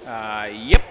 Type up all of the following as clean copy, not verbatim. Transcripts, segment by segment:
Yep.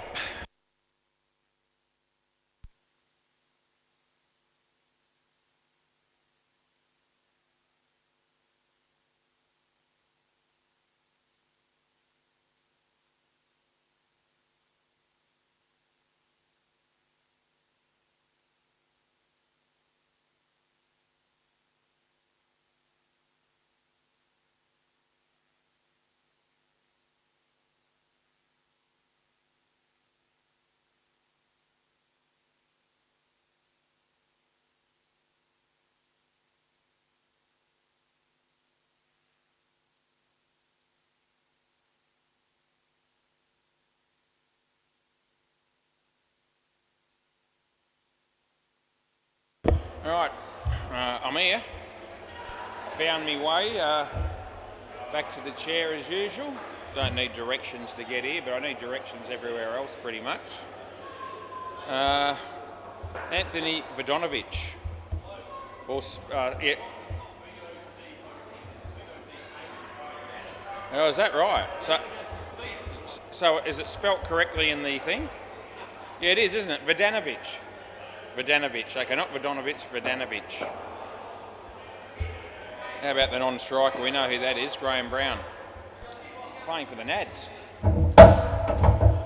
Right, I'm here. Found me way back to the chair as usual. Don't need directions to get here, but I need directions everywhere else pretty much. Anthony Vodanovich. Yeah. Oh, is that right? So is it spelt correctly in the thing? Yeah, it is, isn't it? Vodanovich. Vodanovich. Okay, not Vodanovich, Vodanovich. How about the non-striker? We know who that is, Graham Brown. Playing for the Nads.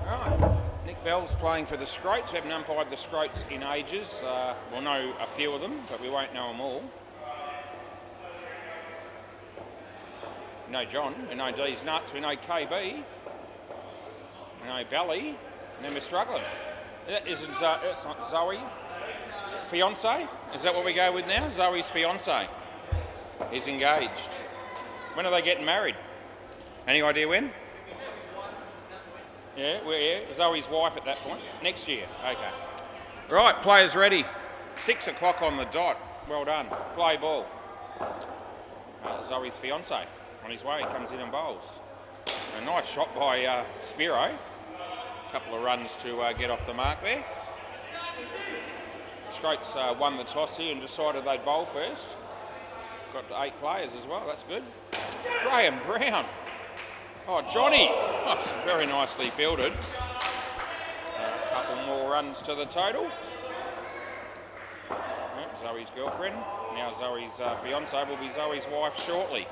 Right. Nick Bell's playing for the Scroats. We haven't umpired the Scroats in ages. We'll know a few of them, but we won't know them all. We know John, we know D's Nuts, we know KB, we know Belly, and then we're struggling. Isn't it's not Zoe? Fiance? Is that what we go with now? Zoe's fiance. He's engaged. When are they getting married? Any idea when? Yeah, Zoe's wife at that point. Next year. Okay. Right, players ready. 6 o'clock on the dot. Well done. Play ball. Zoe's fiance. On his way, he comes in and bowls. A nice shot by Spiro. A couple of runs to get off the mark there. Scroats won the toss here and decided they'd bowl first. Got to 8 players as well, that's good. Graham Brown. Oh, Johnny. Oh, very nicely fielded. A couple more runs to the total. Zoe's girlfriend. Now Zoe's fiance will be Zoe's wife shortly.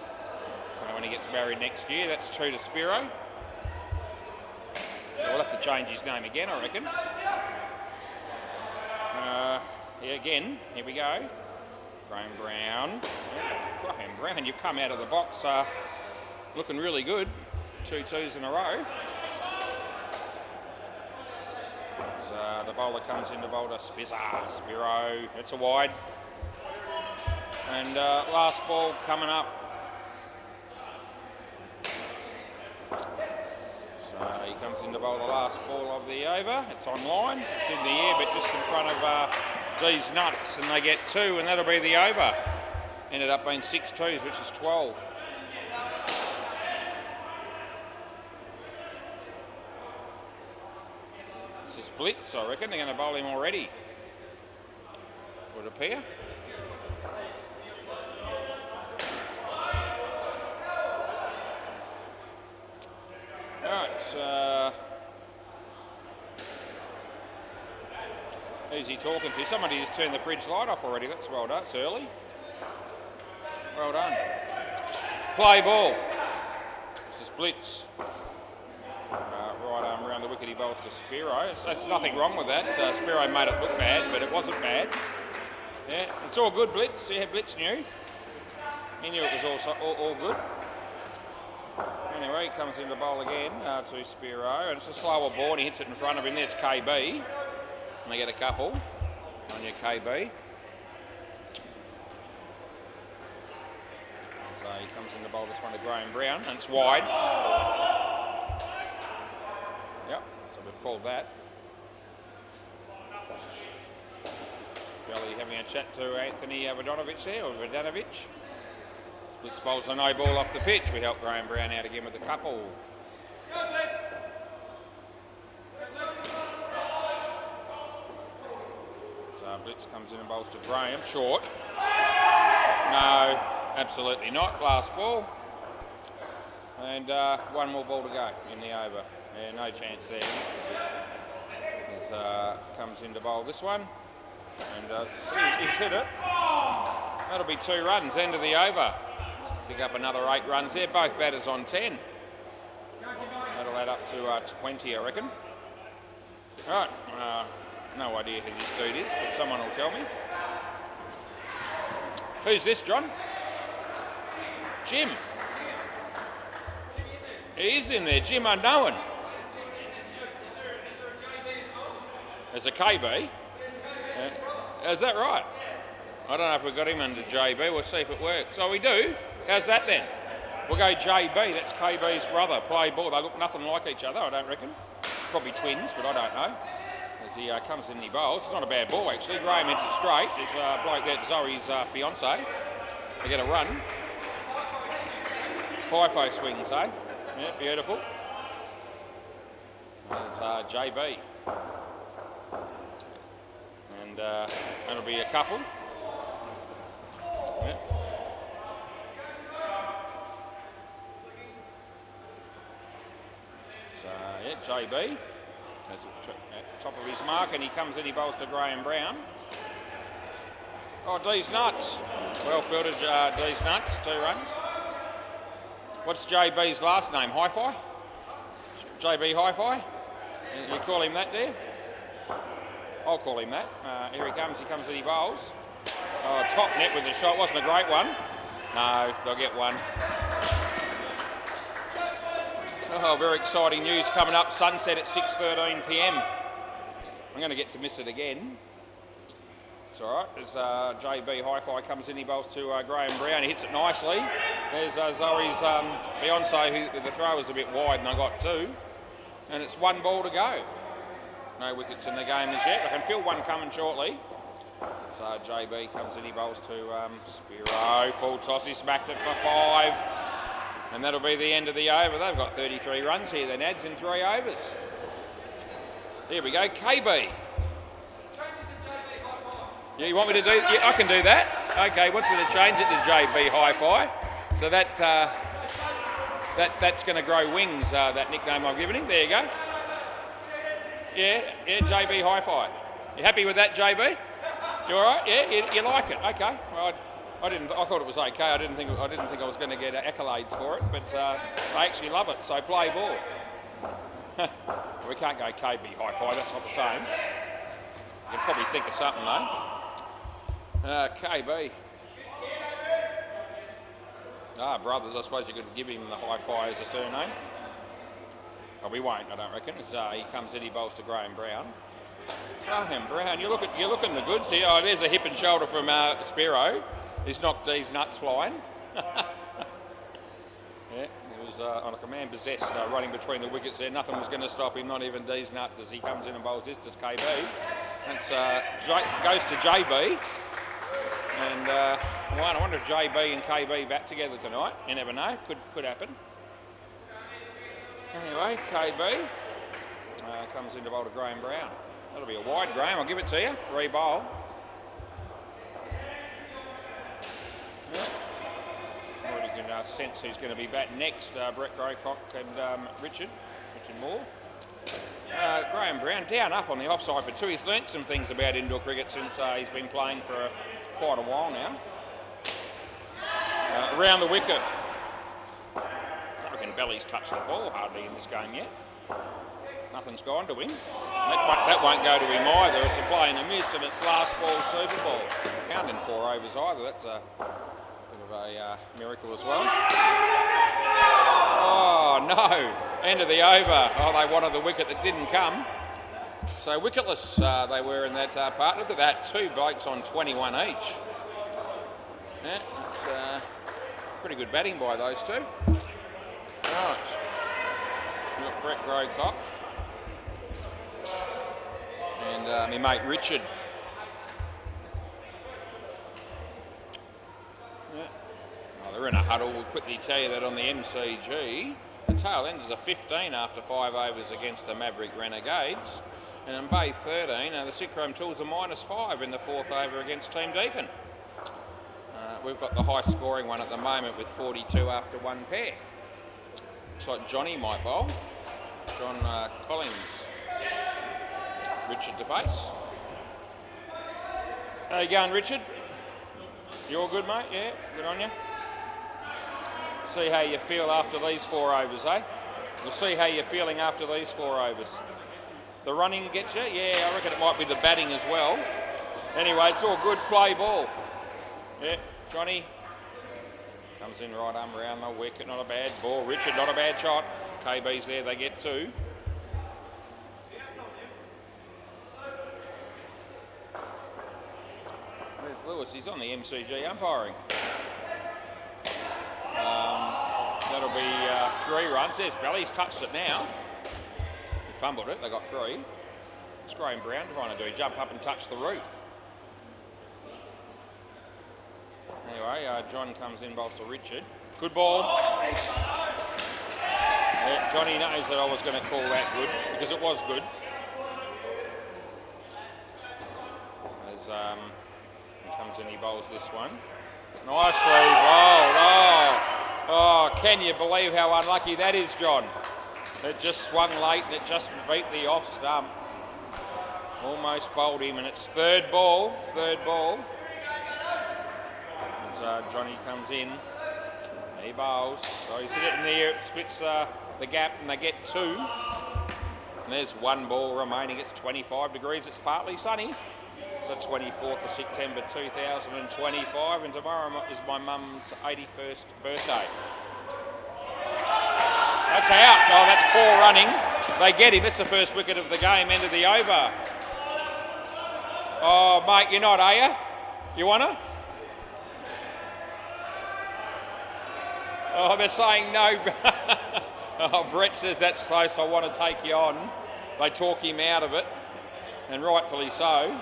When he gets married next year, that's 2 to Spiro. So we'll have to change his name again, I reckon. Yeah, again, here we go. Graham Brown. Graham Brown, you've come out of the box looking really good. 2 twos in a row. So the bowler comes in to bowl to Spiro. It's a wide. And last ball coming up. He comes in to bowl the last ball of the over. It's on line. It's in the air, but just in front of these Nuts, and they get 2, and that'll be the over. Ended up being 6 twos, which is 12. This is Blitz, I reckon. They're going to bowl him already, would appear. Right, who's he talking to? Somebody just turned the fridge light off already. That's well done. It's early. Well done. Play ball. This is Blitz. Right arm around the wicket, he bowls to Spiro. That's nothing wrong with that. Spiro made it look bad, but it wasn't bad. Yeah, it's all good, Blitz. Yeah, Blitz knew. He knew it was also all good. Anyway, he comes in to bowl again to Spiro, and it's a slower ball, and he hits it in front of him. There's KB, and they get a couple on your KB. So he comes in to bowl this one to Graham Brown, and it's wide. Yep, so we've called that. Belly having a chat to Anthony Vodanovich there, or Vodanovich. Splits bowls a no ball off the pitch. We help Graham Brown out again with a couple. So Blitz comes in and bowls to Graham. Short. No, absolutely not. Last ball. And 1 more ball to go in the over. Yeah, no chance there. Comes into bowl this one, and he's hit it. That'll be 2 runs, end of the over. Pick up another 8 runs there, both batters on 10. That'll add up to 20, I reckon. All right, no idea who this dude is, but someone will tell me. Who's this, John? Jim. He's in there, Jim Unknown. There's a KB. Is that right? I don't know if we've got him under JB. We'll see if it works. Oh, we do? How's that then? We'll go JB. That's KB's brother. Play ball. They look nothing like each other, I don't reckon. Probably twins, but I don't know. As he comes in, he bowls. It's not a bad ball, actually. Graham hits it straight. There's a bloke there, Zoe's fiancé. They get a run. FIFO swings, eh? Yeah, beautiful. There's JB. And that'll be a couple. Yeah. So, yeah, JB. Goes at top of his mark, and he comes in, he bowls to Graham Brown. Oh, D's nuts. Well fielded, D's nuts, 2 runs. What's JB's last name? Hi-Fi? JB Hi-Fi? You call him that there? I'll call him that. Here he comes in, he bowls. Oh, top net with the shot. Wasn't a great one. No, they'll get one. Oh, very exciting news coming up. Sunset at 6:13 p.m. I'm going to get to miss it again. It's all right. As JB Hi-Fi comes in, he bowls to Graham Brown. He hits it nicely. There's Zoe's fiancé, who the throw was a bit wide, and I got 2. And it's 1 ball to go. No wickets in the game as yet. I can feel one coming shortly. So JB comes in, he bowls to Spiro. Full toss, he smacked it for 5. And that'll be the end of the over. They've got 33 runs here, then adds in 3 overs. Here we go, KB. Yeah, you want me to do? Yeah, I can do that. Okay, wants me to change it to JB Hi-Fi. So that's going to grow wings. That nickname I've given him. There you go. Yeah, JB Hi-Fi. You happy with that, JB? You all right? Yeah, you like it? Okay. Well, I thought it was okay. I didn't think I was going to get accolades for it, but I actually love it. So play ball. We can't go KB Hi-Fi. That's not the same. You can probably think of something though. KB. Brothers. I suppose you could give him the Hi-Fi as a surname. Oh, we won't. I don't reckon. As he comes in, he bowls to Graham Brown. Graham Brown, you're looking the goods here. Oh, there's a hip and shoulder from Spiro. He's knocked D's nuts flying. Yeah, he was like a man possessed, running between the wickets there. Nothing was going to stop him, not even D's nuts, as he comes in and bowls this to KB. That's goes to JB. And I wonder if JB and KB bat together tonight. You never know. Could happen. Anyway, KB comes in to bowl to Graham Brown. That'll be a wide, Graham. I'll give it to you. Re-bowl. Yeah. Already can sense who's going to be batting next. Brett Graycock and Richard Moore. Graham Brown down up on the offside for 2. He's learnt some things about indoor cricket since he's been playing for quite a while now. Around the wicket. I reckon Belly's touched the ball hardly in this game yet. Nothing's gone to him. That won't go to him either. It's a play and a miss, and it's last ball Super Bowl. Counting 4 overs either. That's a bit of a miracle as well. Oh no! End of the over. Oh, they wanted the wicket that didn't come. So wicketless they were in that part. Look at that, 2 blokes on 21 each. Yeah, it's pretty good batting by those 2. Right. Look, Brett Graycock. And my mate Richard. Yeah. Oh, they're in a huddle. We'll quickly tell you that on the MCG. The tail enders are 15 after 5 overs against the Maverick Renegades. And in Bay 13, the Sikrom Tools are -5 in the 4th over against Team Deacon. We've got the high scoring one at the moment with 42 after 1 pair. Looks like Johnny might bowl. John Collins. Richard to face. How you going, Richard? You all good, mate? Yeah, good on you. See how you feel after these 4 overs, eh? We'll see how you're feeling after these 4 overs. The running gets you? Yeah, I reckon it might be the batting as well. Anyway, it's all good. Play ball. Yeah, Johnny comes in right arm around the wicket. Not a bad ball. Richard, not a bad shot. KB's there. They get 2. Where's Lewis? He's on the MCG umpiring. That'll be 3 runs. There's Belly's touched it now. He fumbled it. They got 3. What's Graham Brown trying to do? Jump up and touch the roof. Anyway, John comes in, bowls to Richard. Good ball. Yeah, Johnny knows that I was going to call that good because it was good. As he comes in, he bowls this one. Nicely bowled. Oh, can you believe how unlucky that is, John? It just swung late and it just beat the off stump. Almost bowled him, and it's third ball. As Johnny comes in, he bowls. So he's hit it in the air, it splits the gap, and they get 2. And there's 1 ball remaining. It's 25 degrees. It's partly sunny. It's the 24th of September 2025, and tomorrow is my mum's 81st birthday. That's out. Oh, that's poor running. They get him. That's the first wicket of the game. End of the over. Oh, mate, you're not, are you? You wanna? Oh, they're saying no. Oh, Brett says that's close. I want to take you on. They talk him out of it, and rightfully so.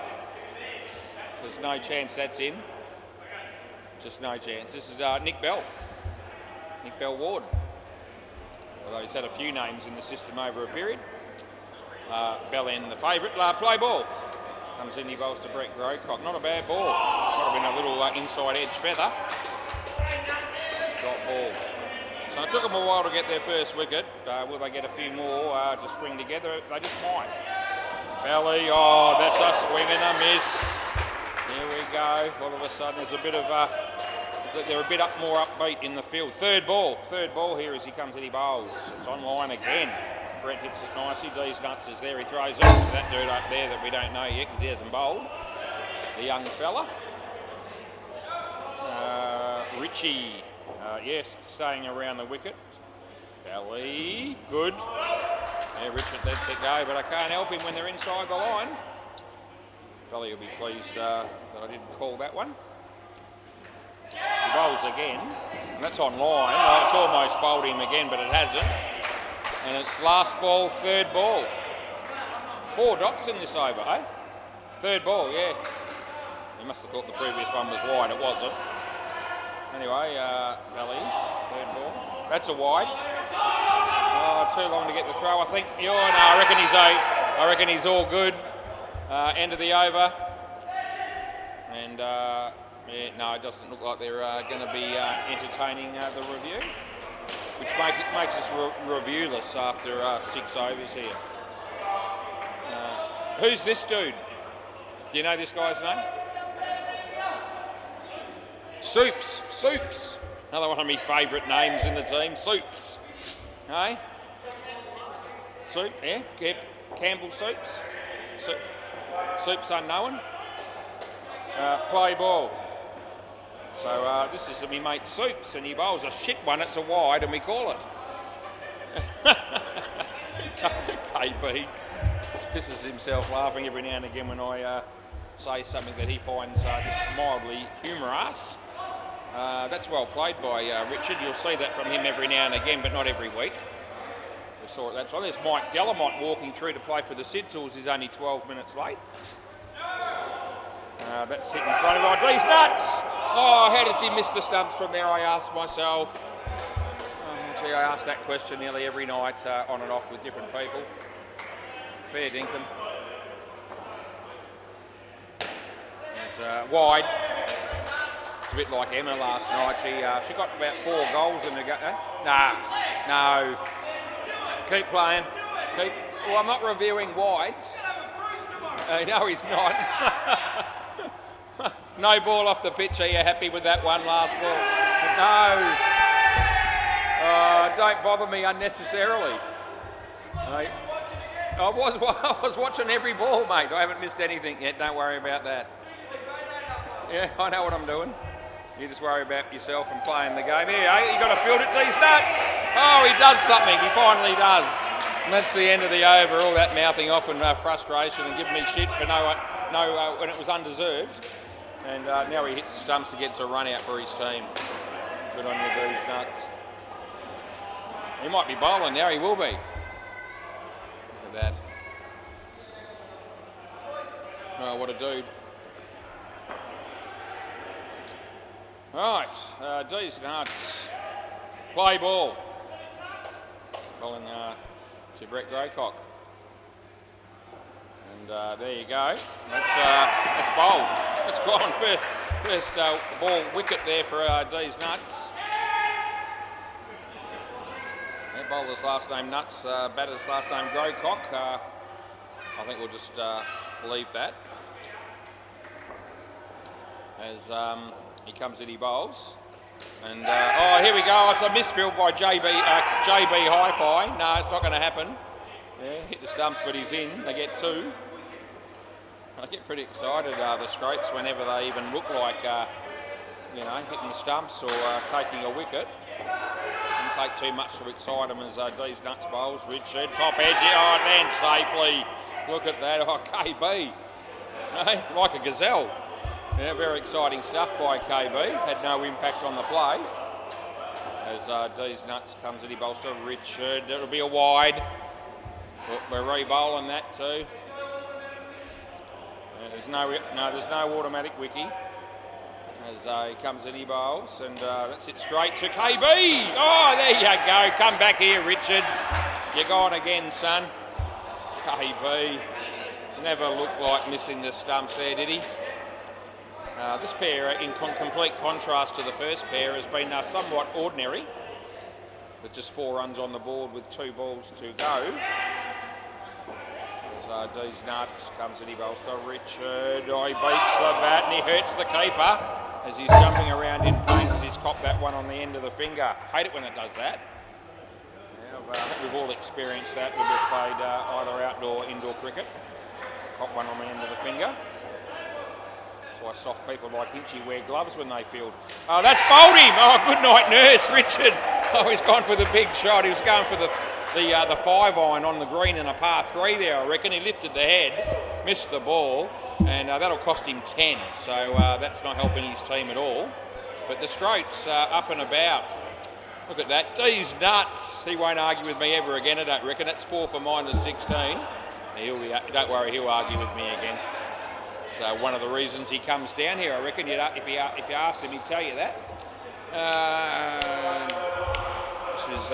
There's no chance that's in. Just no chance. This is Nick Bell. Nick Bell Ward. Although he's had a few names in the system over a period. Bell in the favourite. Play ball. Comes in, he bowls to Brett Grocott. Not a bad ball. Might have been a little inside edge feather. Got ball. So it took them a while to get their first wicket. Will they get a few more to string together? They just might. Belly. Oh, that's a swing and a miss. Here we go. All of a sudden, there's a bit of they're a bit more upbeat in the field. Third ball here as he comes in, he bowls. It's on line again. Brett hits it nicely. D's Nuts is there. He throws it to that dude up there that we don't know yet because he hasn't bowled. The young fella. Richie, yes, staying around the wicket. Belly, good. Yeah, Richard lets it go, but I can't help him when they're inside the line. Belly will be pleased that I didn't call that one. He bowls again, and that's on line. Well, it's almost bowled him again, but it hasn't. And it's last ball, third ball. 4 dots in this over, eh? Third ball, yeah. You must have thought the previous one was wide. It wasn't. Anyway, Belly, third ball. That's a wide. Oh, too long to get the throw, I think. Oh, no, I reckon he's all good. End of the over. And, yeah, no, it doesn't look like they're going to be entertaining the review, which makes us reviewless after 6 overs here. Who's this dude? Do you know this guy's name? Soups. Another one of my favourite names in the team. Soups. Hey? Soup, yeah? Campbell Soups. Soups unknown. Play ball. So this is my mate Soups, and he bowls a shit one. It's a wide, and we call it. KB pisses himself laughing every now and again when I say something that he finds just mildly humorous. That's well played by Richard. You'll see that from him every now and again, but not every week. We saw it that time. There's Mike Delamont walking through to play for the Sidsels. He's only 12 minutes late. That's hit in front of D's Nuts. Oh, how does he miss the stumps from there, I ask myself. Oh, gee, I ask that question nearly every night on and off with different people. Fair dinkum. It's wide. It's a bit like Emma last night. She got about 4 goals in the game. No. Keep playing. Well, I'm not reviewing wides. No, he's not. No ball off the pitch. Are you happy with that one last ball? No. Don't bother me unnecessarily. I was watching every ball, mate. I haven't missed anything yet. Don't worry about that. Yeah, I know what I'm doing. You just worry about yourself and playing the game. Here, you got to field it to his nuts. Oh, he does something. He finally does. And that's the end of the over. All that mouthing off and frustration and giving me shit for when it was undeserved. And now he hits the stumps and gets a run out for his team. Good on you, these nuts. He might be bowling now. He will be. Look at that. Oh, what a dude. Right, D's nuts. Play ball. Bowling to Brett Greycock. And there you go. That's bowled. That's gone. First ball wicket there for D's nuts. That bowler's last name Nuts, batter's last name Greycock. I think we'll just leave that. As he comes in, he bowls. And, here we go. It's a misfield by JB Hi-Fi. No, it's not going to happen. Yeah, hit the stumps, but he's in. They get two. I get pretty excited, the Scroats, whenever they even look like, hitting the stumps or taking a wicket. Doesn't take too much to excite them as D's Nuts bowls. Richard, top edge. Oh, then safely. Look at that. Oh, KB. Hey, like a gazelle. Yeah, very exciting stuff by KB. Had no impact on the play. As D's Nuts comes in, he bowls to Richard. It'll be a wide. We're re-bowling that too. There's no automatic wiki. As he comes in, he bowls, and that's it straight to KB. Oh, there you go. Come back here, Richard. You're gone again, son. KB. Never looked like missing the stumps there, did he? This pair, in complete contrast to the first pair, has been somewhat ordinary, with just 4 runs on the board with 2 balls to go. As D's Nuts comes in, he bowls to Richard. Oh, he beats the bat and he hurts the keeper as he's jumping around in pain because he's copped that one on the end of the finger. Hate it when it does that. Yeah, I think we've all experienced that when we've played either outdoor or indoor cricket. Cop one on the end of the finger. That's why soft people like Hinchy wear gloves when they field. Oh, that's bowled him. Oh, good night, nurse, Richard. Oh, he's gone for the big shot. He was going for the 5-iron on the green in a par 3 there, I reckon. He lifted the head, missed the ball, and that'll cost him 10. So that's not helping his team at all. But the Scroats up and about. Look at that. D's Nuts. He won't argue with me ever again, I don't reckon. That's 4 for -16. Don't worry, he'll argue with me again. So one of the reasons he comes down here, I reckon. If you asked him, he'd tell you that. This is...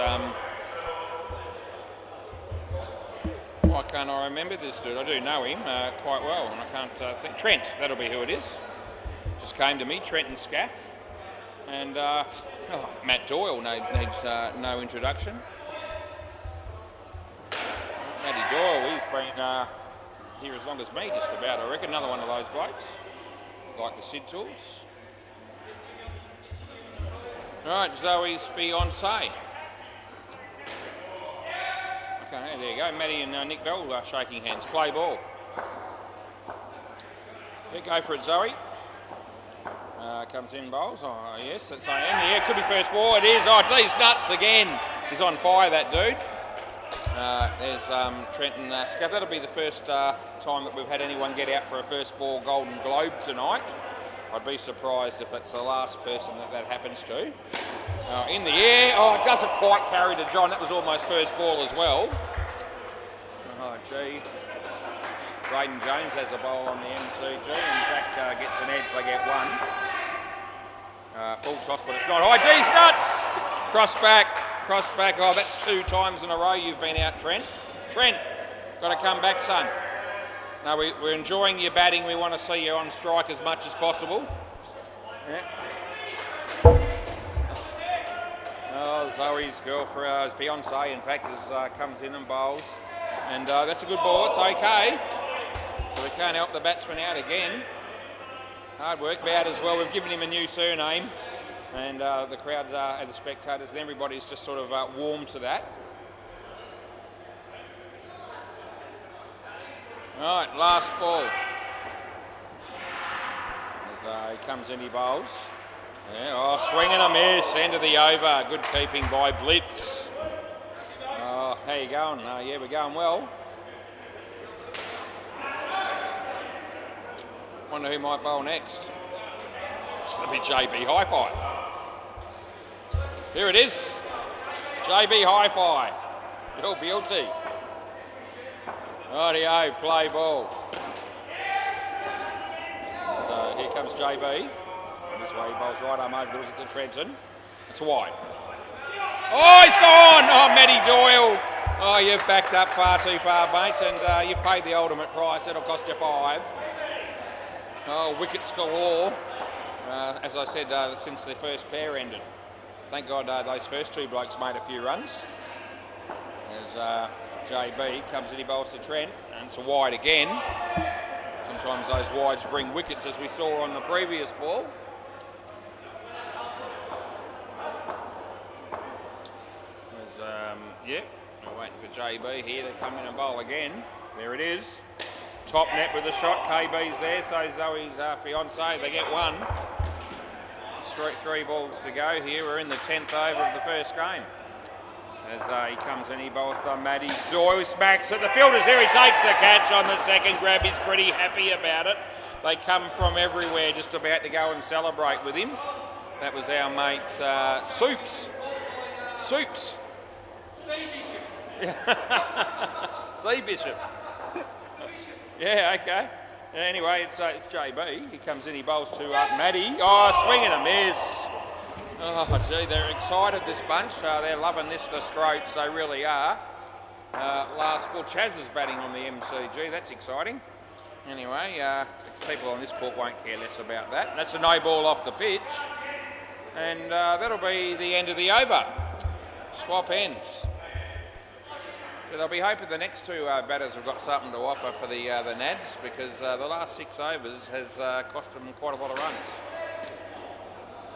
why can't I remember this dude? I do know him quite well, and I can't think. Trent, that'll be who it is. Just came to me, Trent and Scaff. And Matt Doyle needs no introduction. Matty Doyle, he's been here as long as me, just about, I reckon. Another one of those blokes, like the Sid Tools. Right, Zoe's fiancé. Okay, there you go. Matty and Nick Bell shaking hands. Play ball. Yeah, go for it, Zoe. Comes in, bowls. Oh, yes, that's in the air. Could be first ball. It is. Oh, D's Nuts again. He's on fire, that dude. There's Trent and Scaff. That'll be the first time that we've had anyone get out for a first ball Golden Globe tonight. I'd be surprised if that's the last person that happens to. In the air. Oh, it doesn't quite carry to John. That was almost first ball as well. Oh, gee. Braden Jones has a bowl on the MCG, and Zach gets an edge. They get 1. Full toss, but it's not. Oh, D's Nuts! Cross back. Oh, that's 2 times in a row you've been out, Trent. Trent, got to come back, son. No, we're enjoying your batting. We want to see you on strike as much as possible. Yeah. Oh, Zoe's girlfriend, fiancé, in fact, comes in and bowls. And that's a good ball, it's okay. So we can't help the batsman out again. Hard work about as well. We've given him a new surname. And the crowd and the spectators and everybody's just sort of warm to that. All right, last ball. As he comes in, he bowls. Yeah, oh, swing and a miss, end of the over. Good keeping by Blitz. Oh, how you going? Yeah, we're going well. Wonder who might bowl next. It's going to be JB Hi-Fi. Here it is. JB Hi-Fi. You're guilty. Rightio, play ball. So here comes JB. This way he bowls right arm over the wicket to Trenton. It's wide. Oh, he's gone! Oh, Matty Doyle. Oh, you've backed up far too far, mates, and you've paid the ultimate price. That'll cost you 5. Oh, wickets galore. As I said, since the first pair ended. Thank God those first 2 blokes made a few runs. As JB comes in, he bowls to Trent, and it's a wide again. Sometimes those wides bring wickets, as we saw on the previous ball. Yeah, we're waiting for JB here to come in and bowl again. There it is. Top net with a shot. KB's there, so Zoe's fiancé. They get 1. 3 balls to go here. We're in the 10th over of the first game. As he comes in, he bowls to Matty Doyle, smacks it. The fielder's there, he takes the catch on the second grab. He's pretty happy about it. They come from everywhere, just about to go and celebrate with him. That was our mate Soups. Sea Bishop. Yeah, okay. Anyway, it's JB. He comes in, he bowls to Matty. Oh, swing and a miss. Oh, gee, they're excited, this bunch. They're loving this, the Scroats, they really are. Last ball, Chaz is batting on the MCG. That's exciting. Anyway, people on this court won't care less about that. That's a no ball off the pitch. And that'll be the end of the over. Swap ends. So they'll be hoping the next 2 batters have got something to offer for the Nads, because the last 6 overs has cost them quite a lot of runs.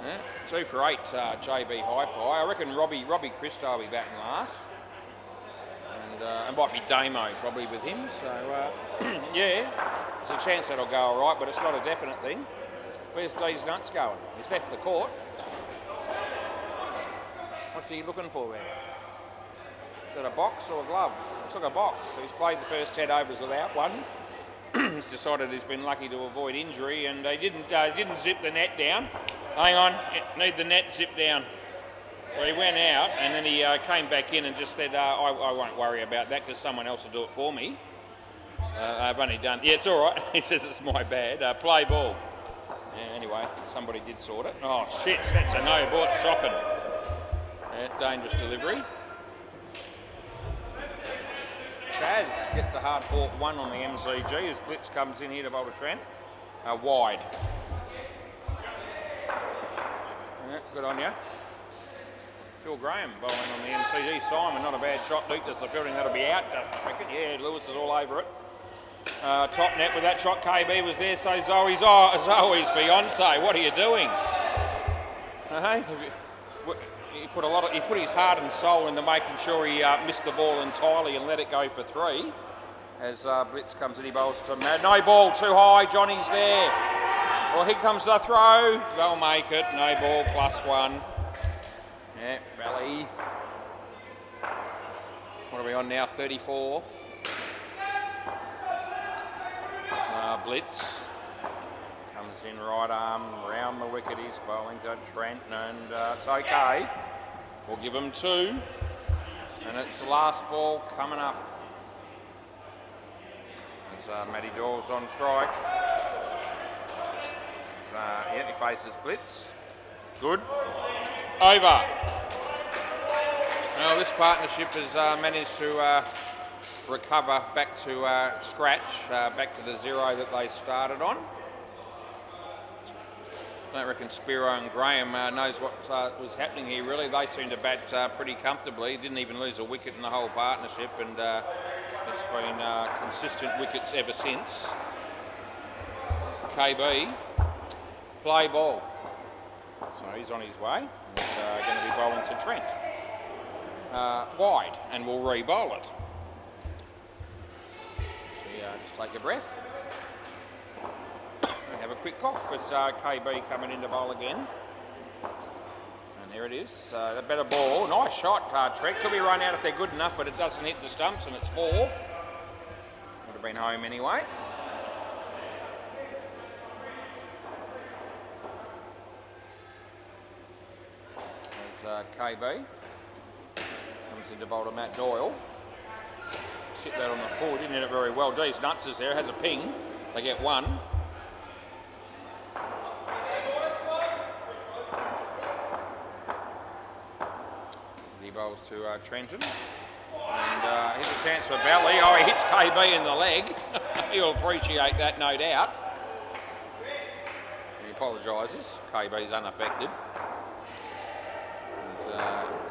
Yeah, 2 for 8, JB Hi-Fi. I reckon Robbie Christo will be batting last. And it might be Damo probably with him. So, yeah, there's a chance that'll go all right, but it's not a definite thing. Where's D's Nuts going? He's left the court. What's he looking for there? Is that a box or a glove? Looks like a box. So he's played the first 10 overs without one. He's decided he's been lucky to avoid injury, and he didn't zip the net down. Hang on, need the net zipped down. So he went out, and then he came back in and just said, I won't worry about that because someone else will do it for me. I've only done... Yeah, it's all right. He says it's my bad. Play ball. Yeah, anyway, somebody did sort it. Oh, shit, that's a no ball. It's chopping. Yeah, dangerous delivery. Chaz gets a hard fought 1 on the MCG as Blitz comes in here to bowl to Trent. Wide. Yeah, good on you. Phil Graham bowling on the MCG. Simon, not a bad shot. Duke does the fielding, that'll be out. Just a second. Yeah, Lewis is all over it. Top net with that shot. KB was there, so Zoe's fiancé. What are you doing? He put his heart and soul into making sure he missed the ball entirely and let it go for 3. As Blitz comes in, he bowls to Mad. No ball, too high. Johnny's there. Well, here comes the throw. They'll make it. No ball, +1. Yeah, Valley. What are we on now? 34. Blitz comes in right arm round the wicket. He's bowling to Trent, and it's okay. We'll give him 2, and it's the last ball coming up. As Matty Doyle's on strike. Yeah, he faces Blitz. Good. Over. Well, this partnership has managed to recover back to scratch, back to the 0 that they started on. I don't reckon Spiro and Graham knows what was happening here, really. They seem to bat pretty comfortably. Didn't even lose a wicket in the whole partnership, and It's been consistent wickets ever since. KB, play ball. So he's on his way. He's going to be bowling to Trent. Wide, and we'll re-bowl it. So just take a breath. And have a quick cough. It's KB coming in to bowl again. And there it is. A better ball. Nice shot, Trent. Could be run out if they're good enough, but it doesn't hit the stumps, and it's 4. Would have been home anyway. There's KB. Comes into bowl to Matt Doyle. Hit that on the full. Didn't hit it very well. D's Nuts is there. Has a ping. They get 1. He bowls to Trenton. And here's a chance for Belly. Oh, he hits KB in the leg. He'll appreciate that, no doubt. He apologises. KB's unaffected.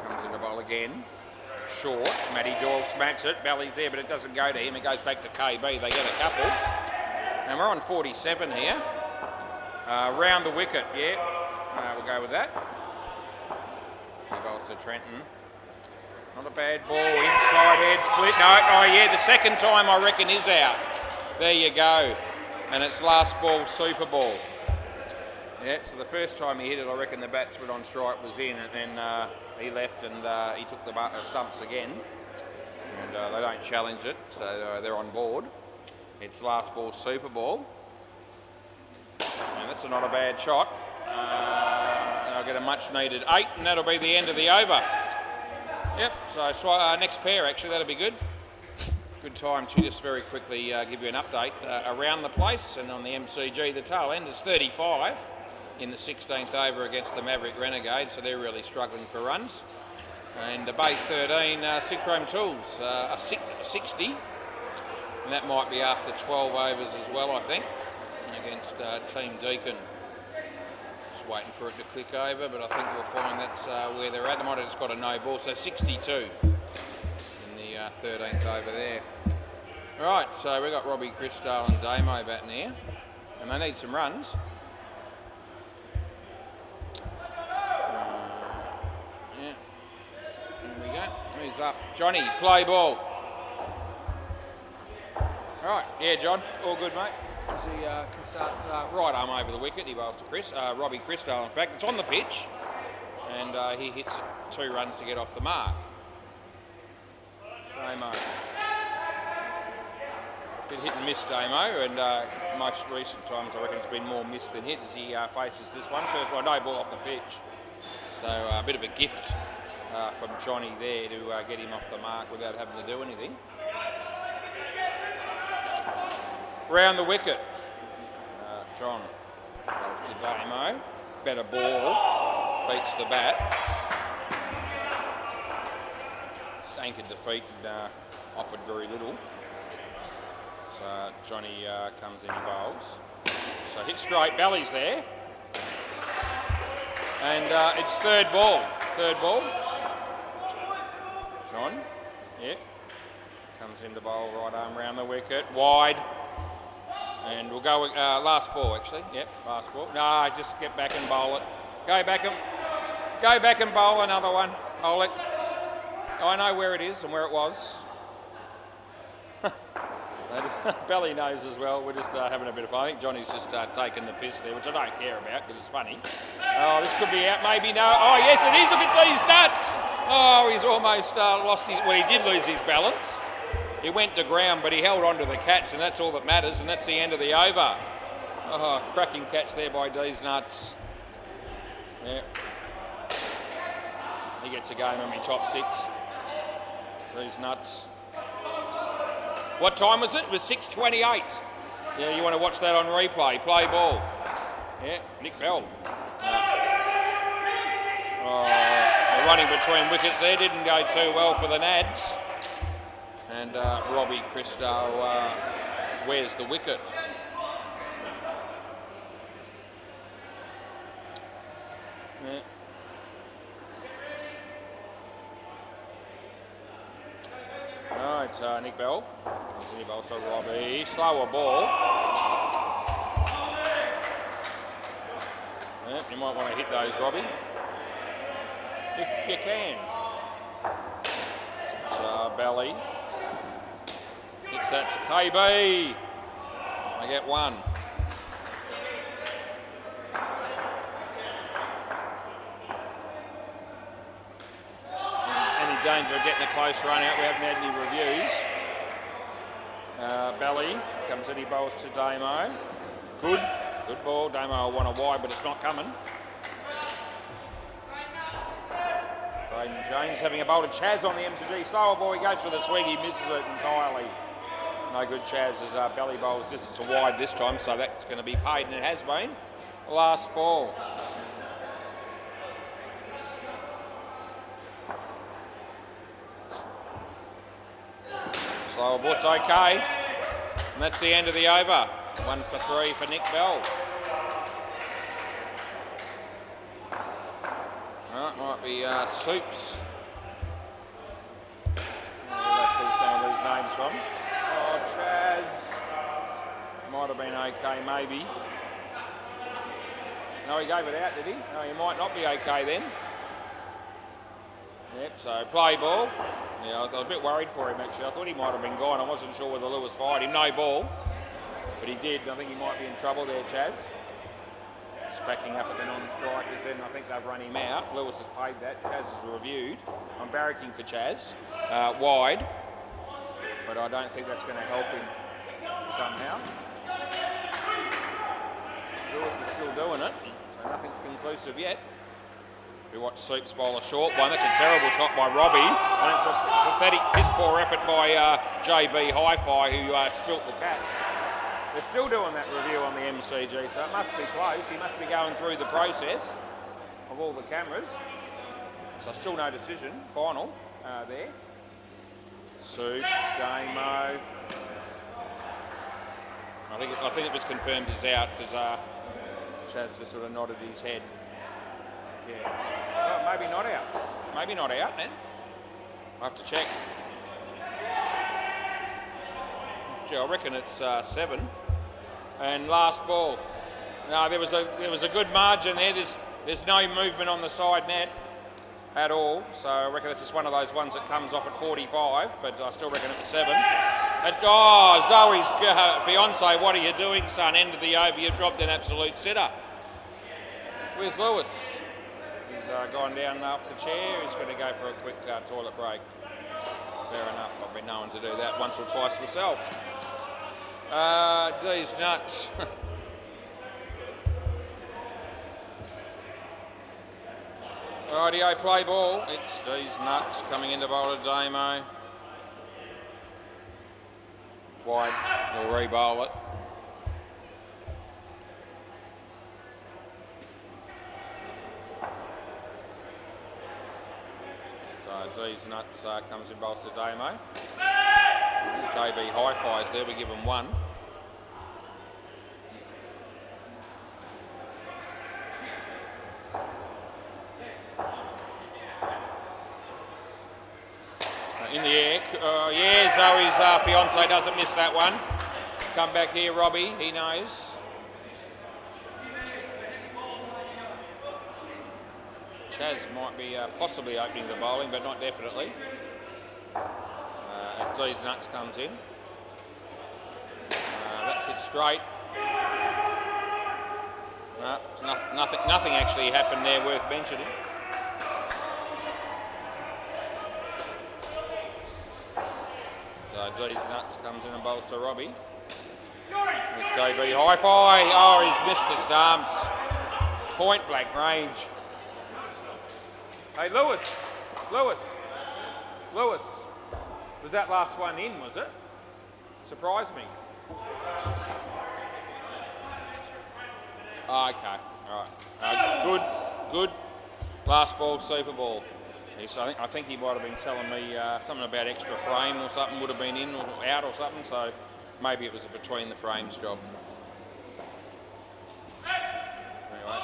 Comes into bowl again. Short. Matty Doyle smacks it. Belly's there, but it doesn't go to him. It goes back to KB. They get a couple. And we're on 47 here. Round the wicket, yeah. We'll go with that. He bowls to Trenton. Not a bad ball. Inside head split. No. Oh, yeah, the second time I reckon is out. There you go. And it's last ball, super ball. Yeah, so the first time he hit it, I reckon the batsman on strike was in, and then he left and he took the stumps again. And they don't challenge it, so they're on board. It's last ball, super ball. And that's not a bad shot. And I'll get a much needed 8, and that'll be the end of the over. Yep, so next pair actually, that'll be good. Good time to just very quickly give you an update around the place, and on the MCG, the tail end is 35 in the 16th over against the Maverick Renegade, so they're really struggling for runs. And Bay 13, Synchrome Tools, 60, and that might be after 12 overs as well, I think, against Team Deacon. Just waiting for it to click over, but I think you'll find that's where they're at. They might have just got a no ball, so 62 in the 13th over there. Right, so we've got Robbie Crisdale and Damo batting here, and they need some runs. Yeah, here we go. Who's up? Johnny, play ball. Right, yeah, John, all good, mate. As he starts right arm over the wicket, he bowls to Robbie Crisdale, in fact. It's on the pitch, and he hits 2 runs to get off the mark. Damo. Bit hit and miss, Damo, and most recent times I reckon it's been more miss than hit as he faces this one. First one, no ball off the pitch. So a bit of a gift from Johnny there to get him off the mark without having to do anything. Round the wicket. John goes to Damo. Better ball. Beats the bat. Just anchored the feet and offered very little. So Johnny comes in, he bowls. So hit straight, Belly's there. And it's third ball. Third ball. John, yeah. Comes into bowl, right arm round the wicket, wide. And we'll go with last ball, actually. Yep, last ball. No, just get back and bowl it. Go back and bowl another one. Bowl it. I know where it is and where it was. Belly knows as well. We're just having a bit of fun. I think Johnny's just taking the piss there, which I don't care about because it's funny. Oh, this could be out. Maybe no. Oh, yes, it is. Look at these nuts. Oh, he's almost lost his... Well, he did lose his balance. He went to ground, but he held on to the catch, and that's all that matters, and that's the end of the over. Oh, cracking catch there by D's Nuts. Yeah. He gets a game on me top 6. D's Nuts. What time was it? It was 6:28. Yeah, you want to watch that on replay. Play ball. Yeah, Nick Bell. The running between wickets there didn't go too well for the Nads. And Robbie Crisdale wears the wicket. Yeah. Right, it's Nick Bell. Nick Bell, so Robbie. Slower ball. Yep, you might want to hit those, Robbie. If you can. It's Belly. Hits that to KB. They get one. Any danger of getting a close run out? We haven't had any reviews. Belly comes in, he bowls to Damo. Good ball. Damo will want a wide, but it's not coming. Braden James having a bowl to Chaz on the MCG. Slower ball, he goes for the swing, he misses it entirely. No good, Chaz, as Belly bowls distance to wide this time, so that's going to be paid, and it has been. Last ball. Slower ball, it's okay. And that's the end of the over. 1 for 3 for Nick Bell. Right, might be Soups. Where did they pull some of these names from? Oh, Chaz. Might have been okay, maybe. No, he gave it out, did he? No, he might not be okay then. Yep, so play ball. Yeah, I was a bit worried for him actually. I thought he might have been gone. I wasn't sure whether Lewis fired him. No ball. But he did. I think he might be in trouble there, Chaz. Just backing up at the non-strikers then. I think they've run him out. Lewis has paid that. Chaz has reviewed. I'm barracking for Chaz. Wide. But I don't think that's going to help him somehow. Lewis is still doing it. So nothing's conclusive yet. We watch Soups bowl a short one. That's a terrible shot by Robbie. And it's a pathetic piss-poor effort by JB Hi-Fi, who spilt the catch. They're still doing that review on the MCG, so it must be close. He must be going through the process of all the cameras. So still no decision. Final there. Soups, Damo. I think it was confirmed as out because Chaz just sort of nodded his head. Yeah. Well, maybe not out. Maybe not out then. I'll have to check. Gee, I reckon it's 7. And last ball. No, there was a good margin there. There's no movement on the side net at all. So I reckon it's just one of those ones that comes off at 45. But I still reckon it was 7. And, Zoe's fiance, what are you doing, son? End of the over. You've dropped an absolute sitter. Where's Lewis? He's gone down off the chair. He's going to go for a quick toilet break. Fair enough. I've been known to do that once or twice myself. D's nuts. Rightio, play ball. It's D's nuts coming into bowler Damo. Wide. He'll re-bowl it. D's nuts comes in bowls to Damo. JB Hi-Fi's there, we give him 1. In the air, yeah, Zoe's fiance doesn't miss that one. Come back here, Robbie, he knows. Chaz might be possibly opening the bowling, but not definitely. As D's nuts comes in. That's it straight. No, nothing actually happened there worth mentioning. So D's nuts comes in and bowls to Robbie. It's JB Hi-Fi. Oh, he's missed the stumps. Point blank range. Hey, Lewis. Was that last one in, was it? Surprised me. Oh, okay, all right. Good. Last ball, Super Ball. I think he might have been telling me something about extra frame or something would have been in or out or something, so maybe it was a between the frames job. Anyway,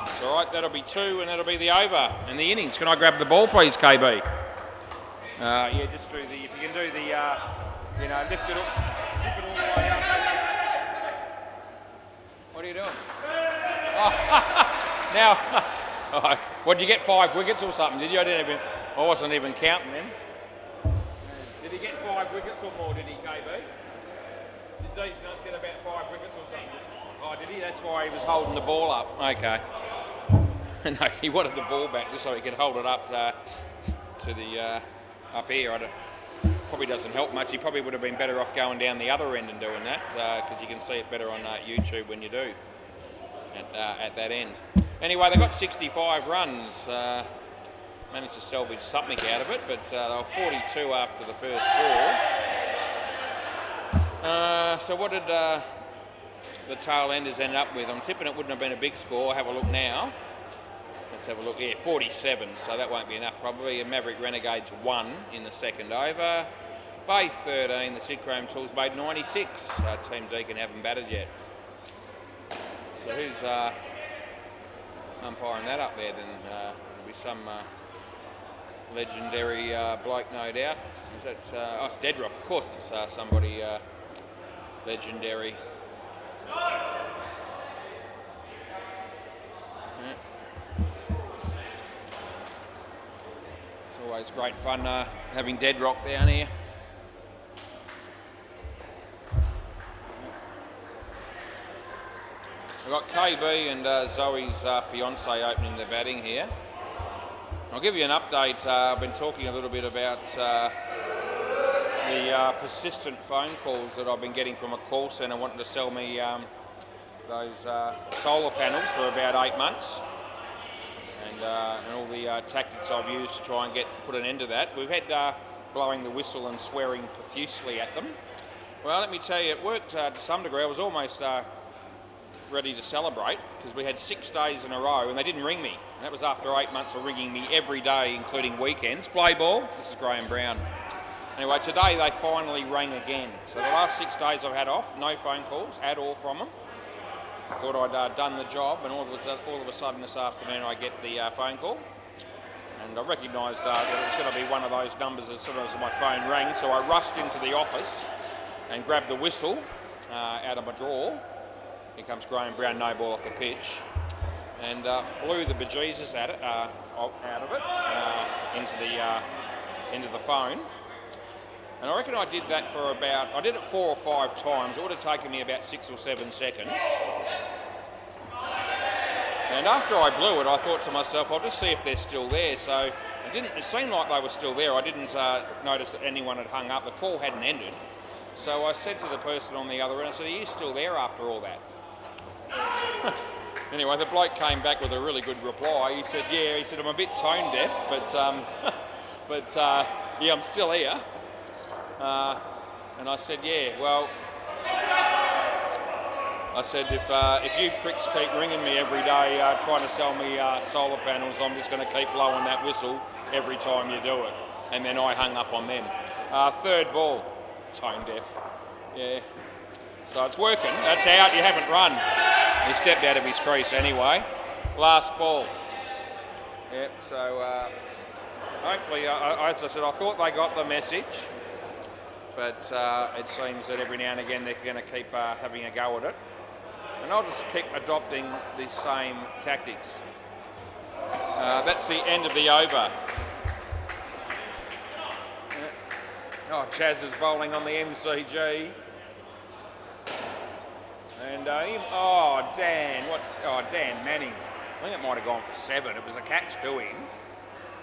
it's all right, that'll be 2 and that'll be the over in the innings. Can I grab the ball, please, KB? Yeah, just do the, if you can do the, you know, lift it up, zip it all the way up. What are you doing? Oh, now, oh, what did you get, 5 wickets or something, did you? I wasn't even counting then. Did he get 5 wickets or more, did he, KB? Did these nuts get about 5 wickets or something? Oh, did he? That's why he was holding the ball up. Okay. No, he wanted the ball back just so he could hold it up to the, up here. Probably doesn't help much. He probably would have been better off going down the other end and doing that, because you can see it better on YouTube when you do at that end. Anyway, they got 65 runs. Managed to salvage something out of it, but they were 42 after the first 4. So what did the tail enders end up with? I'm tipping it wouldn't have been a big score. Have a look now. Let's have a look. Yeah, 47, so that won't be enough probably. And Maverick Renegades 1 in the second over. Bay 13, the Sid Chrome Tools made 96. Team Deacon haven't batted yet. So who's umpiring that up there then? There'll be some legendary bloke, no doubt. Is that, oh, it's Deadrock. Of course it's somebody legendary. Yeah. It's always great fun having Deadrock down here. We've got KB and Zoe's fiance opening the batting here. I'll give you an update. I've been talking a little bit about the persistent phone calls that I've been getting from a call centre wanting to sell me those solar panels for about 8 months, and all the tactics I've used to try and put an end to that. We've had blowing the whistle and swearing profusely at them. Well, let me tell you, it worked to some degree. I was almost ready to celebrate because we had 6 days in a row and they didn't ring me. And that was after 8 months of ringing me every day, including weekends. Play ball. This is Graham Brown. Anyway, today they finally rang again. So the last 6 days I've had off, no phone calls at all from them. I thought I'd done the job, and all of a sudden this afternoon I get the phone call. And I recognised that it was going to be one of those numbers as soon as my phone rang. So I rushed into the office and grabbed the whistle out of my drawer. Here comes Graham Brown, no ball off the pitch, and blew the bejesus at it, out of it into the phone. And I reckon I did that for about, I did it 4 or 5 times. It would have taken me about 6 or 7 seconds. And after I blew it, I thought to myself, I'll just see if they're still there. So it seemed like they were still there. I didn't notice that anyone had hung up. The call hadn't ended. So I said to the person on the other end, I said, are you still there after all that? Anyway, the bloke came back with a really good reply. He said, yeah, he said, I'm a bit tone deaf, but yeah, I'm still here. And I said, yeah, well, I said, if you pricks keep ringing me every day trying to sell me solar panels, I'm just going to keep blowing that whistle every time you do it. And then I hung up on them. Third ball, tone deaf. Yeah. So it's working. That's out. You haven't run. He stepped out of his crease anyway. Last ball. Yep. So hopefully, as I said, I thought they got the message, but it seems that every now and again they're going to keep having a go at it, and I'll just keep adopting the same tactics. That's the end of the over. Oh, Chaz is bowling on the MCG. And Dan Manning. I think it might have gone for 7. It was a catch to him.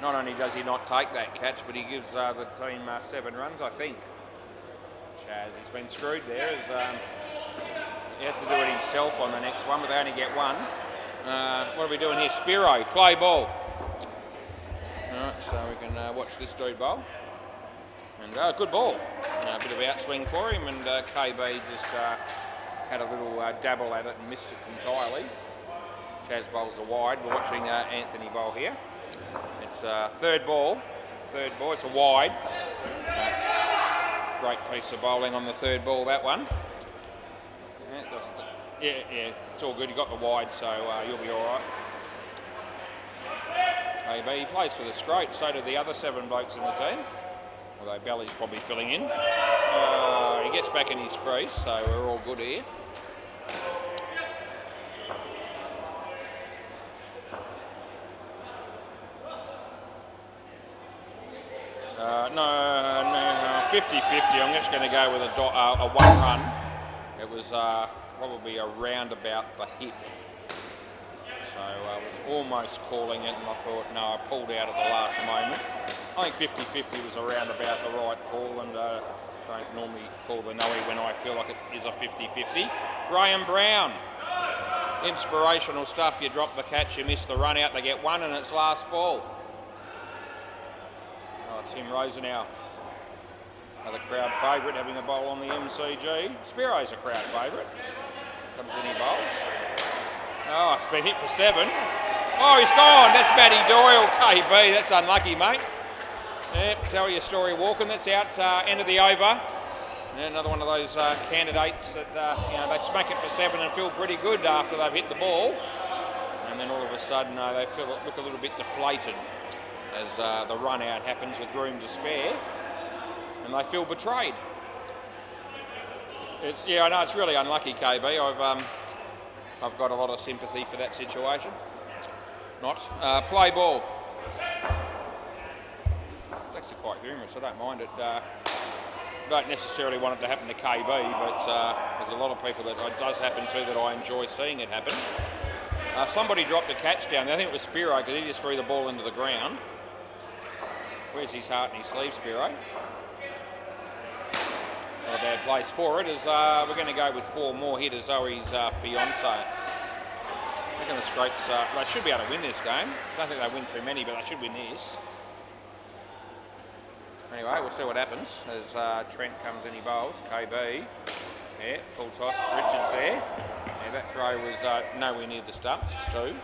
Not only does he not take that catch, but he gives the team 7 runs, I think. Chaz, he's been screwed there. He has to do it himself on the next one, but they only get 1. What are we doing here? Spiro, play ball. Alright, so we can watch this dude bowl. And good ball. A bit of outswing for him, and KB just had a little dabble at it and missed it entirely. Chaz bowls a wide. We're watching Anthony bowl here. It's third ball. It's a wide. Great piece of bowling on the third ball, that one. Yeah, it's all good. You got the wide, so you'll be all right. KB, he plays for the Scroat. So do the other 7 blokes in the team. Although Belly's probably filling in. He gets back in his crease, so we're all good here. No, 50-50. I'm just going to go with a one run. It was probably around about the hip. So I was almost calling it, and I thought, no, I pulled out at the last moment. I think 50-50 was around about the right call, and don't normally call the no when I feel like it is a 50-50. Graham Brown. Inspirational stuff. You drop the catch, you miss the run out, they get one, and it's last ball. Tim Rosenau, another crowd favourite, having a bowl on the MCG. Spiro's a crowd favourite. Comes in, he bowls. Oh, it's been hit for 7. Oh, he's gone. That's Matty Doyle, KB. That's unlucky, mate. Yep, tell your story walking. That's out, end of the over. Yeah, another one of those candidates that, they smack it for 7 and feel pretty good after they've hit the ball. And then all of a sudden, they look a little bit deflated as the run out happens with room to spare, and they feel betrayed. I know it's really unlucky, KB. I've got a lot of sympathy for that situation. Play ball. It's actually quite humorous. I don't mind it. Don't necessarily want it to happen to KB, but there's a lot of people that it does happen to that I enjoy seeing it happen. Somebody dropped a catch down there. I think it was Spiro, because he just threw the ball into the ground. Where's his heart and his sleeve, Spiro? Not a bad place for it, as we're going to go with 4 more here to Zoe's fiance. I reckon the Scrapes, they should be able to win this game. I don't think they win too many, but they should win this. Anyway, we'll see what happens as Trent comes in, he bowls. KB, yeah, full toss. Richards there. Yeah, that throw was nowhere near the stumps, it's 2.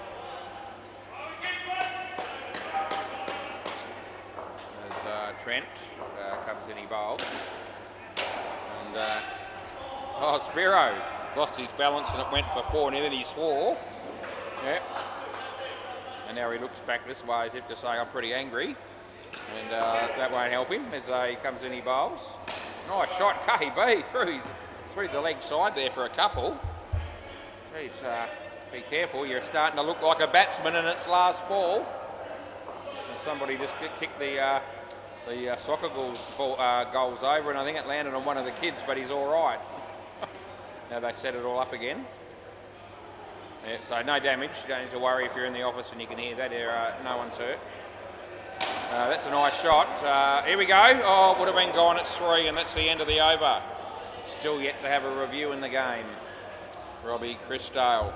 Trent comes in, he bowls. And, Spiro lost his balance and it went for 4, and then he swore. Yep. And now he looks back this way as if to say, I'm pretty angry. And that won't help him as he comes in, he bowls. Nice shot, KB, through the leg side there for a couple. Jeez, be careful, you're starting to look like a batsman and it's last ball. And somebody just kicked the soccer goals over, and I think it landed on one of the kids, but he's all right. Now they set it all up again. Yeah, so no damage. You don't need to worry if you're in the office and you can hear that. No one's hurt. That's a nice shot. Here we go. Oh, would have been gone at 3, and that's the end of the over. Still yet to have a review in the game. Robbie Chrisdale.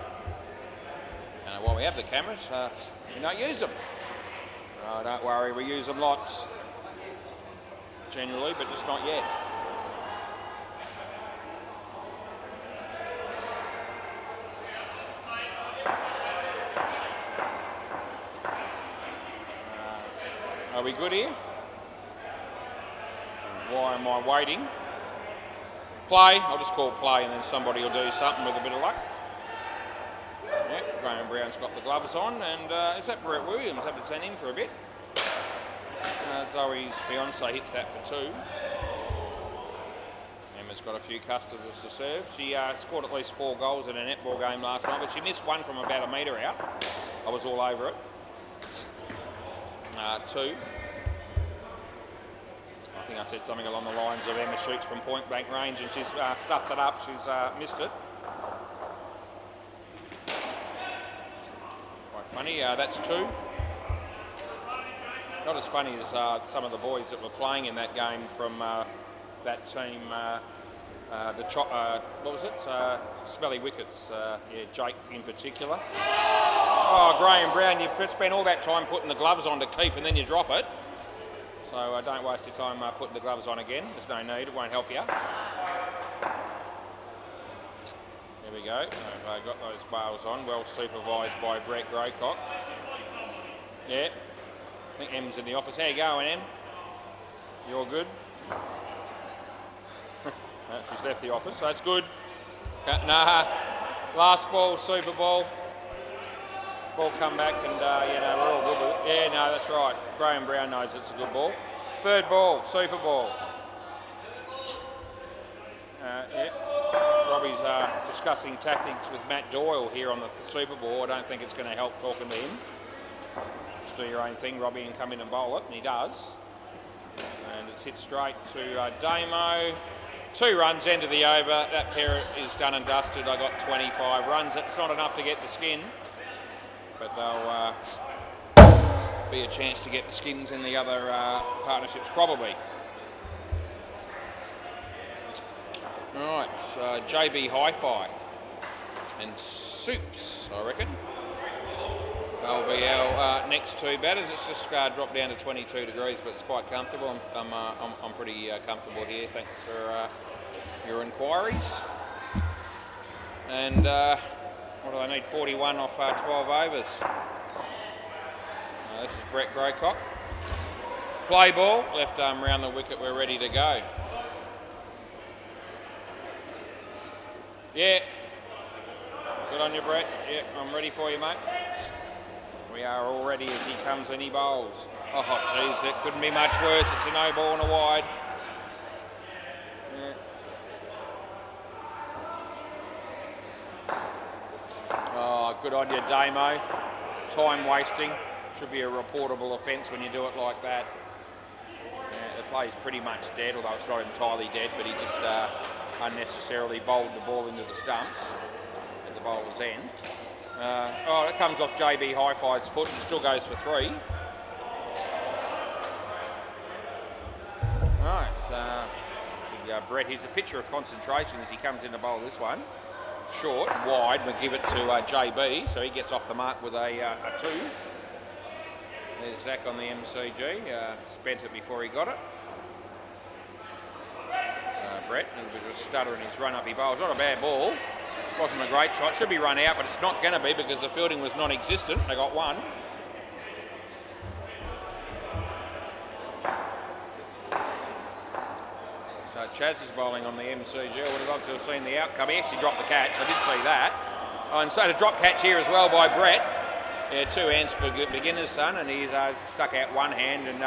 While we have the cameras, we don't use them. Oh, don't worry, we use them lots. Generally, but just not yet. Are we good here? Why am I waiting? Play. I'll just call play, and then somebody will do something with a bit of luck. Yeah, Graham Brown's got the gloves on, and is that Brett Williams? Have to send him for a bit. Zoe's fiance hits that for 2. Emma's got a few customers to serve. She scored at least 4 goals in a netball game last night, but she missed one from about a metre out. I was all over it. 2. I think I said something along the lines of Emma shoots from point blank range, and she's stuffed it up. She's missed it. Quite funny. That's 2. Not as funny as some of the boys that were playing in that game from that team, what was it? Smelly Wickets, yeah, Jake in particular. Oh, Graham Brown, you've spent all that time putting the gloves on to keep, and then you drop it. So don't waste your time putting the gloves on again. There's no need, it won't help you. There we go. I've got those bails on, well supervised by Brett Graycock. Yeah. I think Em's in the office. How you going, Em? You all good? No, she's left the office, so that's good. Nah, last ball, Super Bowl. Ball come back, and we're all good with it. Yeah, no, that's right. Graham Brown knows it's a good ball. Third ball, super ball. Yeah. Robbie's discussing tactics with Matt Doyle here on the super ball. I don't think it's going to help talking to him. Just do your own thing, Robbie, and come in and bowl it, and he does. And it's hit straight to Damo. 2 runs, end of the over. That pair is done and dusted. I got 25 runs. It's not enough to get the skin, but they'll be a chance to get the skins in the other partnerships probably. Right, JB Hi-Fi and Soups, I reckon. They'll be our next 2 batters. It's just dropped down to 22 degrees, but it's quite comfortable. I'm pretty comfortable here. Thanks for your inquiries. And what do they need? 41 off 12 overs. This is Brett Graycock. Play ball, left arm round the wicket. We're ready to go. Yeah. Good on you, Brett. Yeah, I'm ready for you, mate. We are all ready as he comes and he bowls. Oh, jeez, it couldn't be much worse. It's a no ball and a wide. Yeah. Oh, good on you, Damo. Time wasting. Should be a reportable offence when you do it like that. Yeah, the play's pretty much dead, although it's not entirely dead, but he just unnecessarily bowled the ball into the stumps at the bowler's end. Oh, it comes off JB Hi-Fi's foot and still goes for 3. Nice. Brett, here's a picture of concentration as he comes in to bowl this one. Short, wide, we'll give it to JB, so he gets off the mark with a 2. There's Zach on the MCG, spent it before he got it. So Brett, a little bit of a stutter in his run-up he bowls. Not a bad ball, wasn't a great shot, should be run out, but it's not going to be because the fielding was non-existent. They got 1. So Chaz is bowling on the MCG. I would have loved to have seen the outcome. He actually dropped the catch, I did see that. Oh, and so the drop catch here as well by Brett. Yeah, 2 hands for beginner's son, and he's stuck out 1 hand and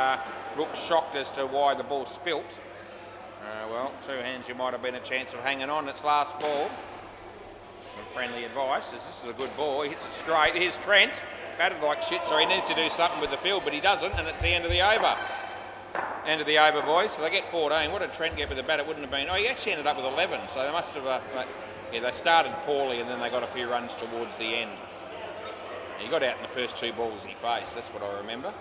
looks shocked as to why the ball spilt. Well, 2 hands, you might have been a chance of hanging on its last ball. Some friendly advice, as this is a good ball. He hits it straight. Here's Trent, batted like shit, so he needs to do something with the field, but he doesn't, and it's the end of the over. End of the over, boys. So they get 14. What did Trent get with the bat? It wouldn't have been. Oh, he actually ended up with 11, so they must have. Yeah, they started poorly, and then they got a few runs towards the end. He got out in the first 2 balls he faced, that's what I remember.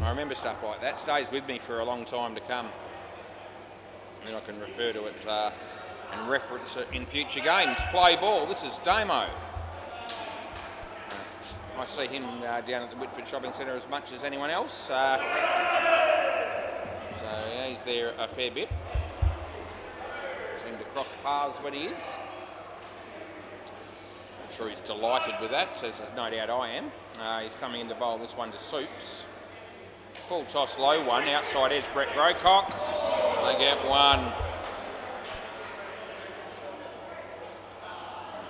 I remember stuff like that, stays with me for a long time to come. And then I can refer to it and reference it in future games. Play ball, this is Damo. I see him down at the Whitford Shopping Centre as much as anyone else. So yeah, he's there a fair bit. Seem to cross paths when he is. I'm sure he's delighted with that, as no doubt I am. He's coming in to bowl this one to Soups. Full toss, low one, outside edge, Brett Graycock. They get 1.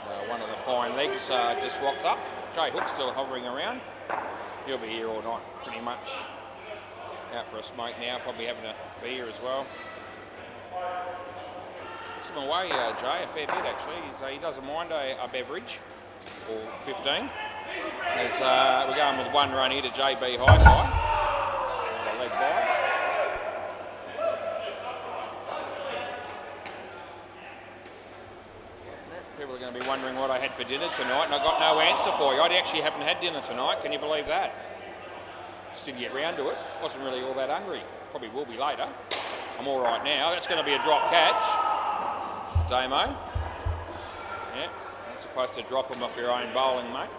So one of the fine legs just rocks up. Jay Hook's still hovering around. He'll be here all night, pretty much. Out for a smoke now, probably having a beer as well. Some away, Jay, a fair bit actually. He doesn't mind a beverage, or 15. As we're going with 1 run here to JB Hi-Fi. Leg by. People are going to be wondering what I had for dinner tonight, and I got no answer for you. I actually haven't had dinner tonight, can you believe that? Just didn't get round to it. Wasn't really all that hungry. Probably will be later. I'm all right now. That's going to be a drop catch. Damo. Yeah, not supposed to drop them off your own bowling, mate.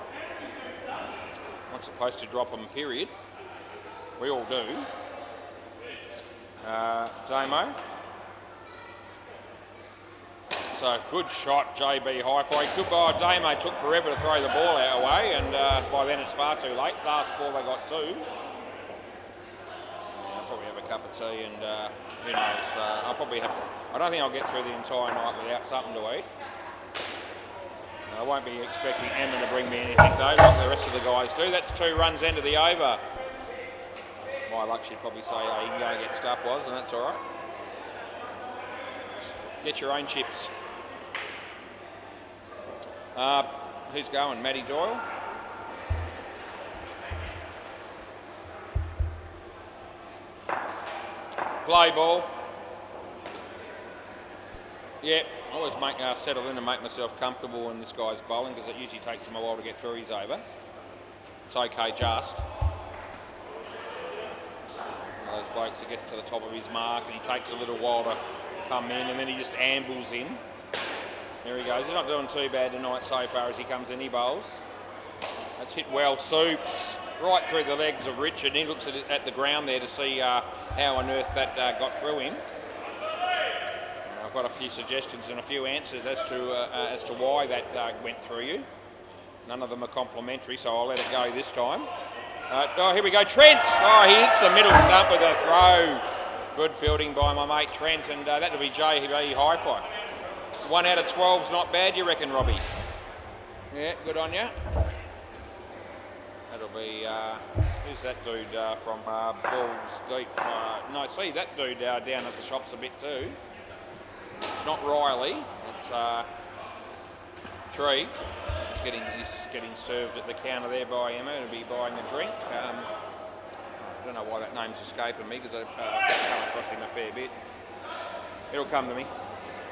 Not supposed to drop them, period. We all do. Damo. So good shot, JB Hi-Fi. Good ball. Damo took forever to throw the ball our way, and by then it's far too late. Last ball they got 2. I'll probably have a cup of tea, and who knows? I'll probably have. I don't think I'll get through the entire night without something to eat. I won't be expecting Emma to bring me anything though, like the rest of the guys do. That's 2 runs, end of the over. my luck, she'd probably say, "Hey, you can go and get stuff, was," and that's all right. Get your own chips. Who's going? Maddie Doyle. Play ball. Yeah, I always settle in and make myself comfortable when this guy's bowling because it usually takes him a while to get through his over. It's okay, just. One of those blokes that gets to the top of his mark and he takes a little while to come in and then he just ambles in. There he goes. He's not doing too bad tonight so far as he comes in. He bowls. That's hit well. Soups right through the legs of Richard. He looks at the ground there to see how on earth that got through him. I've got a few suggestions and a few answers as to why that went through you. None of them are complimentary, so I'll let it go this time. Here we go, Trent. Oh, he hits the middle stump with a throw. Good fielding by my mate Trent, and that'll be JB Hi-Fi. 1 out of 12's not bad, you reckon, Robbie? Yeah, good on you. That'll be, who's that dude from Balls Deep? No, see, that dude down at the shops a bit too. It's not Riley, it's 3. He's getting served at the counter there by Emma. He'll be buying a drink. I don't know why that name's escaping me because I've come across him a fair bit. It'll come to me.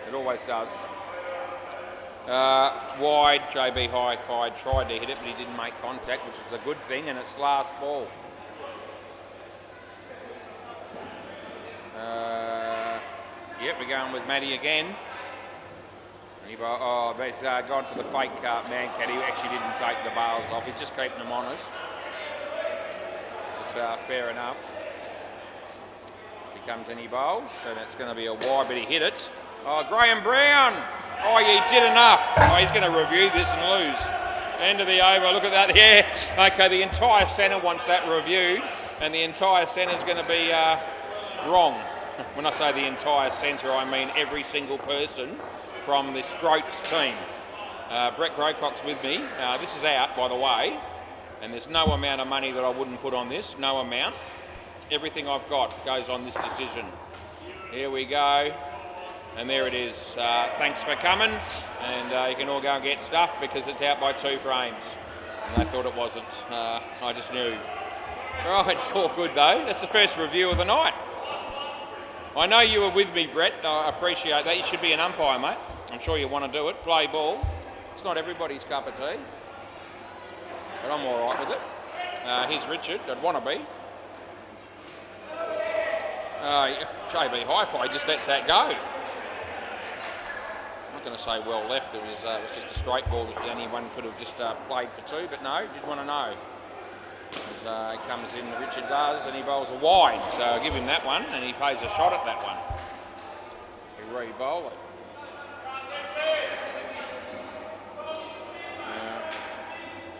It always does. Wide, JB Hi-Fi tried to hit it, but he didn't make contact, which was a good thing, and it's last ball. Yep, we're going with Matty again. Oh, that's gone for the fake man cat. He actually didn't take the bails off. He's just keeping them honest. Which is fair enough. As he comes in, he bowls, and it's going to be a wide, but he hit it. Oh, Graham Brown. Oh, he did enough. Oh, he's going to review this and lose. End of the over. Look at that. Yeah. Okay, the entire centre wants that reviewed, and the entire centre's going to be wrong. When I say the entire centre, I mean every single person from the Strokes team. Brett Greycock's with me. This is out, by the way, and there's no amount of money that I wouldn't put on this. No amount. Everything I've got goes on this decision. Here we go. And there it is. Thanks for coming. And you can all go and get stuff because it's out by 2 frames. And they thought it wasn't. I just knew. Right, it's all good though. That's the first review of the night. I know you were with me, Brett. I appreciate that. You should be an umpire, mate. I'm sure you want to do it. Play ball. It's not everybody's cup of tea. But I'm all right with it. Here's Richard. I'd want to be. JB Hi-Fi just lets that go. I'm not going to say well left. It was just a straight ball that anyone could have just played for 2, but no, did want to know. As he comes in, Richard does, and he bowls a wide, so I'll give him that one, and he plays a shot at that one. He re-bowl it.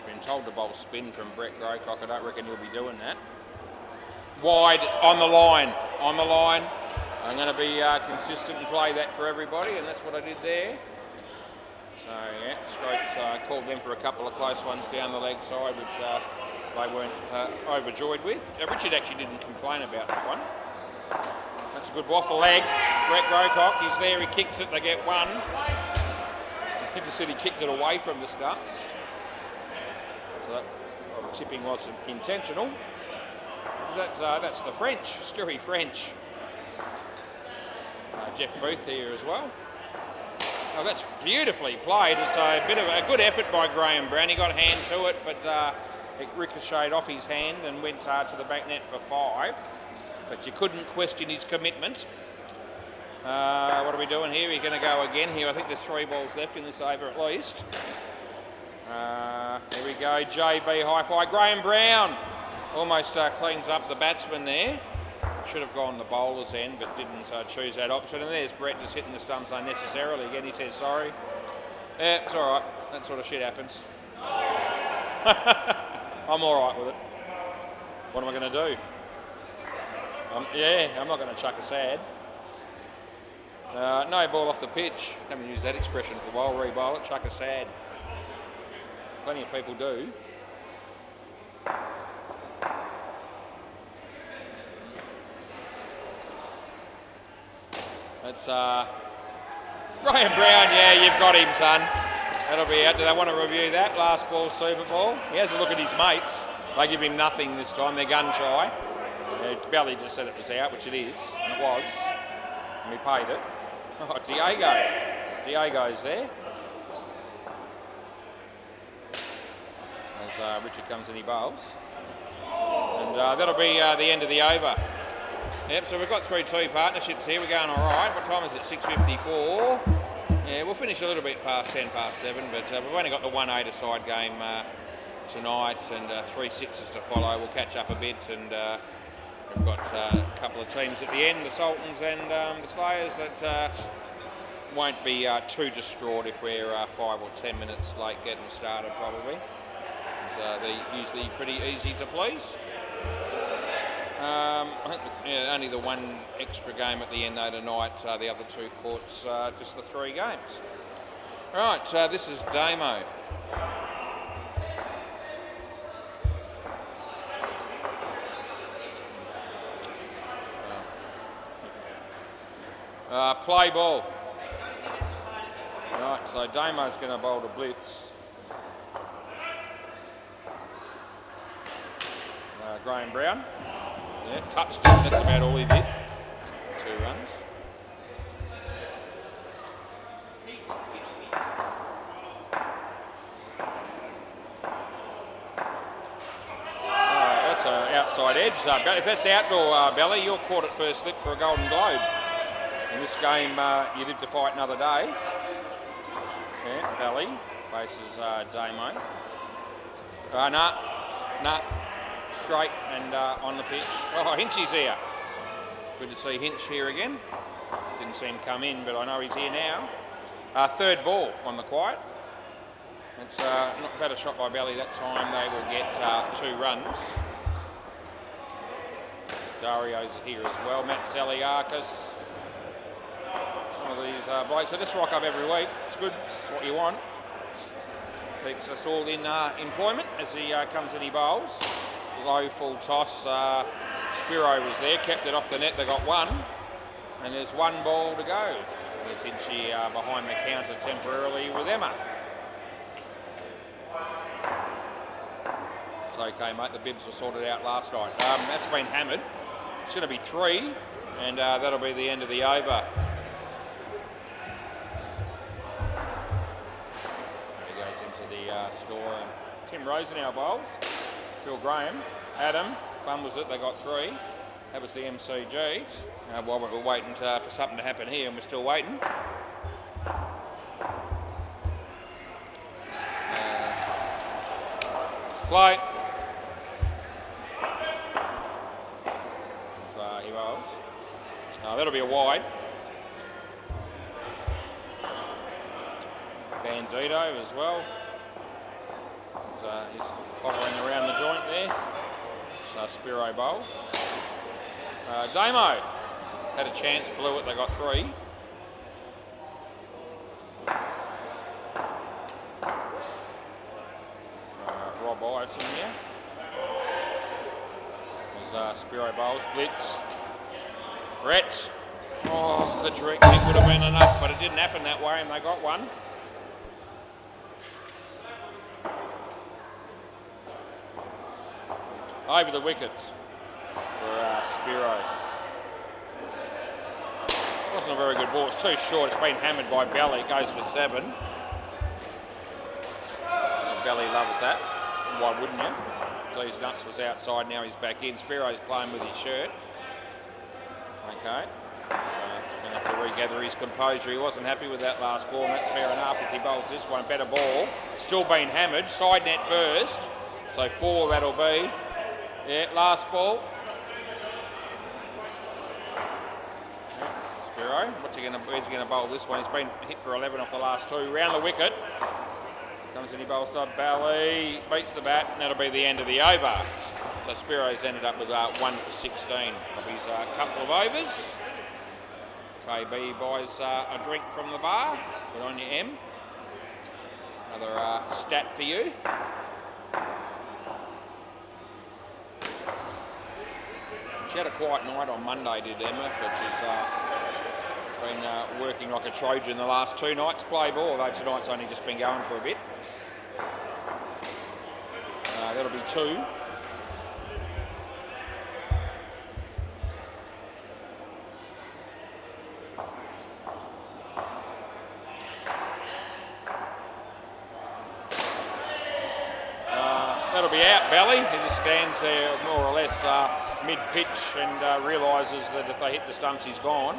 He's been told to bowl spin from Brett Greycock. I don't reckon he'll be doing that. Wide, on the line, on the line. I'm going to be consistent and play that for everybody, and that's what I did there. So, yeah, Strokes called them for a couple of close ones down the leg side, which they weren't overjoyed with. Richard actually didn't complain about that one. That's a good waffle leg. Brett Greycock, he's there, he kicks it, they get 1. He just said he kicked it away from the stumps. So that tipping wasn't intentional. That's the French, Stewie French. Jeff Booth here as well. Oh, that's beautifully played. It's a bit of a good effort by Graham Brown. He got a hand to it, but it ricocheted off his hand and went to the back net for 5. But you couldn't question his commitment. What are we doing here? We're going to go again here. I think there's 3 balls left in this over at least. Here we go, JB Hi-Fi. Graham Brown almost cleans up the batsman there. Should have gone the bowler's end, but didn't choose that option. And there's Brett just hitting the stumps unnecessarily. Again, he says sorry. Yeah, it's all right. That sort of shit happens. I'm all right with it. What am I going to do? I'm not going to chuck a sad. No ball off the pitch. Haven't used that expression for a while. Re-bowl it, chuck a sad. Plenty of people do. It's Ryan Brown. Yeah, you've got him, son. That'll be out. Do they want to review that? Last ball, Super Ball. He has a look at his mates. They give him nothing this time. They're gun shy. Belly just said it was out, which it is, and it was. And we paid it. Oh, Diego. Diego's there. As Richard comes in, he bowls. And that'll be the end of the over. Yep, so we've got through 2 partnerships here. We're going all right. What time is it? 6:54. Yeah, we'll finish a little bit past 10 past 7, but we've only got the 1 8-a-side game tonight and 3 6s to follow. We'll catch up a bit, and we've got a couple of teams at the end, the Sultans and the Slayers, that won't be too distraught if we're 5 or 10 minutes late getting started, probably. They're usually pretty easy to please. I think it's only the 1 extra game at the end though tonight. The other 2 courts, just the 3 games. Right, this is Damo. Play ball. Right, so Damo's going to bowl to blitz. Graham Brown. Yeah, touched it. That's about all he did. 2 runs. That's an outside edge. If that's outdoor, Belly, you're caught at first slip for a Golden Globe. In this game, you live to fight another day. Yeah, Belly faces Damo. Nah. Straight and on the pitch. Oh, Hinchy's here. Good to see Hinch here again. Didn't see him come in, but I know he's here now. 3rd ball on the quiet. It's not a better shot by Belly that time. They will get 2 runs. Dario's here as well. Matt Saliakis. Some of these blokes. They just rock up every week. It's good. It's what you want. Keeps us all in employment as he comes and he bowls. Low full toss. Spiro was there, kept it off the net. They got 1, and there's 1 ball to go. There's Hinchy behind the counter temporarily with Emma. It's okay, mate. The bibs were sorted out last night. That's been hammered. It's going to be 3, and that'll be the end of the over. He goes into the store. Tim Rosenau bowls. Phil Graham, Adam, fumbles it, they got 3. That was the MCG. While we were waiting for something to happen here, and we're still waiting. Play. So he bowls. That'll be a wide. Bandito as well. He's hovering around the joint there. So Spiro bowls. Damo had a chance, blew it, they got 3. Rob Ireton here. There's Spiro bowls, blitz. Brett. Oh, the direct hit would have been enough, but it didn't happen that way, and they got 1. Over the wickets for Spiro. Wasn't a very good ball. It's too short. It's been hammered by Belly. It goes for 7. Belly loves that. Why wouldn't you? These nuts was outside. Now he's back in. Spiro's playing with his shirt. Okay. So going to have to regather his composure. He wasn't happy with that last ball, and that's fair enough as he bowls this one. Better ball. Still being hammered. Side net first. So 4 that'll be. Yeah, last ball. Spiro, where's he going to bowl this one? He's been hit for 11 off the last 2. Round the wicket. Comes in, he bowls to Belly, beats the bat, and that'll be the end of the over. So Spiro's ended up with 1 for 16 of his couple of overs. KB buys a drink from the bar. Good on you, M. Another stat for you. She had a quiet night on Monday, did Emma, but she's Been working like a Trojan the last 2 nights, play ball, although tonight's only just been going for a bit. That'll be 2. That'll be out, Belly. He just stands there more or less mid-pitch and realises that if they hit the stumps, he's gone.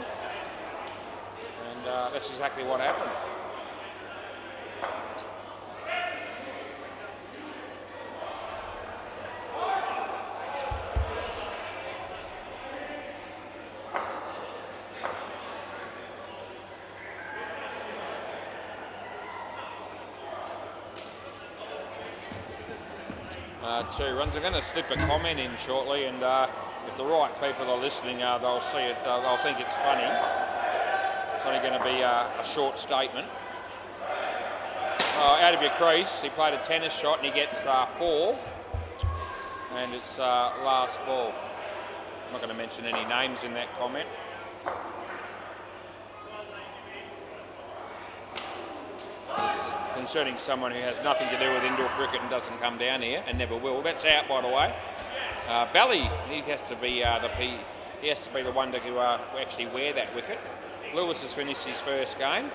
And that's exactly what happened. Two runs. I'm going to slip a comment in shortly, and if the right people are listening, they'll see it. They'll think it's funny. It's only going to be a short statement. Out of your crease, he played a tennis shot and he gets 4, and it's last ball. I'm not going to mention any names in that comment. Concerning someone who has nothing to do with indoor cricket and doesn't come down here and never will. That's out, by the way. Bally, he has to be the one to actually wear that wicket. Lewis has finished his first game.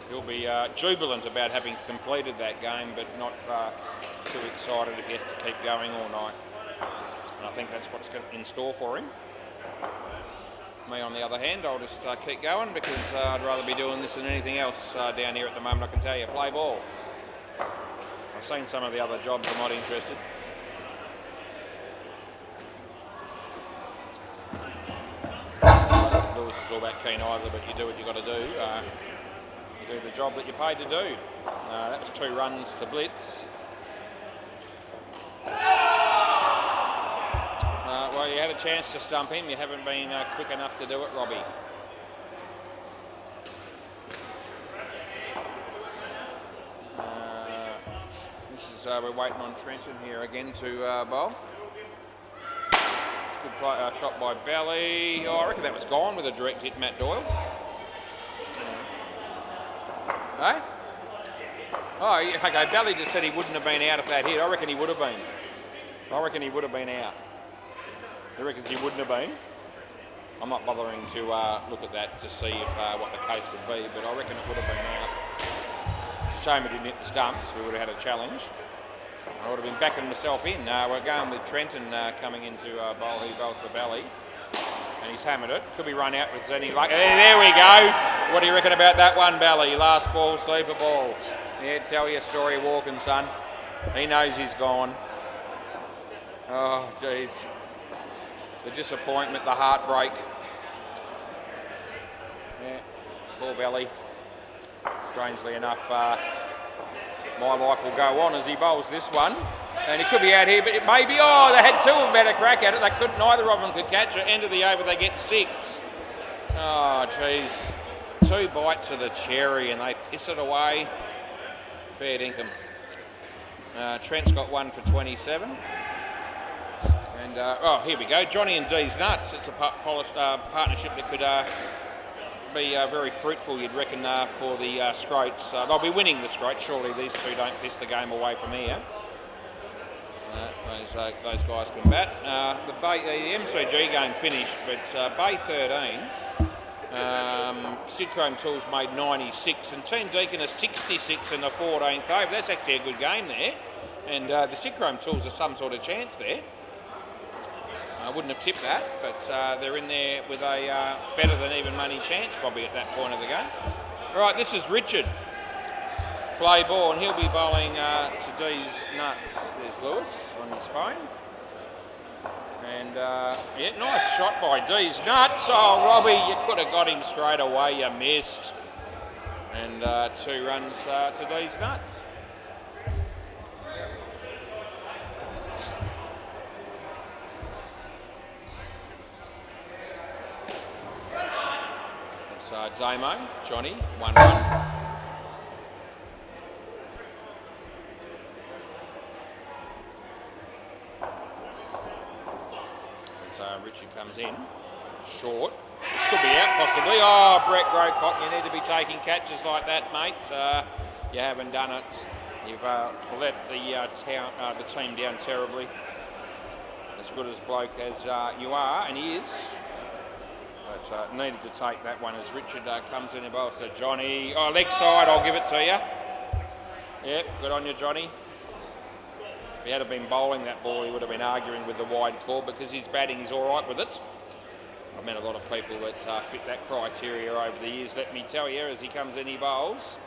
He'll be jubilant about having completed that game, but not too excited if he has to keep going all night. And I think that's what's in store for him. Me, on the other hand, I'll just keep going because I'd rather be doing this than anything else down here at the moment, I can tell you. Play ball. I've seen some of the other jobs, I'm not interested. Lewis is all that keen either, but you do what you got to do. You do the job that you're paid to do. That was 2 runs to Blitz. Well, you had a chance to stump him. You haven't been quick enough to do it, Robbie. We're waiting on Trenton here again to bowl. It's a good shot by Belly. I reckon that was gone with a direct hit, Matt Doyle. Hey? Oh, okay, Belly just said he wouldn't have been out if that hit. I reckon he would have been. I reckon he would have been out. He reckons he wouldn't have been. I'm not bothering to look at that to see if what the case would be, but I reckon it would have been out. It's a shame it didn't hit the stumps. We would have had a challenge. I would have been backing myself in. We're going with Trenton coming into bowl. He bowls the Belly, and he's hammered it. Could be run out with any luck. There we go. What do you reckon about that one, Belly? Last ball, super ball. Yeah, tell your story, walking, son. He knows he's gone. Oh, jeez. The disappointment, the heartbreak. Yeah, poor Belly. Strangely enough, my life will go on as he bowls this one. And he could be out here, but it may be. Oh, they had 2 of them had a crack at it. They couldn't, neither of them could catch it. End of the over, they get 6. Oh, jeez. 2 bites of the cherry and they piss it away. Fair dinkum. Trent's got 1 for 27. And, oh, here we go. Johnny and Dee's Nuts. It's a partnership that could be very fruitful, you'd reckon, for the Scroats. They'll be winning the Scroats. Surely these 2 don't piss the game away from here. Those guys can bat. The MCG game finished, but Bay 13, Sid Chrome Tools made 96 and Team Deakin a 66 in the 14th over. That's actually a good game there. And the Sid Chrome Tools are some sort of chance there. I wouldn't have tipped that, but they're in there with a better than even money chance probably at that point of the game. All right, this is Richard. Play ball, and he'll be bowling to D's Nuts. There's Lewis on his phone. And, yeah, nice shot by D's Nuts. Oh, Robbie, you could have got him straight away. You missed. And 2 runs to D's Nuts. It's Damo, Johnny, 1 run. Richard comes in. short. This could be out possibly. Oh, Brett Grocott, you need to be taking catches like that, mate. You haven't done it. You've let the team down terribly. As good as bloke as you are, and he is. But needed to take that one as Richard comes in and bowls to Johnny. Oh, leg side, I'll give it to you. Yep, good on you, Johnny. If he had been bowling that ball, he would have been arguing with the wide call because his batting is all right with it. I've met a lot of people that fit that criteria over the years, let me tell you, as he comes in, he bowls.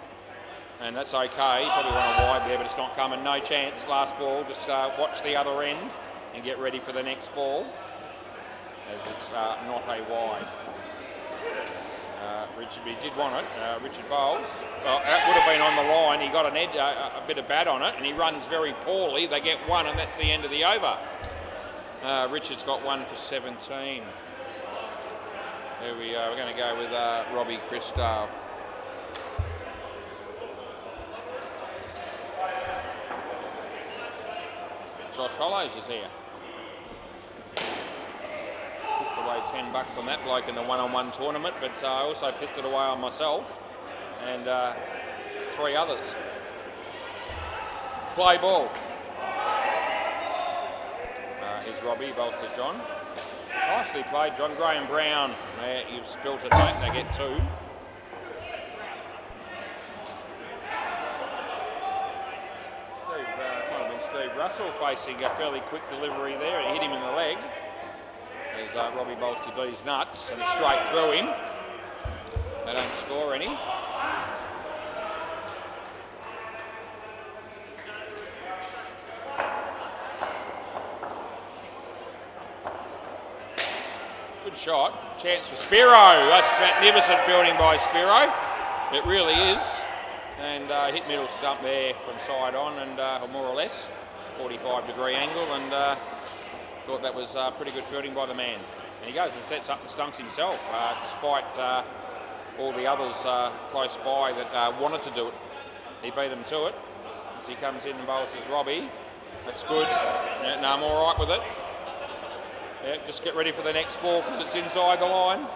And that's okay, you probably want a wide there, but it's not coming, no chance. Last ball, just watch the other end and get ready for the next ball, as it's not a wide. Richard, he did want it. Richard bowls. Well, that would have been on the line. He got an edge, a bit of bat on it, and he runs very poorly. They get one, and that's the end of the over. Richard's got 1 for 17. There we are. We're going to go with Robbie Christale. Josh Hollows is here. Pissed away $10 on that bloke in the one-on-one tournament, but I also pissed it away on myself and 3 others. Play ball. Here's Robbie, bowls to John. Nicely played, John. Graham Brown. You've spilt it, mate. They get 2. Steve Russell facing a fairly quick delivery there. It hit him in the leg. As Robbie bowls to D's nuts and straight through him. They don't score any. Good shot. Chance for Spiro. That's magnificent fielding by Spiro. It really is. And hit middle stump there from side on, and or more or less 45-degree angle, and thought that was pretty good fielding by the man. And he goes and sets up the stumps himself, despite all the others close by that wanted to do it. He beat them to it. As he comes in and bowls to Robbie. That's good. Yeah, no, I'm all right with it. Yeah, just get ready for the next ball because it's inside the line.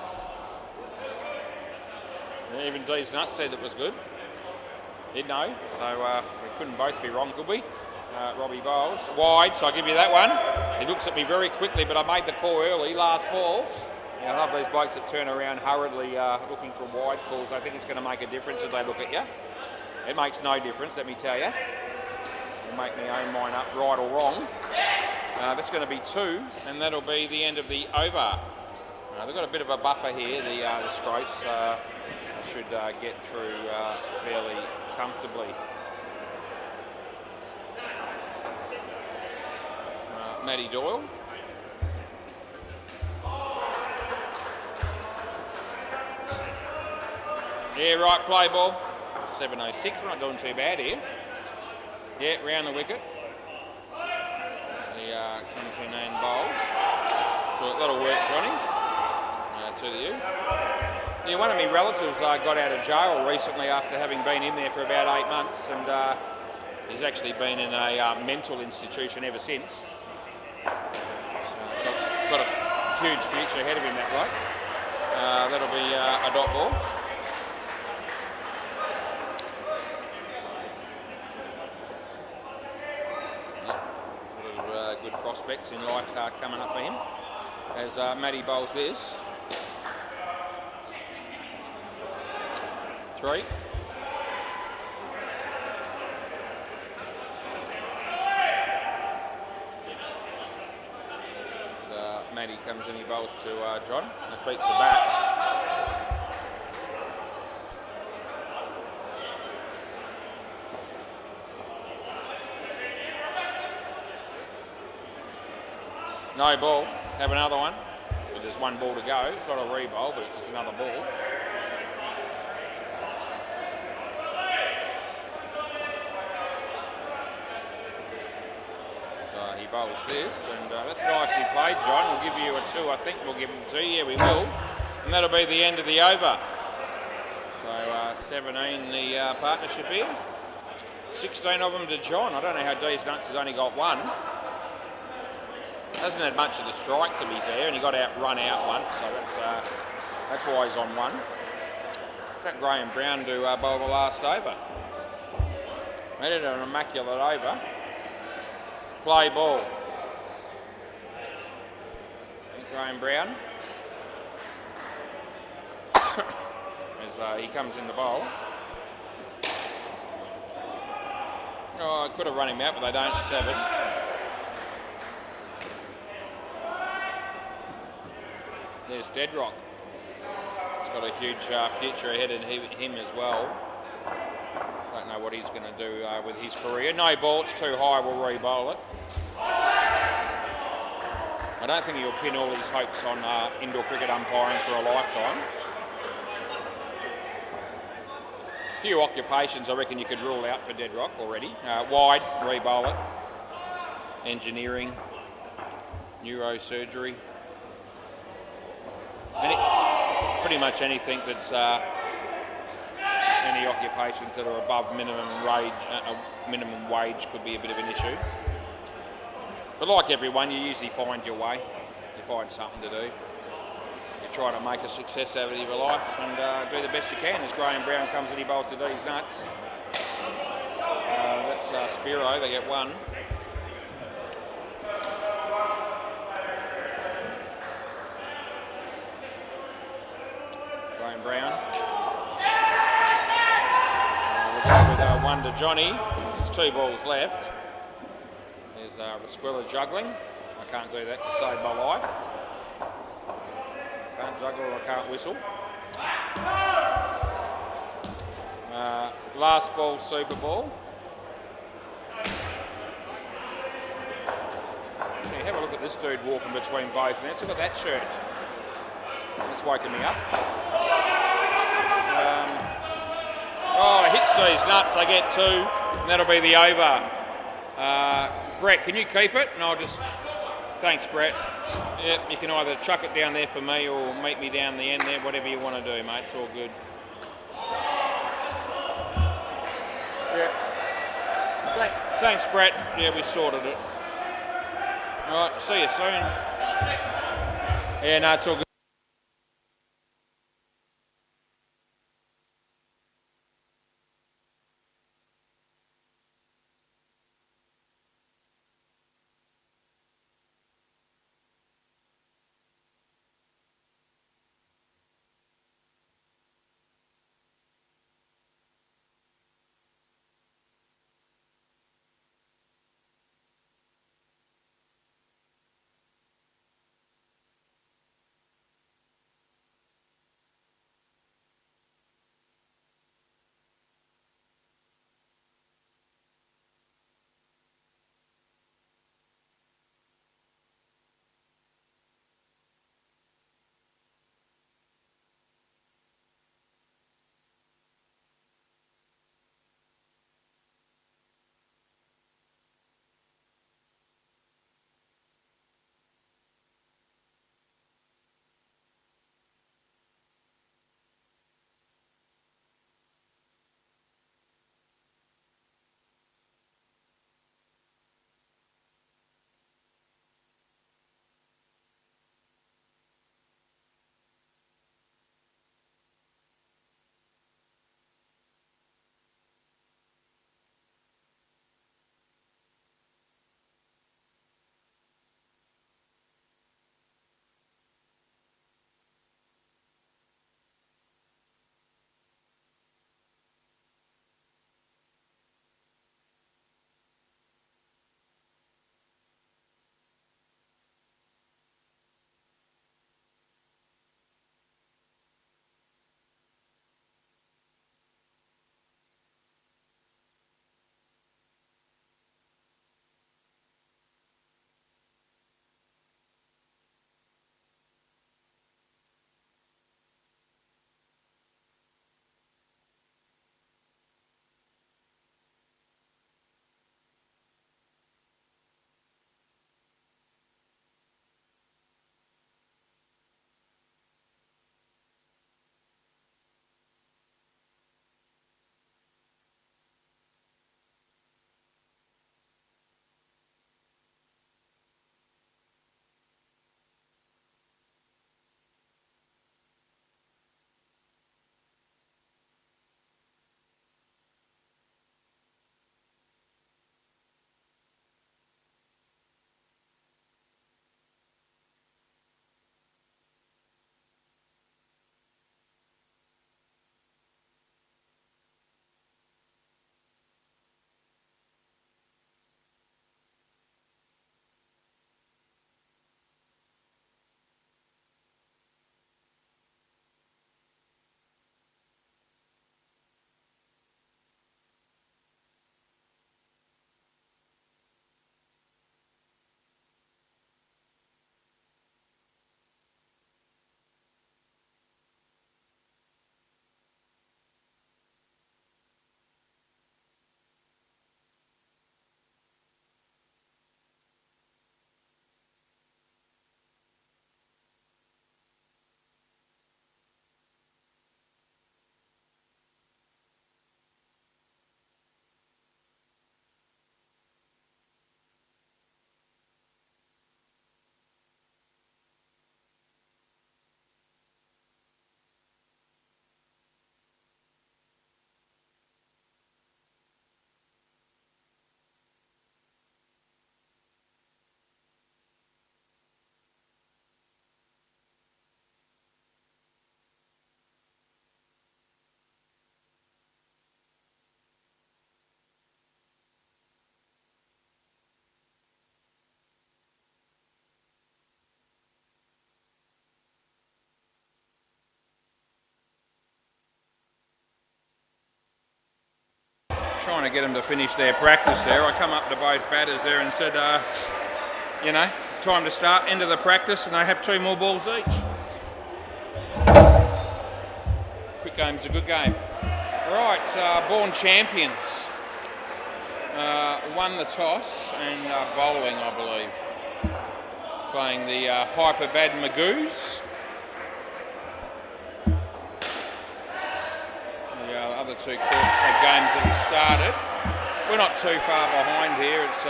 And even D's Nuts said it was good. Did know, so we couldn't both be wrong, could we? Robbie bowls wide, so I'll give you that one. He looks at me very quickly, but I made the call early, last ball. Yeah, I love these blokes that turn around hurriedly looking for wide calls. I think it's going to make a difference as they look at you. It makes no difference, let me tell you. It'll make me own mine up right or wrong. That's going to be 2, and that'll be the end of the over. They've got a bit of a buffer here, the Scroats. Should get through fairly comfortably. Matty Doyle. Yeah, right, play ball. 7:06, we're not doing too bad here. Yeah, round the wicket. As he comes in and bowls. So that'll work, Johnny. To you. Yeah, one of my relatives got out of jail recently after having been in there for about 8 months, and he's actually been in a mental institution ever since. So got a huge future ahead of him, that bloke. That'll be a dot ball. Good prospects in life coming up for him. As Matty bowls this. 3. So Matty comes in, he bowls to John. That beats the bat. No ball. Have another one. So there's 1 ball to go. It's not a re-bowl, but it's just another ball. He bowls this, and that's nicely played, John. We'll give you a 2, I think. We'll give him 2. Yeah, we will. And that'll be the end of the over. So 17 the partnership here. 16 of them to John. I don't know how D's Nuts has only got 1. Hasn't had much of the strike, to be fair, and he got run out once, so that's why he's on one. Is that Graham Brown to bowl the last over? Made it an immaculate over. Play ball. Graham Brown. As he comes in the bowl. Oh, I could have run him out, but they don't. 7. There's Deadrock. He's got a huge future ahead of him as well. Don't know what he's going to do with his career. No ball, it's too high, we'll re-bowl it. I don't think he'll pin all his hopes on indoor cricket umpiring for a lifetime. A few occupations I reckon you could rule out for Deadrock already. Wide, re-bowl it. Engineering, neurosurgery. Pretty much anything that's any occupations that are above minimum wage could be a bit of an issue. But like everyone, you usually find your way. You find something to do. You try to make a success out of your life and do the best you can. As Graham Brown comes in, he bowls to these nuts. That's Spiro, they get 1. Graham Brown. We'll go with 1 to Johnny. There's 2 balls left. There's Rasquilla juggling. I can't do that to save my life. Can't juggle or I can't whistle. Last ball, Super Ball. Okay, have a look at this dude walking between both. Now, look at that shirt. That's woken me up. Oh, it hits these nuts. They get 2, and that'll be the over. Brett, can you keep it? And I'll just... Thanks, Brett. Yep, you can either chuck it down there for me or meet me down the end there, whatever you want to do, mate. It's all good. Yeah. Thanks, Brett. Yeah, we sorted it. All right, see you soon. Yeah, no, it's all good. trying to get them to finish their practice there. I come up to both batters there and said, you know, time to start, end of the practice, and they have 2 more balls each. Quick game's a good game. Right, Born Champions won the toss and bowling, I believe. Playing the Hyper Bad Magoos. The other 2 courts have games that have started. We're not too far behind here. It's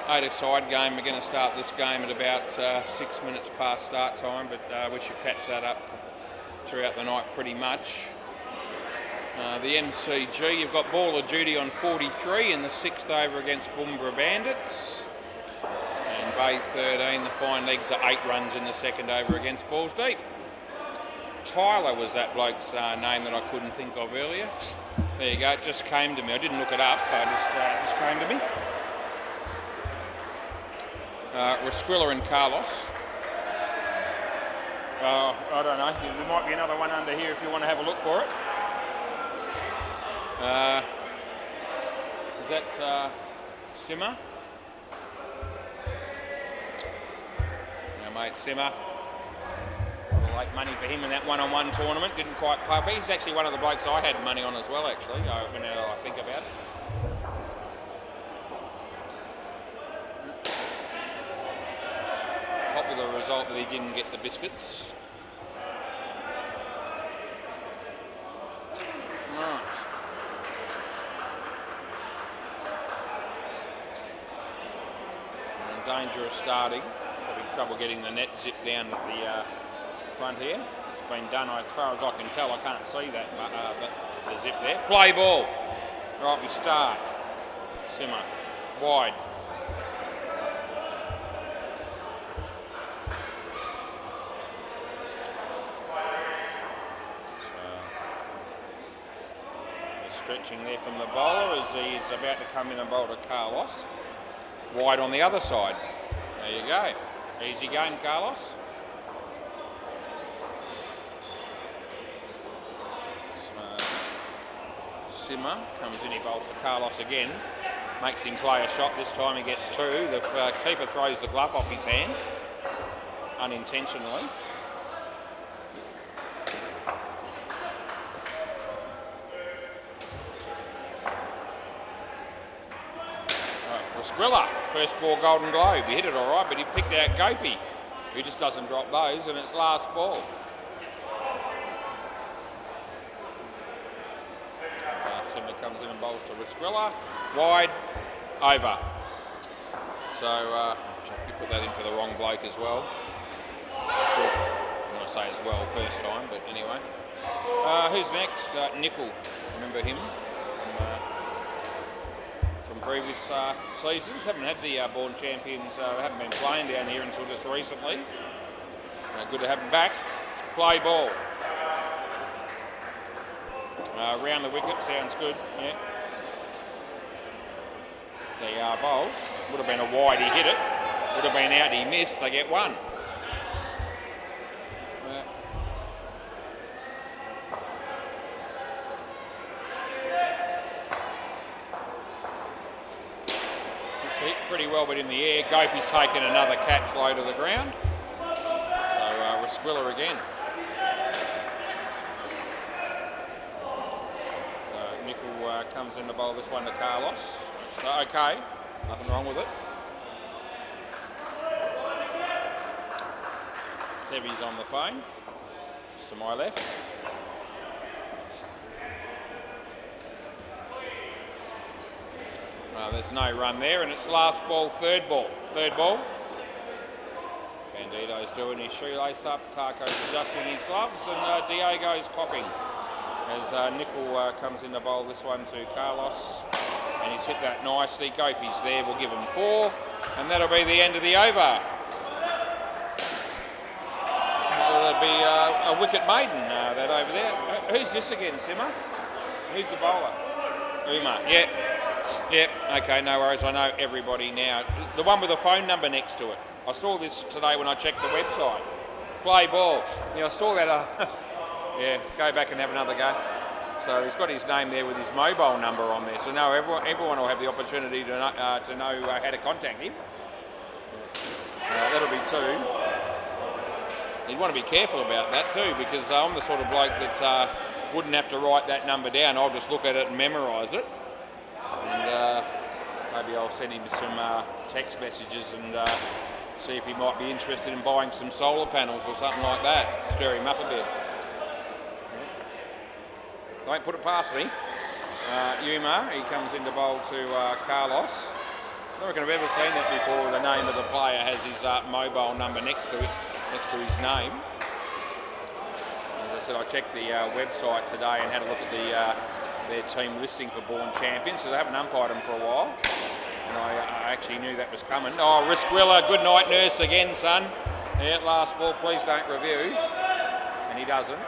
8-a-side game. We're going to start this game at about 6 minutes past start time, but we should catch that up throughout the night pretty much. The MCG, you've got Ball of Duty on 43 in the 6th over against Boombra Bandits. And Bay 13, the fine legs are 8 runs in the 2nd over against Balls Deep. Tyler was that bloke's name that I couldn't think of earlier. There you go, it just came to me. I didn't look it up, but it just came to me. Rasquilla and Carlos. I don't know, there might be another one under here if you want to have a look for it. Is that Simmer? Our mate Simmer. Like money for him in that one-on-one tournament, didn't quite puff. He's actually one of the blokes I had money on as well, actually, now that I think about it. Popular result that he didn't get the biscuits. Right. In danger of starting. Having trouble getting the net zip down at the front here. It's been done as far as I can tell. I can't see that, but the zip there. Play ball. Right, we start. Simmer. Wide. Stretching there from the bowler as he's about to come in and bowl to Carlos. Wide on the other side. There you go. Easy going, Carlos. Simmer comes in, he bowls to Carlos again. Makes him play a shot. This time he gets 2. The keeper throws the glove off his hand. Unintentionally. Rasquilla, first ball Golden Globe. He hit it all right, but he picked out Gopi, who just doesn't drop those, and it's last ball. So Simmer comes in and bowls to Rasquilla. Wide, over. So you put that in for the wrong bloke as well. I'm going to say as well first time, but anyway. Who's next? Nickel. Remember him? From previous seasons. Haven't had the Born Champions, haven't been playing down here until just recently. Good to have them back. Play ball. Round the wicket, sounds good, yeah. The bowls. Would have been a wide, he hit it. Would have been out, he missed, they get 1. Hit pretty well, but in the air. Gopi's taken another catch low to the ground. So Rasquilla again. So Nickel comes in to bowl this one to Carlos. So okay, nothing wrong with it. Sevy's on the phone, just to my left. There's no run there, and it's last ball, third ball. Third ball. Bandito's doing his shoelace up, Taco's adjusting his gloves, and Diego's coughing as Nickel comes in to bowl this one to Carlos, and he's hit that nicely. Gopi's there, we'll give him 4, and that'll be the end of the over. That'll be a wicket maiden, that over there. Who's this again, Simmer? Who's the bowler? Uma, yeah. Yep, okay, no worries, I know everybody now. The one with the phone number next to it. I saw this today when I checked the website. Play ball. Yeah, I saw that. Yeah, go back and have another go. So he's got his name there with his mobile number on there. So now everyone will have the opportunity to know how to contact him. That'll be 2. You'd want to be careful about that too, because I'm the sort of bloke that wouldn't have to write that number down. I'll just look at it and memorise it. And maybe I'll send him some text messages and see if he might be interested in buying some solar panels or something like that. Stir him up a bit. Don't put it past me. Yuma, he comes into bowl to Carlos. I don't reckon I've ever seen that before. The name of the player has his mobile number next to it, next to his name. As I said, I checked the website today and had a look at their team listing for Born Champions, so they haven't umpired them for a while. And I actually knew that was coming. Oh, Risquilla, good night, nurse again, son. Yeah, last ball, please don't review. And he doesn't.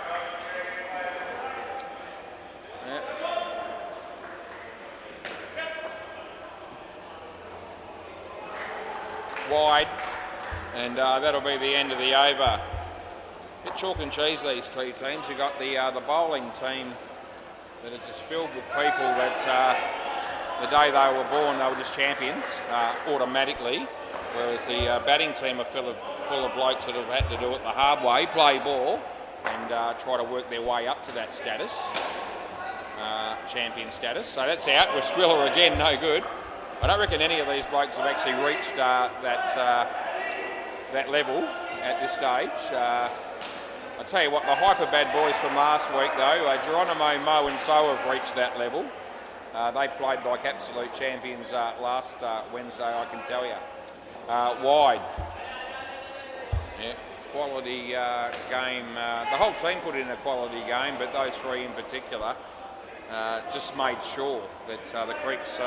Yeah. Wide, and that'll be the end of the over. Bit chalk and cheese, these 2 teams. You've got the bowling team that are just filled with people that the day they were born they were just champions automatically, whereas the batting team are full of blokes that have had to do it the hard way, play ball, and try to work their way up to that status, champion status. So that's out. With Squiller again, no good. I don't reckon any of these blokes have actually reached that level at this stage. I'll tell you what, the hyper bad boys from last week though, Geronimo, Mo and So have reached that level. They played like absolute champions last Wednesday, I can tell you. Wide. Yeah, quality game. The whole team put in a quality game, but those 3 in particular just made sure that the Creeps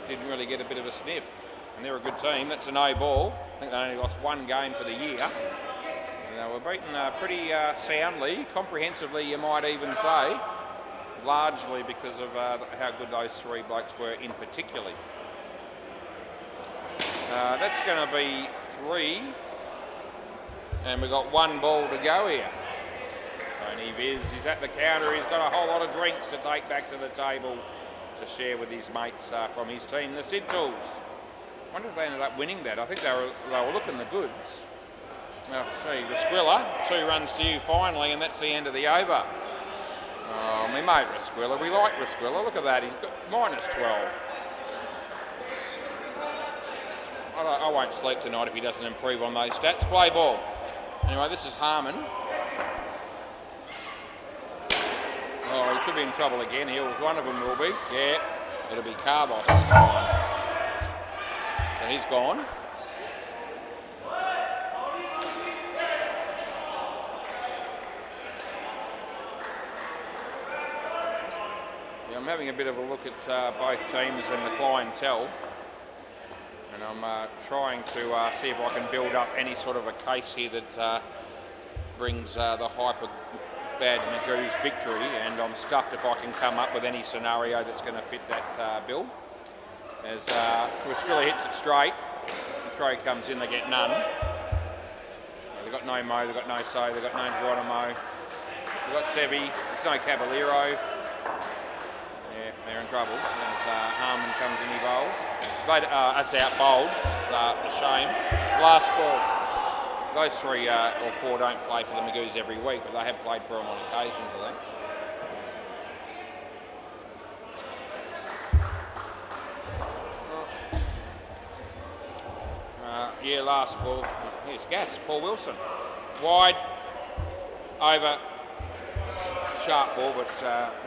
didn't really get a bit of a sniff. And they're a good team. That's a no ball. I think they only lost 1 game for the year. And they were beaten pretty soundly, comprehensively you might even say, largely because of how good those 3 blokes were in particularly. That's going to be 3. And we've got 1 ball to go here. Tony Viz, he's at the counter. He's got a whole lot of drinks to take back to the table to share with his mates from his team, the Sid Tools. I wonder if they ended up winning that. I think they were looking the goods. Now, see, Risquilla, 2 runs to you finally, and that's the end of the over. Oh, my mate Risquilla, we like Risquilla. Look at that, he's got -12. I won't sleep tonight if he doesn't improve on those stats. Play ball. Anyway, this is Harmon. Oh, he could be in trouble again here. One of them will be. Yeah, it'll be Carlos this time. So he's gone. Yeah, I'm having a bit of a look at both teams and the clientele. And I'm trying to see if I can build up any sort of a case here that brings the hyper bad Magoo's victory, and I'm stuffed if I can come up with any scenario that's going to fit that bill. As Risquilla hits it straight, the throw comes in, they get none. They've got no Mo, they've got no So, they've got no Geronimo. They've got Sevi, there's no Caballero. Yeah, they're in trouble. As Harmon comes in, he bowls. That's out bowled, a shame. Last ball. Those 3 or 4 don't play for the Magoos every week, but they have played for them on occasions, I think. Yeah, last ball. Here's Gas, Paul Wilson. Wide, over, sharp ball, but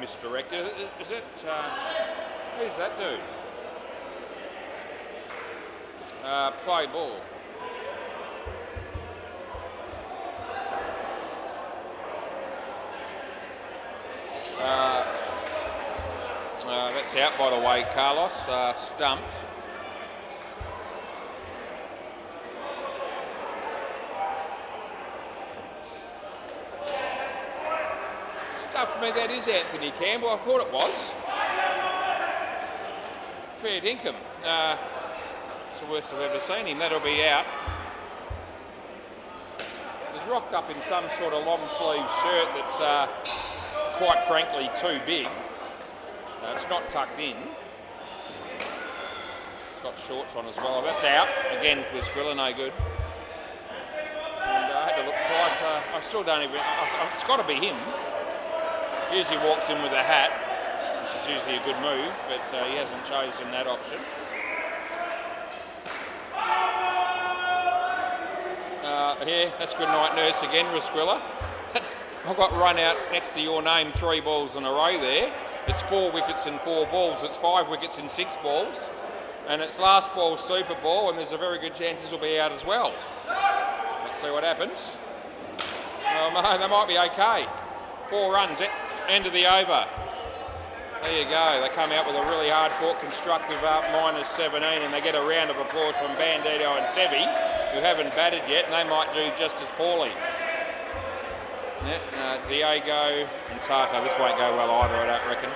misdirected. Is it? Who's that dude? Play ball. That's out, by the way, Carlos. Stumped. Stuffed me, that is Anthony Campbell. I thought it was. Fair dinkum. It's the worst I've ever seen him. That'll be out. He's rocked up in some sort of long sleeve shirt that's quite frankly too big. It's not tucked in. It's got shorts on as well. That's out. Again, with Squilla, no good. And I had to look twice. I still don't even... It's got to be him. Usually walks in with a hat, which is usually a good move, but he hasn't chosen that option. Yeah, that's good night nurse again, Rasquilla. I've got run out next to your name 3 balls in a row there. It's 4 wickets and 4 balls. It's 5 wickets and 6 balls. And it's last ball super ball, and there's a very good chance this will be out as well. Let's see what happens. They might be okay. 4 runs, end of the over. There you go. They come out with a really hard-fought constructive -17, and they get a round of applause from Bandito and Sevi, who haven't batted yet, and they might do just as poorly. Yeah, Diego and Tako. This won't go well either, I don't reckon.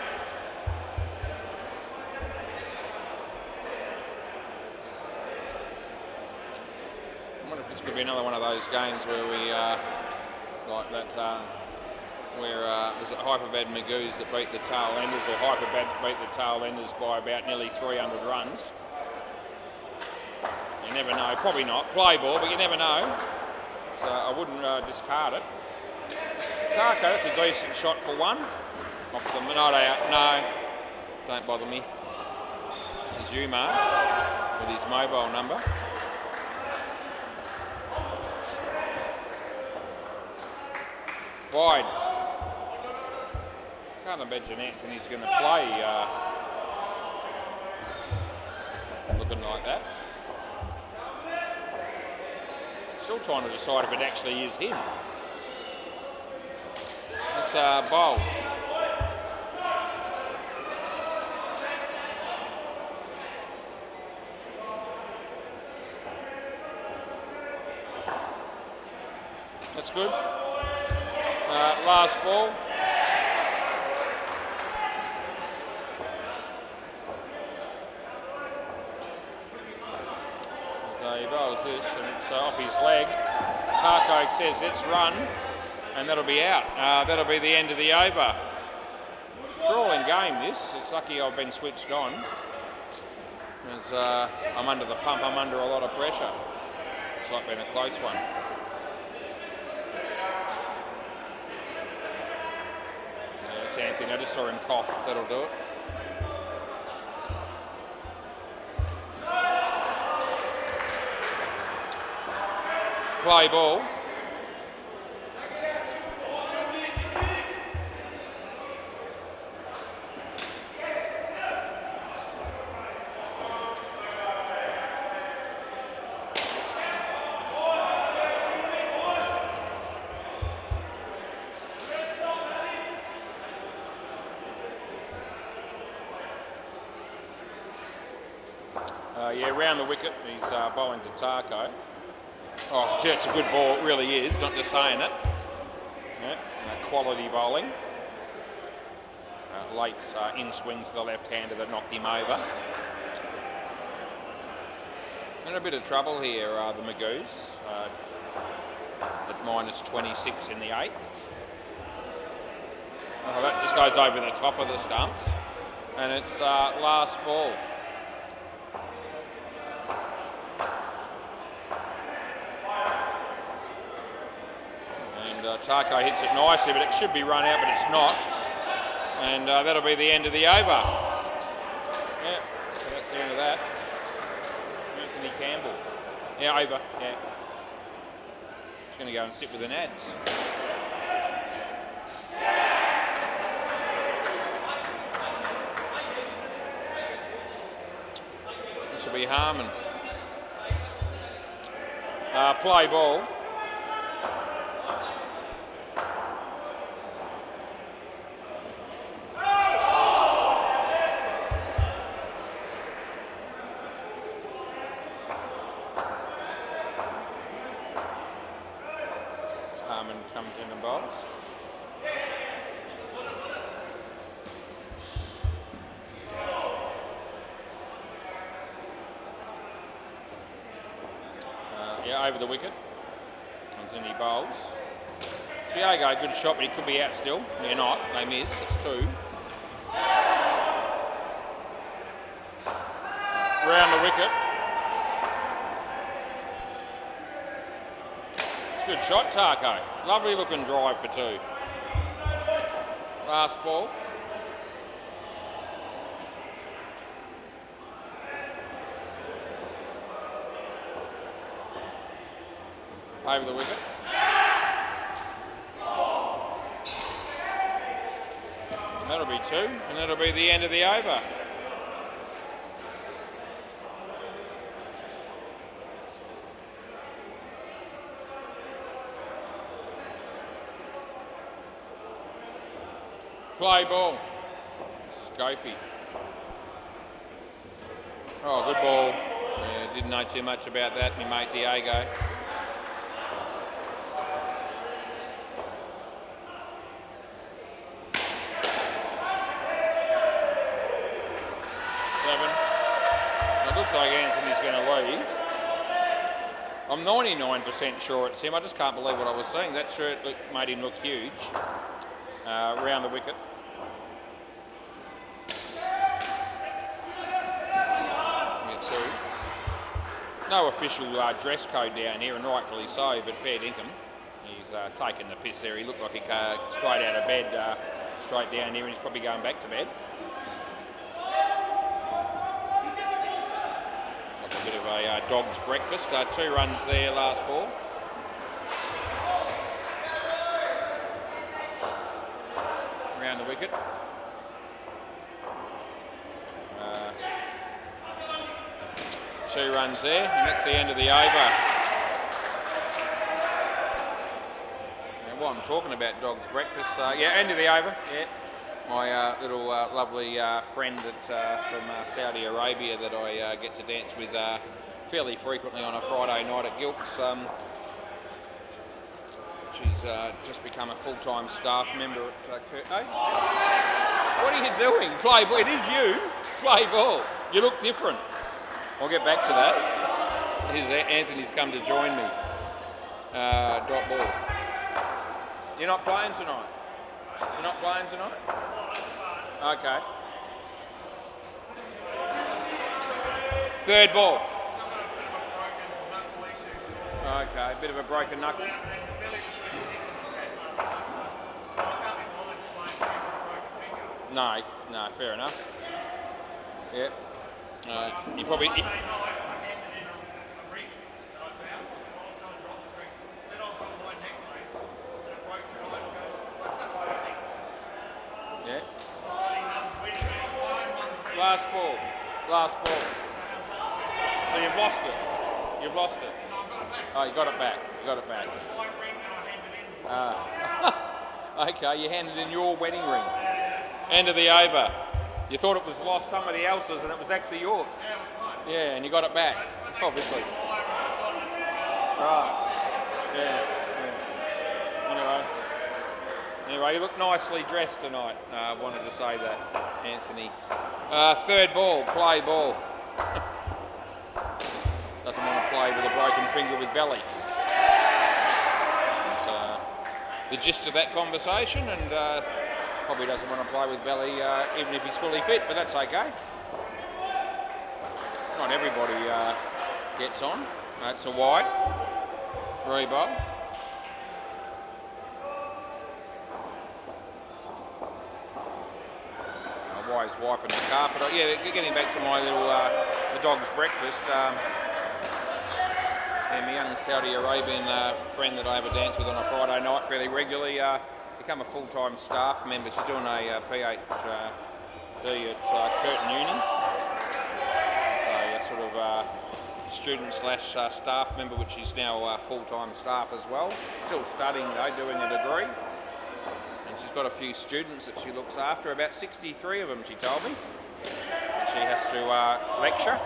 I wonder if this could be another one of those games where we, like that, where was it Hyperbad Magoos that beat the Tailenders, or Hyperbad beat the Tailenders by about nearly 300 runs. You never know, probably not. Play ball, but you never know. So I wouldn't discard it. Tako, that's a decent shot for 1. Off the not out. No, don't bother me. This is Umar with his mobile number. Wide. Can't imagine Anthony's going to play looking like that. Still trying to decide if it actually is him. It's a bowl. That's good. Last ball. So he bowls this, and it's off his leg. Tako says it's run, and that'll be out. That'll be the end of the over. Crawling game this. It's lucky I've been switched on, as I'm under the pump. I'm under a lot of pressure. It's like been a close one. Anthony, I just saw him cough, that'll do it. Play ball. Yeah, round the wicket, he's bowling to Tako. Oh, gee, it's a good ball, it really is, not just saying it. Yeah, quality bowling. Late in-swing to the left-hander that knocked him over. In a bit of trouble here, the Magoos, at -26 in the 8th. Oh, that just goes over the top of the stumps. And it's last ball. Tako hits it nicely, but it should be run out, but it's not. And that'll be the end of the over. Yeah, so that's the end of that. Anthony Campbell. Yeah, over, yeah. He's going to go and sit with the Nads. This will be Harmon. Play ball. Comes in and bowls. Yeah, over the wicket. Comes in, he bowls. Diego, good shot, but he could be out still. They're not. They miss. It's 2. Round the wicket. Good shot, Tarko. Lovely looking drive for 2. Last ball. Over the wicket. And that'll be 2, and that'll be the end of the over. Play ball. This is Gopi. Oh, good ball. Yeah, didn't know too much about that, my mate Diego. It looks like Anthony's going to leave. I'm 99% sure it's him. I just can't believe what I was seeing. That shirt made him look huge. Round the wicket. Get 2. No official dress code down here, and rightfully so, but fair dinkum. He's taken the piss there. He looked like he came straight out of bed, straight down here, and he's probably going back to bed. A bit of a dog's breakfast. 2 runs there, last ball. Around the wicket. 2 runs there, and that's the end of the over. Now, while I'm talking about dog's breakfast, yeah, end of the over. Yeah. My little lovely friend that's from Saudi Arabia that I get to dance with fairly frequently on a Friday night at Gilks. She's just become a full-time staff member at Kurt. Hey? What are you doing? Play ball. It is you. Play ball. You look different. I'll get back to that. Here's Anthony's come to join me. Dot ball. You're not playing tonight? You're not playing tonight? Okay. 3rd ball. Okay, a bit of a broken knuckle. No, fair enough. Yep. You probably... Yeah. Last ball. Last ball. So you've lost it. You've lost it. Oh, you got it back. You got it back. Okay, you handed in your wedding ring. End of the over. You thought it was lost somebody else's and it was actually yours. Yeah, and you got it back, obviously. Right. Yeah. Anyway, you look nicely dressed tonight. Wanted to say that, Anthony. 3rd ball, play ball. Doesn't want to play with a broken finger with belly. That's the gist of that conversation, and probably doesn't want to play with belly even if he's fully fit, but that's okay. Not everybody gets on. It's a wide. Rebob. Wise wiping the carpet. Yeah, getting back to my little the dog's breakfast. My young Saudi Arabian friend that I have a dance with on a Friday night fairly regularly become a full-time staff member. She's doing a PhD at Curtin Uni. So a sort of student slash staff member, which is now full-time staff as well. Still studying though, doing a degree. And she's got a few students that she looks after, about 63 of them, she told me. She has to lecture.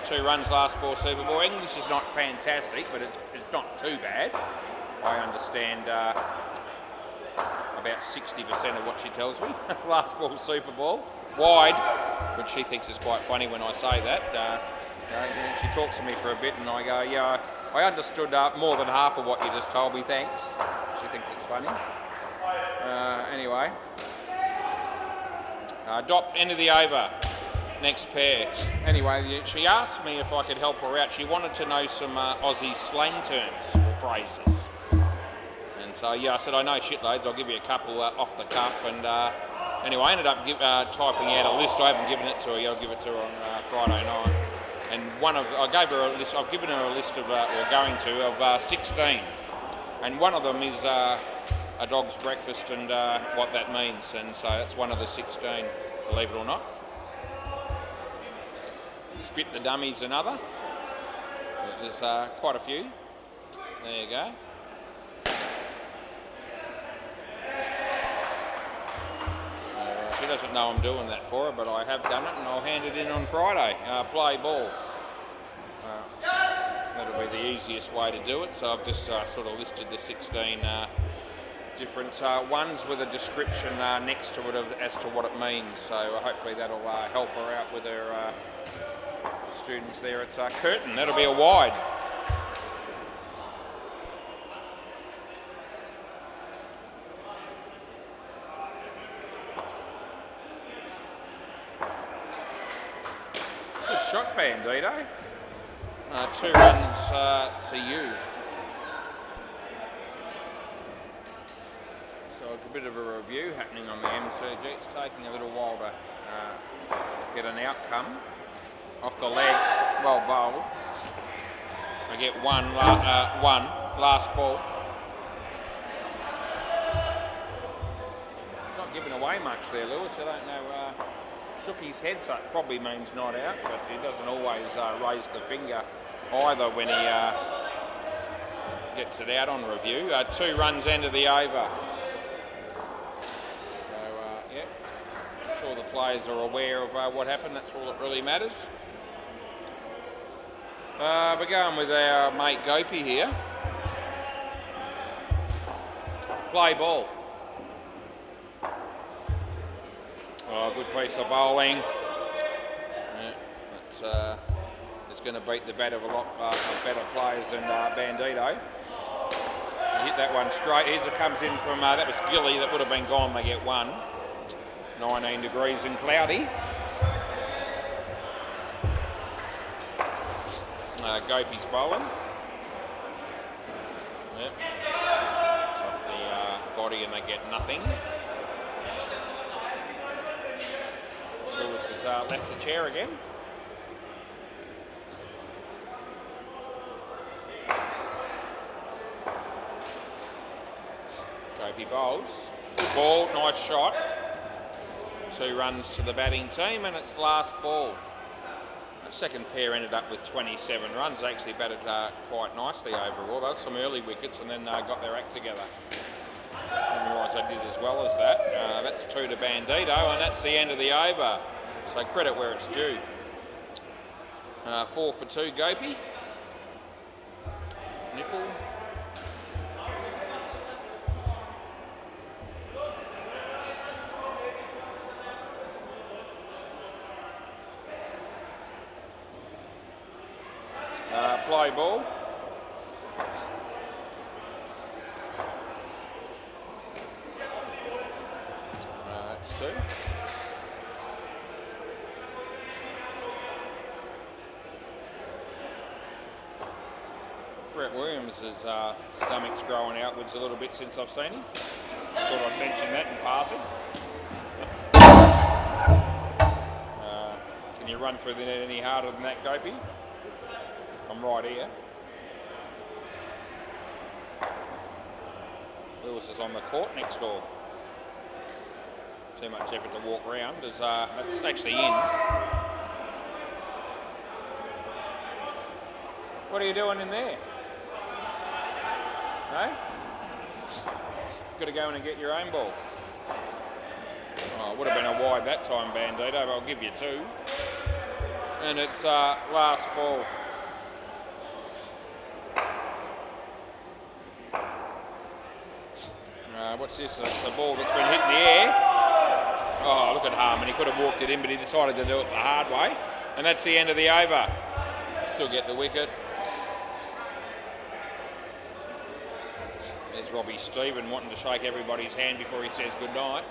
2 runs last ball, Super Bowl. English is not fantastic, but it's not too bad. I understand about 60% of what she tells me. Last ball, Super Bowl. Wide, which she thinks is quite funny when I say that. She talks to me for a bit and I go, yeah, I understood more than half of what you just told me, thanks. She thinks it's funny. Anyway. Dot, end of the over. Next pair. Anyway, she asked me if I could help her out. She wanted to know some Aussie slang terms or phrases. And so, yeah, I said, I know shitloads. I'll give you a couple off the cuff. And anyway, I ended up typing out a list. I haven't given it to her yet. I'll give it to her on Friday night. And I gave her a list. I've given her a list of, or going to, of 16. And one of them is a dog's breakfast and what that means. And so that's one of the 16, believe it or not. Spit the dummy's another. There's quite a few. There you go. So she doesn't know I'm doing that for her, but I have done it, and I'll hand it in on Friday. Play ball. That'll be the easiest way to do it. So I've just sort of listed the 16 different ones with a description next to it as to what it means. So hopefully that'll help her out with her students there at Curtin. That'll be a wide. Good shot, Bandito. 2 runs to you. So a bit of a review happening on the MCG. It's taking a little while to get an outcome. Off the leg, well bowled. I get one last ball. It's not giving away much there, Lewis. I don't know. Shook his head, so it probably means not out, but he doesn't always raise the finger either when he gets it out on review. 2 runs end of the over. So, yeah, I'm sure the players are aware of what happened. That's all that really matters. We're going with our mate Gopi here. Play ball. Oh, good piece of bowling. Yeah, but it's going to beat the bat of a lot of better players than Bandito. He hit that one straight. Here's it comes in from, that was Gilly. That would have been gone. They get 1. 19 degrees and cloudy. Gopi's bowling. Yep. It's off the body and they get nothing. Lewis has left the chair again. Gopi bowls. Good ball, nice shot. 2 runs to the batting team and it's last ball. The second pair ended up with 27 runs. They actually batted quite nicely overall. There was some early wickets and then got their act together. I didn't realise they did as well as that. That's 2 to Bandito and that's the end of the over. So credit where it's due. 4 for 2 Gopi. Niffle. Play ball. That's 2. Brett Williams' stomach's growing outwards a little bit since I've seen him. Thought I'd mention that in passing. Can you run through the net any harder than that, Gopi? I'm right here. Lewis is on the court next door. Too much effort to walk round. That's actually in. What are you doing in there? No? Got to go in and get your own ball. Oh, it would have been a wide that time, Bandito, but I'll give you 2. And it's last ball. What's this? It's a ball that's been hit in the air. Oh, look at Harmon. He could have walked it in, but he decided to do it the hard way. And that's the end of the over. Still get the wicket. There's Robbie Stephen wanting to shake everybody's hand before he says goodnight.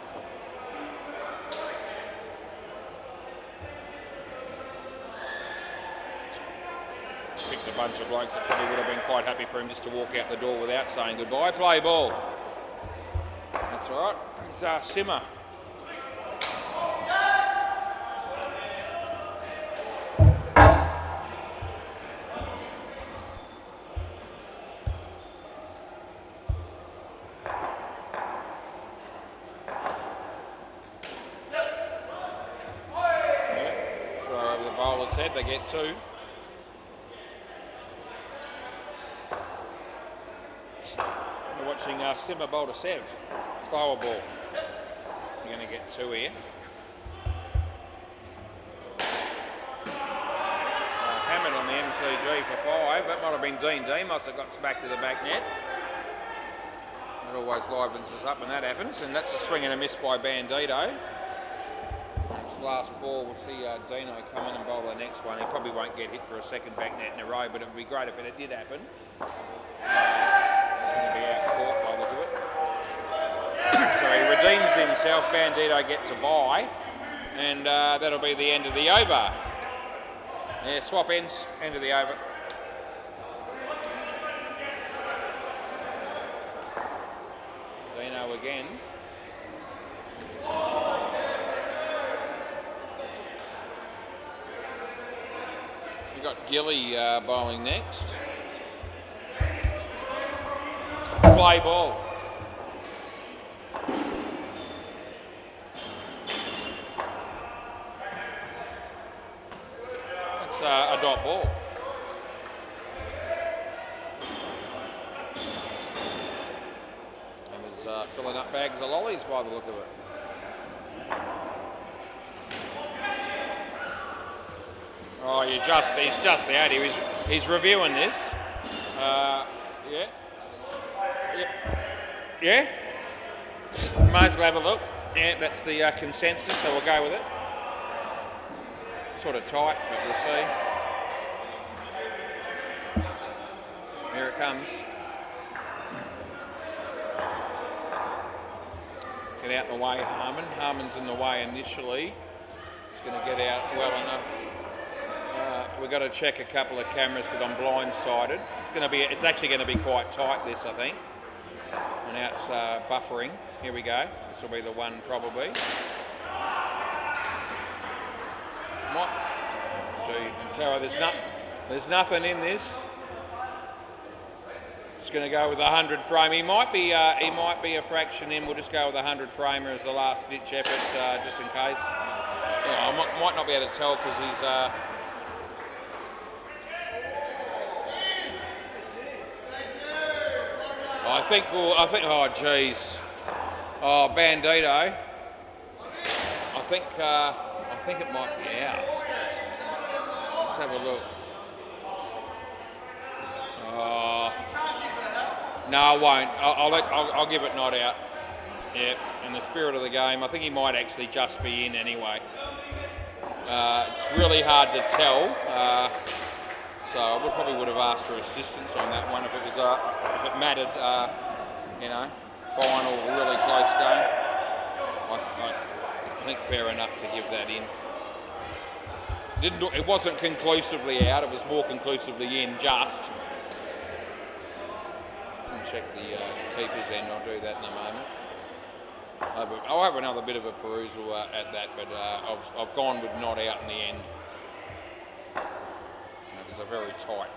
Just picked a bunch of blokes that probably would have been quite happy for him just to walk out the door without saying goodbye. Play ball. That's all right. It's Simmer. Head, they get two. We're watching Simmer bowl to Sev. Style ball. You're going to get two here. So hammered on the MCG for 5. That might have been Dean. Dean must have got back to the back net. That always livens us up when that happens. And that's a swing and a miss by Bandito. Last ball, we'll see Dino come in and bowl the next one. He probably won't get hit for a second back net in a row, but it would be great if it did happen. He's going to be out court by the look of it. So he redeems himself. Bandito gets a bye, and that'll be the end of the over. Yeah, swap ends, end of the over. Dino again. Got Gilly bowling next. Play ball. That's a dot ball. And he's filling up bags of lollies by the look of it. Oh, he's just out here. He's reviewing this. Yeah. Yeah. Might as well have a look. Yeah, that's the consensus, so we'll go with it. Sort of tight, but we'll see. Here it comes. Get out in the way, Harmon. Harmon's in the way initially. He's going to get out well enough. We've got to check a couple of cameras because I'm blindsided. It's actually going to be quite tight, this, I think. And now it's buffering. Here we go. This will be the one probably. Gee, Tara, there's nothing in this. It's going to go with a 100 frame. He might be a fraction in. We'll just go with a 100 framer as the last ditch effort, just in case. Yeah, I might not be able to tell because he's. I think. Oh, geez. Oh, Bandito. I think it might be out. Let's have a look. No, I won't. I'll give it not out. Yeah, in the spirit of the game, I think he might actually just be in anyway. It's really hard to tell. So I probably would have asked for assistance on that one if it was if it mattered. Final, really close game. I think fair enough to give that in. It wasn't conclusively out. It was more conclusively in. Just. And check the keeper's end. I'll do that in a moment. I'll have another bit of a perusal at that, but I've gone with not out in the end. It's a very tight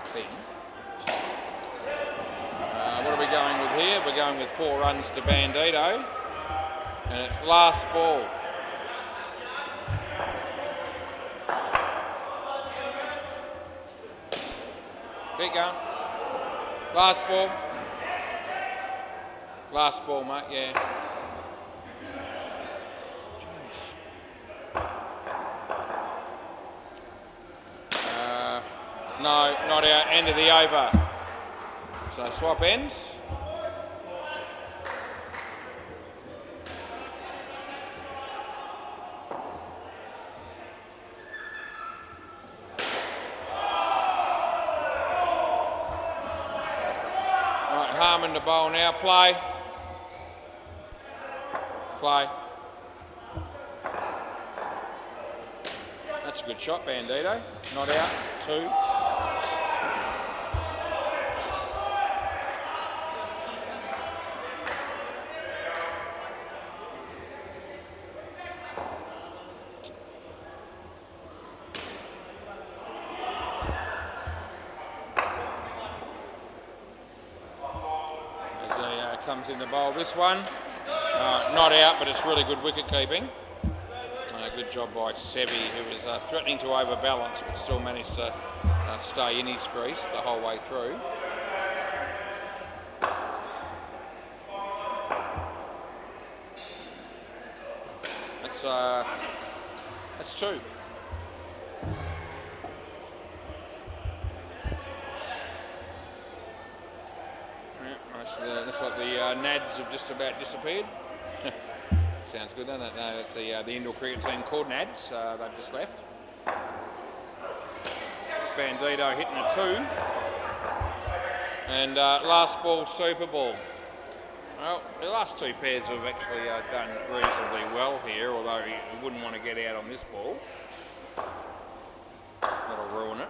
thing. What are we going with here? We're going with 4 runs to Bandito. And it's last ball. Keep going. Last ball. Last ball, mate, yeah. No, not out. End of the over. So swap ends. Right, Harmon to bowl now. Play. Play. That's a good shot, Bandito. Not out. 2. Comes in to bowl this one. Not out, but it's really good wicket keeping. Good job by Sevi, who was threatening to overbalance, but still managed to stay in his crease the whole way through. That's 2. Looks like the Nads have just about disappeared. Sounds good, doesn't it? No, that's the indoor cricket team called Nads. They've just left. It's Bandito hitting a 2. And last ball, Super Ball. Well, the last 2 pairs have actually done reasonably well here, although you wouldn't want to get out on this ball. That'll ruin it.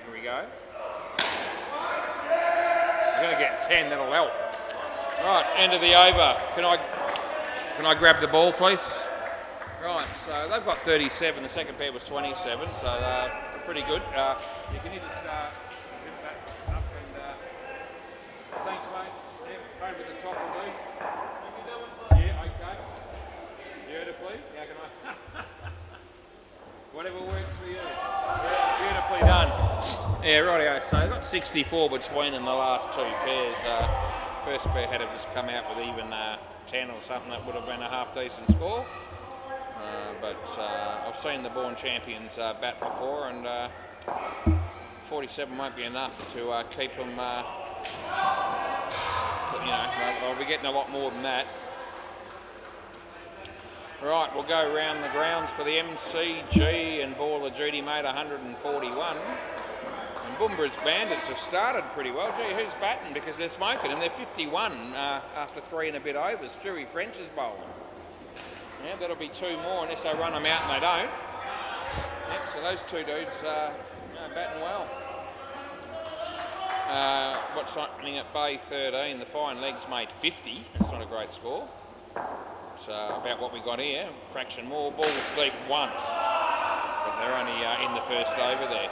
Here we go. I'm going to get 10, that'll help. Right, end of the over. Can I grab the ball, please? Right, so they've got 37, the second pair was 27, so pretty good. You can just zip that up and thanks, mate. Yep, over the top will do. Yeah, okay. Beautifully. How can I? Whatever works for you. Yeah, beautifully done. Yeah, rightio. So they've got 64 between them, the last 2 pairs. First pair had to just come out with even 10 or something. That would have been a half decent score. But I've seen the Born Champions bat before, and 47 won't be enough to keep them. I'll be getting a lot more than that. Right, we'll go round the grounds for the MCG, and ball of duty made 141. And Boombridge Bandits have started pretty well. Gee, who's batting? Because they're smoking, and they're 51 after 3 and a bit overs. Stewie French is bowling. Yeah, that'll be 2 more unless they run them out and they don't. Yep, so those 2 dudes are batting well. What's happening at Bay 13? The fine legs made 50. That's not a great score. It's about what we got here. Fraction more. Balls deep 1. But they're only in the first over there.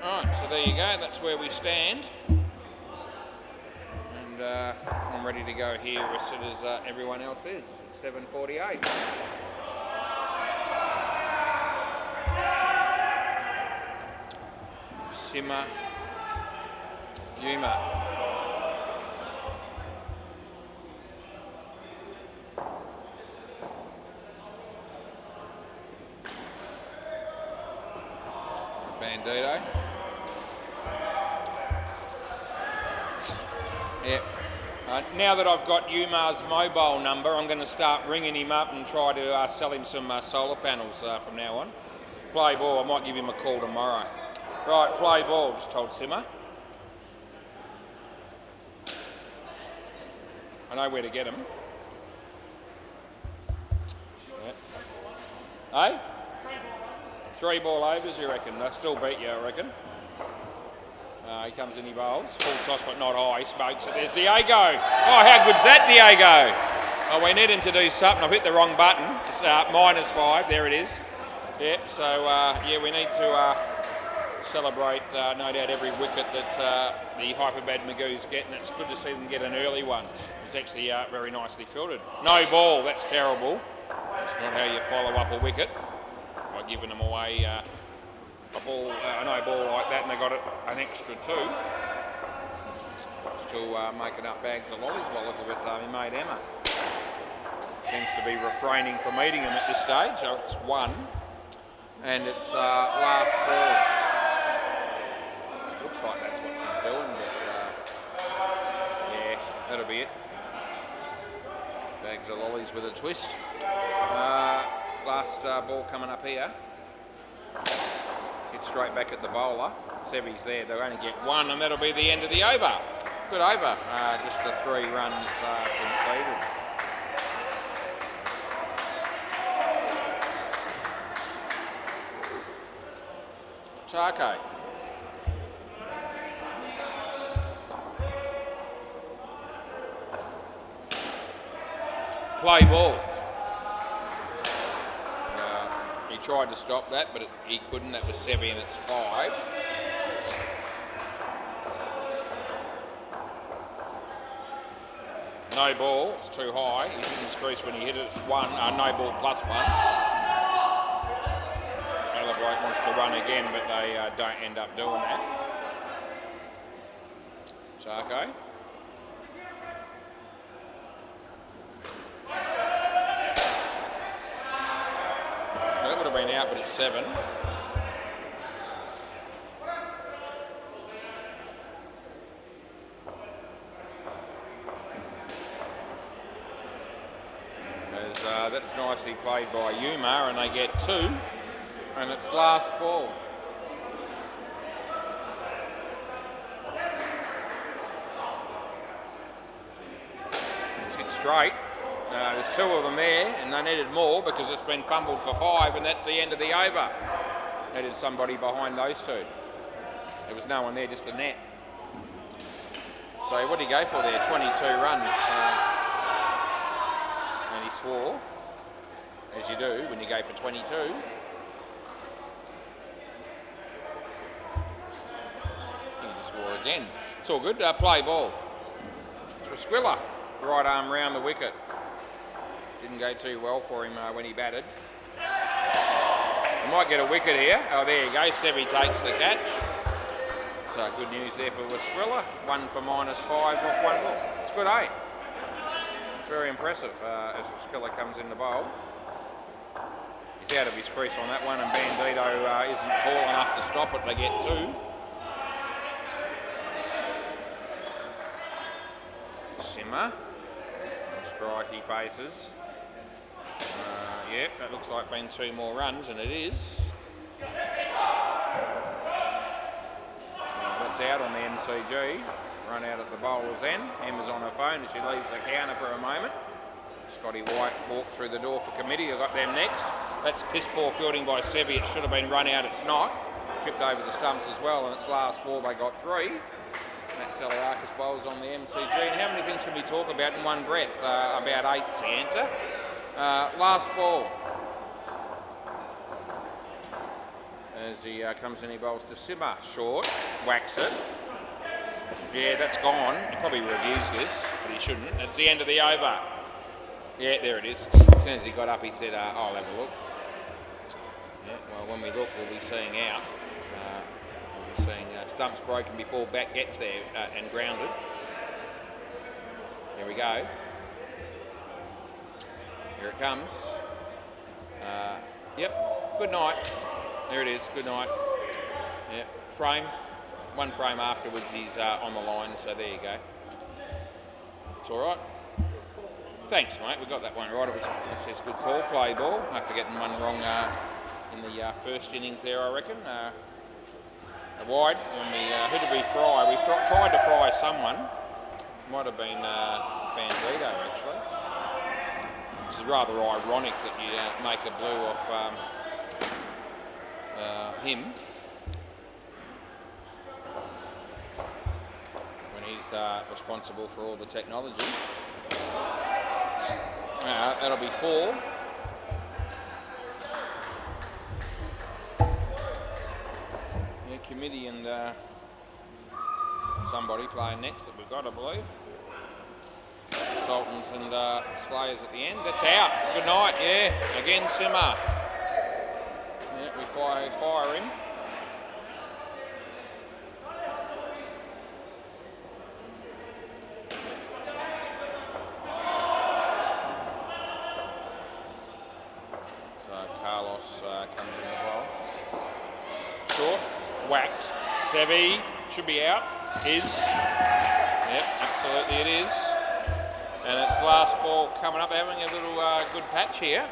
Alright, so there you go. That's where we stand. And I'm ready to go here as soon as everyone else is. 7:48. Simmer. Yuma. Bandito. Yep. Now that I've got Yuma's mobile number, I'm going to start ringing him up and try to sell him some solar panels from now on. Play ball. I might give him a call tomorrow. Right, play ball. Just told Simmer. I know where to get him. Yep. Hey? 3 ball overs, you reckon? They'll still beat you, I reckon. He comes in, he bowls. Full toss, but not high. He smokes it. There's Diego. Oh, how good's that, Diego? Oh, we need him to do something. I've hit the wrong button. It's -5. There it is. Yep, so, yeah, we need to celebrate, no doubt, every wicket that the Hyperbad Magoos get, and it's good to see them get an early one. It's actually very nicely fielded. No ball. That's terrible. That's not how you follow up a wicket. By giving them away a no ball like that, and they got it an extra 2. Still making up bags of lollies by the look of it. He made Emma. Seems to be refraining from eating them at this stage. So it's 1, and it's last ball. Looks like that's what she's doing, but yeah, that'll be it. Bags of lollies with a twist. Last ball coming up here. Hit straight back at the bowler. Sevi's there. They'll only get 1, and that'll be the end of the over. Good over, just the 3 runs conceded. Take. Play ball. He tried to stop that, but he couldn't. That was Sevi, and it's 5. No ball, it's too high. He didn't crease when he hit it, it's 1. No ball plus 1. Other bloke wants to run again, but they don't end up doing that. Sarko. That would have been out, but it's 7. That's nicely played by Yuma, and they get 2, and it's last ball. It's hit straight. There's 2 of them there, and they needed more because it's been fumbled for 5, and that's the end of the over. Needed somebody behind those 2. There was no one there, just a net. So what did he go for there? 22 runs. And he swore, as you do when you go for 22. He just swore again. It's all good. Play ball. It's for Squilla. Right arm round the wicket. Didn't go too well for him when he batted. He might get a wicket here. Oh, there you go. Sevi takes the catch. So good news there for Squilla. 1 for -5 off 1 ball. It's good, eh? It's very impressive as Squilla comes in the bowl. He's out of his crease on that one, and Bandito isn't tall enough to stop it. They get 2. Simmer. Strike he faces. Yep, that looks like been 2 more runs, and it is. That's out on the MCG. Run out at the bowler's end. Emma's on her phone as she leaves the counter for a moment. Scotty White walked through the door for committee. I got them next. That's piss poor fielding by Sevi. It should have been run out. It's not. Tripped over the stumps as well, and it's last ball. They got 3. That's Eliakis bowls on the MCG. And how many things can we talk about in one breath? About 8's the answer. Last ball. As he comes in, he bowls to Simmer. Short. Whacks it. Yeah, that's gone. He probably reviews this, but he shouldn't. It's the end of the over. Yeah, there it is. As soon as he got up, he said, I'll have a look. Yeah, well, when we look, we'll be seeing out. We'll be seeing stumps broken before bat gets there and grounded. Here we go. Here it comes. Yep, good night. There it is, good night. Yep, frame. 1 frame afterwards, he's on the line, so there you go. It's all right. Thanks, mate. We got that one right. It was actually a good call, play ball. After getting one wrong in the first innings there, I reckon. A wide. When who did we fry? We tried to fry someone. Might have been Bandito, actually. This is rather ironic that you make a blue off him. He's responsible for all the technology. That'll be 4. Yeah, committee and somebody playing next that we've got, I believe. Sultans and Slayers at the end. That's out. Good night, yeah. Again, Simmer. Yeah, we fire him. Comes in the bowl. Short, whacked. Sevi should be out. Is. Yep, absolutely it is. And it's last ball coming up. They're having a little good patch here.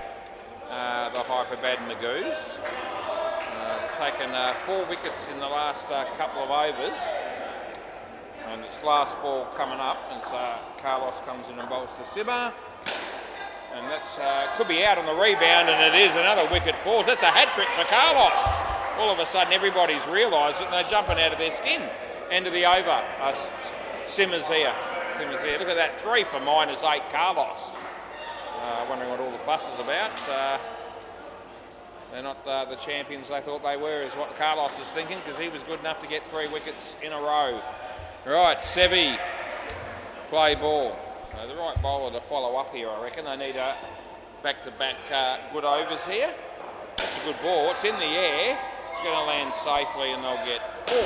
The Hyperbad Magoos. Taken 4 wickets in the last couple of overs. And it's it's last ball coming up as Carlos comes in and bowls to Simmer. And that's could be out on the rebound, and it is. Another wicket falls. That's a hat-trick for Carlos. All of a sudden, everybody's realised it, and they're jumping out of their skin. End of the over. Simmer's here. Simmer's here. Look at that, 3 for -8, Carlos. Wondering what all the fuss is about. They're not the champions they thought they were, is what Carlos is thinking, because he was good enough to get 3 wickets in a row. Right, Sevi, play ball. So the right bowler to follow up here, I reckon. They need a back-to-back good overs here. It's a good ball. It's in the air. It's going to land safely, and they'll get 4.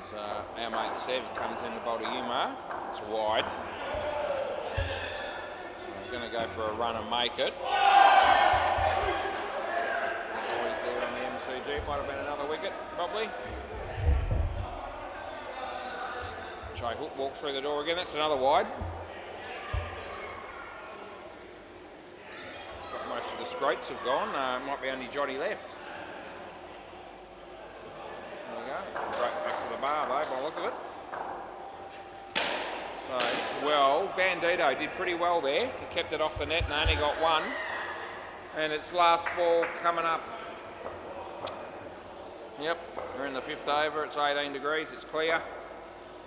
As our mate Sev comes in to bowl to Umar. It's wide. So he's going to go for a run and make it. Boys there on the MCG. Might have been another wicket, probably. Jay Hook walks through the door again. That's another wide. Most of the straights have gone. Might be only Johnny left. There we go. Straight back to the bar though, by the look of it. So, well, Bandito did pretty well there. He kept it off the net and only got 1. And it's last ball coming up. Yep, we're in the 5th over. It's 18 degrees. It's clear.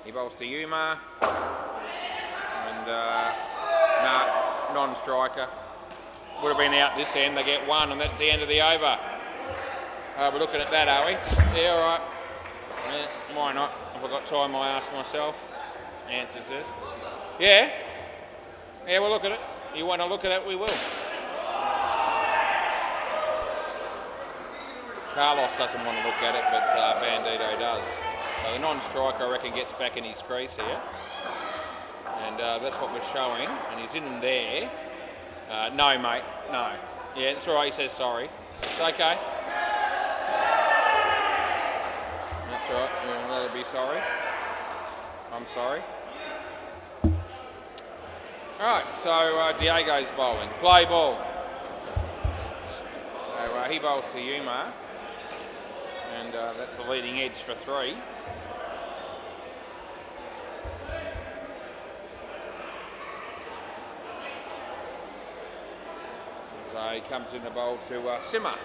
He bowls to Umar. And, non-striker. Would have been out this end. They get 1, and that's the end of the over. We're looking at that, are we? Yeah, all right. Yeah, why not? If I've got time, I ask myself. Answer says. Yeah. Yeah, we'll look at it. You want to look at it, we will. Carlos doesn't want to look at it, but Bandito does. So the non-striker, I reckon, gets back in his crease here. And that's what we're showing. And he's in there. No, mate, no. Yeah, it's all right, he says sorry. It's okay. That's all right, you're allowed to be sorry. I'm sorry. All right, so Diego's bowling. Play ball. So he bowls to Umar. And that's the leading edge for 3. So he comes in the bowl to Simmer.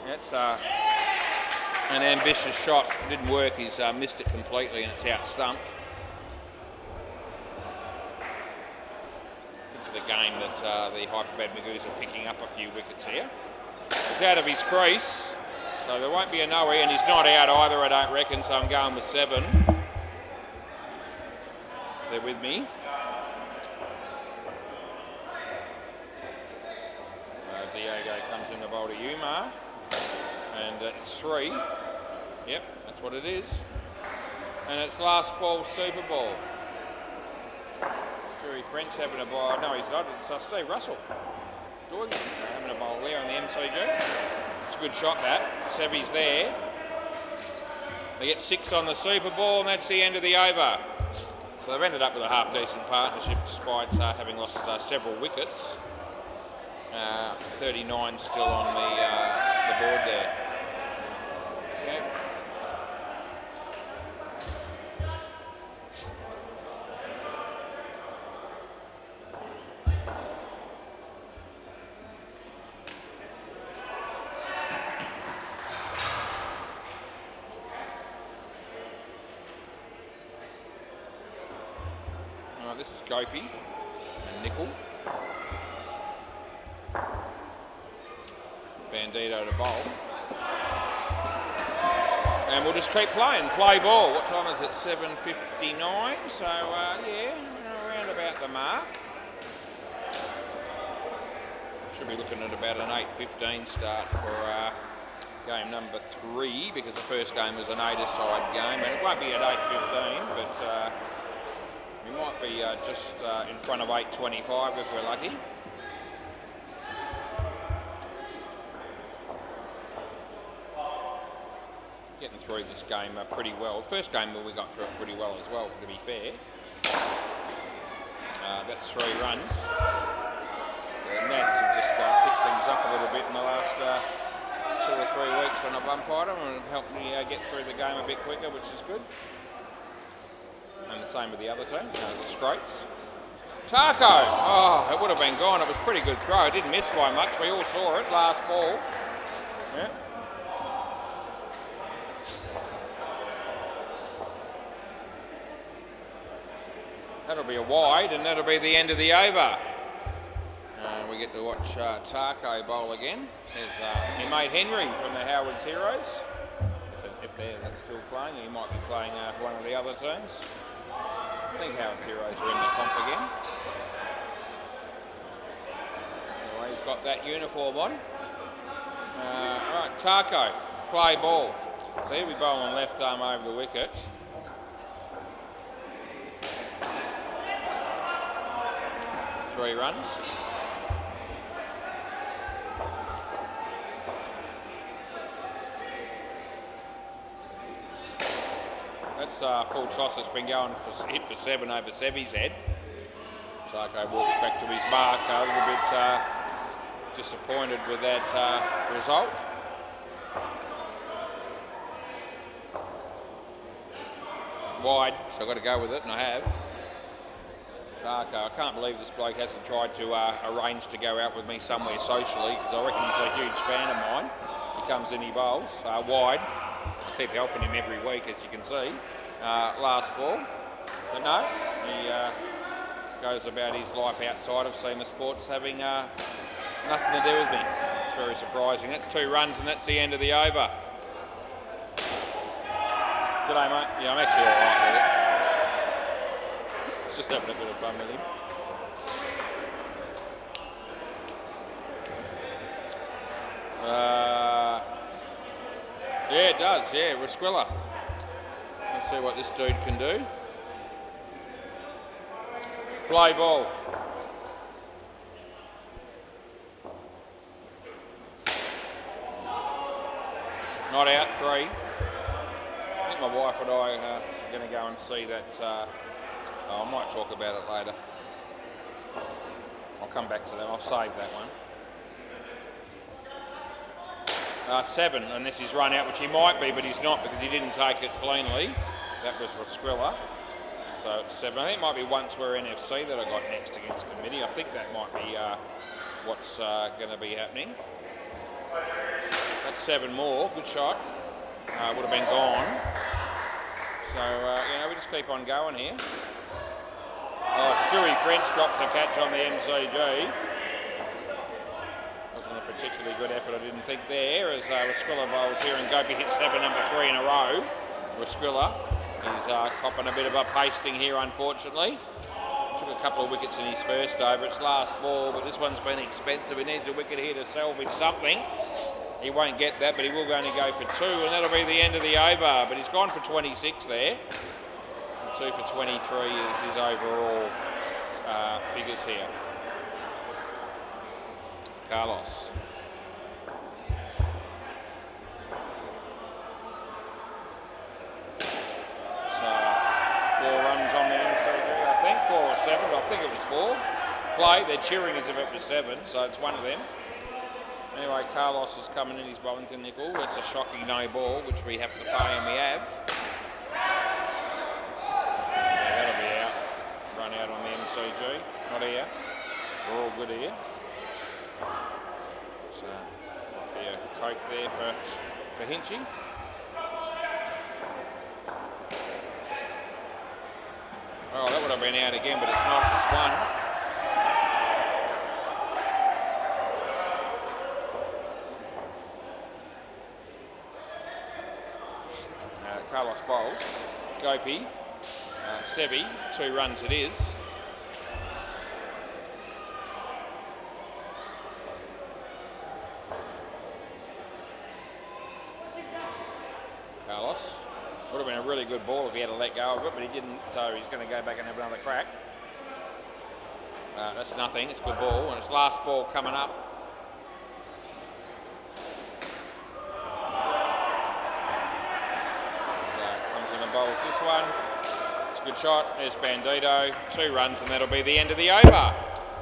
That's an ambitious shot. Didn't work. He's missed it completely, and it's out stumped. Good for the game that the Hyperbad Magoos are picking up a few wickets here. He's out of his crease, so there won't be a no-e, and he's not out either, I don't reckon, so I'm going with 7. They're with me. Diego comes in the bowl to Umar, and it's 3. Yep, that's what it is. And it's last ball, Super Ball. Stewie French having a bowl. No, he's not. It's Steve Russell. Jordan having a bowl there on the MCG. It's a good shot, that. Sevi's there. They get 6 on the Super Ball, and that's the end of the over. So they've ended up with a half-decent partnership despite having lost several wickets. 39 still on the board there. Yep. This is Gopi and Nickel. Bandito to bowl. And we'll just keep playing. Play ball. What time is it? 7:59. So, yeah, around about the mark. Should be looking at about an 8:15 start for game number 3, because the first game was an 8-a-side game, and it won't be at 8:15, but we might be just in front of 8:25 if we're lucky. Getting through this game pretty well. First game we got through it pretty well as well, to be fair. That's 3 runs. So the Nats have just picked things up a little I've umpired them and helped me get through the game a bit quicker, which is good. And the same with the other team, the Scroats. Taco! Oh, it would have been gone. It was a pretty good throw. It didn't miss by much. We all saw it. Last ball. Yeah. That'll be a wide, and that'll be the end of the over. We get to watch Taco bowl again. There's your mate Henry from the Howard's Heroes. If they're still playing, he might be playing one of the other teams. I think Howard's Heroes are in the comp again. Anyway, he's got that uniform on. Right, Taco, play ball. So he'll be bowling left arm over the wicket. Three runs. That's full toss that's been going for hit for 7 over Sevy's head. Taco walks back to his mark, a little bit disappointed with that result. Wide, so I've got to go with it, and I have. Taco, I can't believe this bloke hasn't tried to arrange to go out with me somewhere socially, because I reckon he's a huge fan of mine. He comes in, he bowls, wide. I keep helping him every week, as you can see. Last ball, but no, he goes about his life outside of SEMA Sports having nothing to do with me. It's very surprising. That's 2 runs, and that's the end of the over. G'day, mate. Yeah, I'm actually all right with it. Just having a bit of fun with him. Yeah, it does. Yeah, Rasquilla. Let's see what this dude can do. Play ball. Not out, 3. I think my wife and I are going to go and see that. I might talk about it later. I'll come back to that. I'll save that one. 7, unless he's run out, which he might be, but he's not because he didn't take it cleanly. That was Rasquilla. So it's 7. I think it might be once we're NFC that I got next against committee. I think that might be what's going to be happening. That's 7 more. Good shot. Would have been gone. So, we just keep on going here. Oh, Stewie French drops a catch on the MCG. Wasn't a particularly good effort, I didn't think there, as Rasquilla bowls here, and Gopi hits 7 number 3 in a row. Rasquilla is copping a bit of a pasting here, unfortunately. Took a couple of wickets in his first over. It's last ball, but this one's been expensive. He needs a wicket here to salvage something. He won't get that, but he will only go for 2, and that'll be the end of the over. But he's gone for 26 there. 2 for 23 is his overall figures here. Carlos. So 4 runs on the MCG, I think. 4 or 7, but I think it was 4. Play, they're cheering as if it was 7, so it's one of them. Anyway, Carlos is coming in, he's bowling to Nickel. That's a shocking no ball, which we have to pay, and we have. Yeah, that'll be out. Run out on the MCG. Not here. We're all good here. So, might be a Coke there for Hinchy. Oh, that would have been out again, but it's not. It's 1. Carlos bowls. Gopi, Sevy, 2 runs it is. Carlos. Would have been a really good ball if he had to let go of it, but he didn't, so he's going to go back and have another crack. That's nothing, it's a good ball, and it's last ball coming up. Bowls this one. It's a good shot. There's Bandito. 2 runs, and that'll be the end of the over.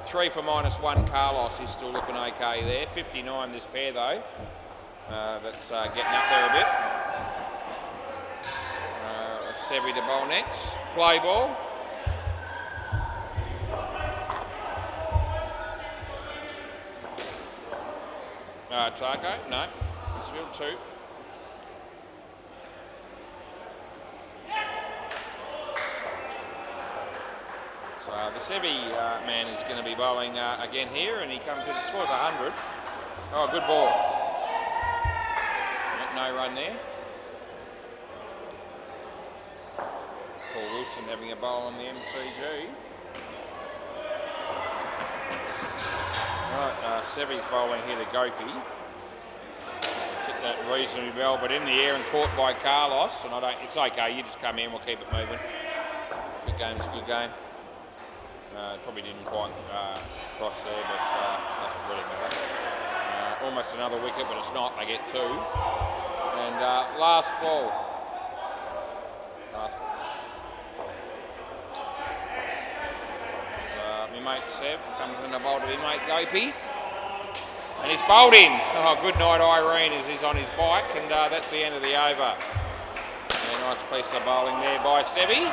3 for -1. Carlos is still looking okay there. 59 this pair though. that's getting up there a bit. Sevi to bowl next. Play ball. Taco, no. It's field 2. So the Sevi man is going to be bowling again here, and he comes in, scores 100. Oh, good ball. No run there. Paul Wilson having a bowl on the MCG. Right, Sevi's bowling here to Gopi. Hit that reasonably well, but in the air and caught by Carlos. And it's okay, you just come in, we'll keep it moving. Good game's a good game. Probably didn't quite cross there, but doesn't really matter. Almost another wicket, but it's not. They get 2. And last ball. So my mate Sev comes in the bowl to my mate Gopi. And he's bowled in. Oh, good night Irene as he's on his bike, and that's the end of the over. Yeah, nice piece of bowling there by Sevi.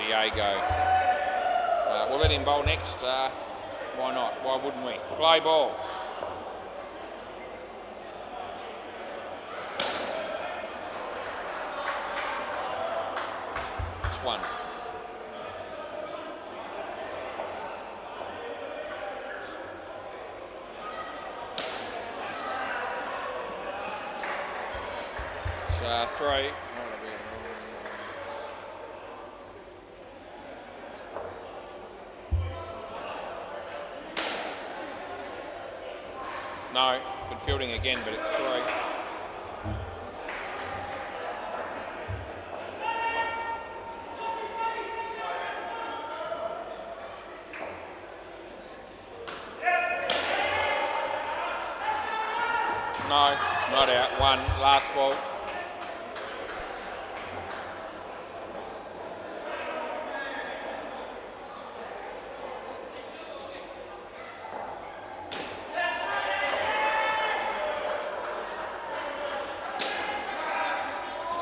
Diego. We'll let him bowl next. Why not? Why wouldn't we? Play ball. It's 1. It's 3. No, good fielding again, but it's 3. No, not out. 1, last ball.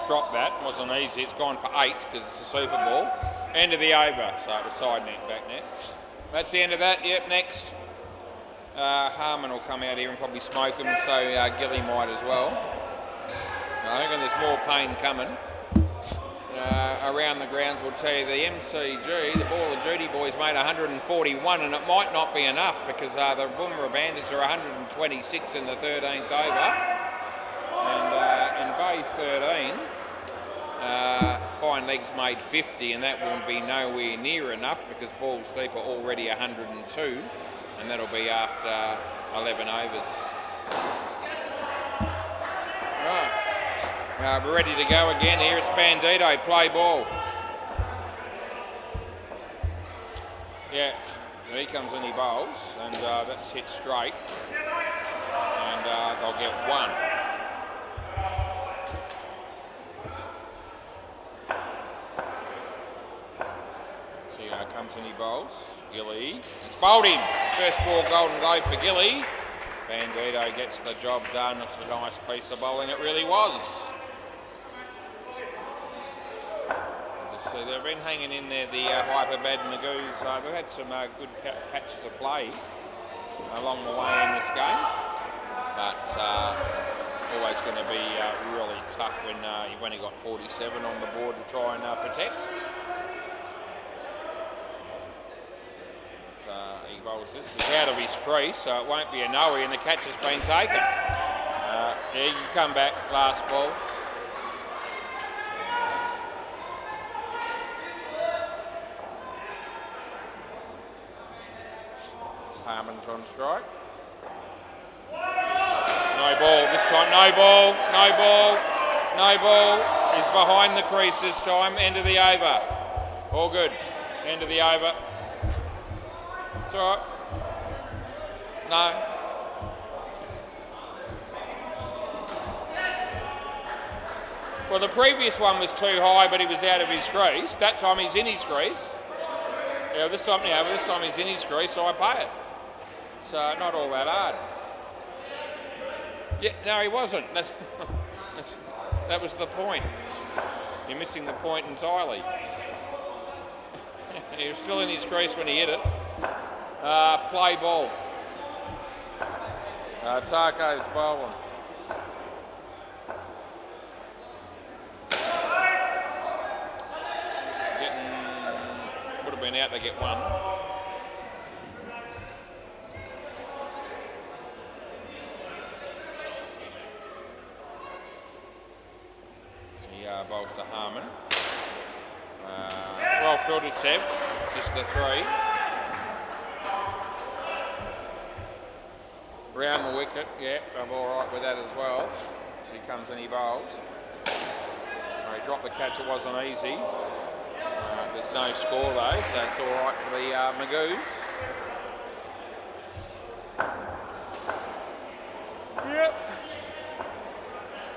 Dropped that, wasn't easy. It's gone for 8 because it's a Super Bowl. End of the over, so it was side net, back net. That's the end of that. Yep, next. Harmon will come out here and probably smoke him, so Gilly might as well. So I think there's more pain coming. Around the grounds, we'll tell you the MCG, the Ball of Duty boys made 141, and it might not be enough because the Boomerang Bandits are 126 in the 13th over. And in Bay 13, Fine Legs made 50, and that will be nowhere near enough because Balls Deep are already 102, and that'll be after 11 overs. Right, we're ready to go again. Here it's Bandito, play ball. Yeah, so he comes and he bowls, and that's hit straight, and they'll get 1. Comes and he bowls. Gilly. It's bowled in. First ball Golden Globe for Gilly. Bandito gets the job done. It's a nice piece of bowling. It really was. So they've been hanging in there, the Hyperbad and the Goose. They've had some good patches of play along the way in this game. But always going to be really tough when you've only got 47 on the board to try and protect. He bowls this. It's out of his crease, so it won't be a no-ie, and the catch has been taken. Yeah, you can come back, last ball. Harmon's on strike. No ball this time, no ball, no ball, no ball. He's behind the crease this time, end of the over. All good, end of the over. It's all right. No. Well, the previous one was too high, but he was out of his crease. That time he's in his crease. Yeah, this time he's in his crease, so I pay it. So not all that hard. Yeah, no, he wasn't. That was the point. You're missing the point entirely. He was still in his crease when he hit it. Play ball. Taco's bowling. Would have been out to get one. He bowls to Harmon. Well fielded, Seb. Just the three. Round the wicket, yeah, I'm all right with that as well. So he comes and he bowls. He dropped the catch, it wasn't easy. There's no score though, so it's all right for the Magoos. Yep.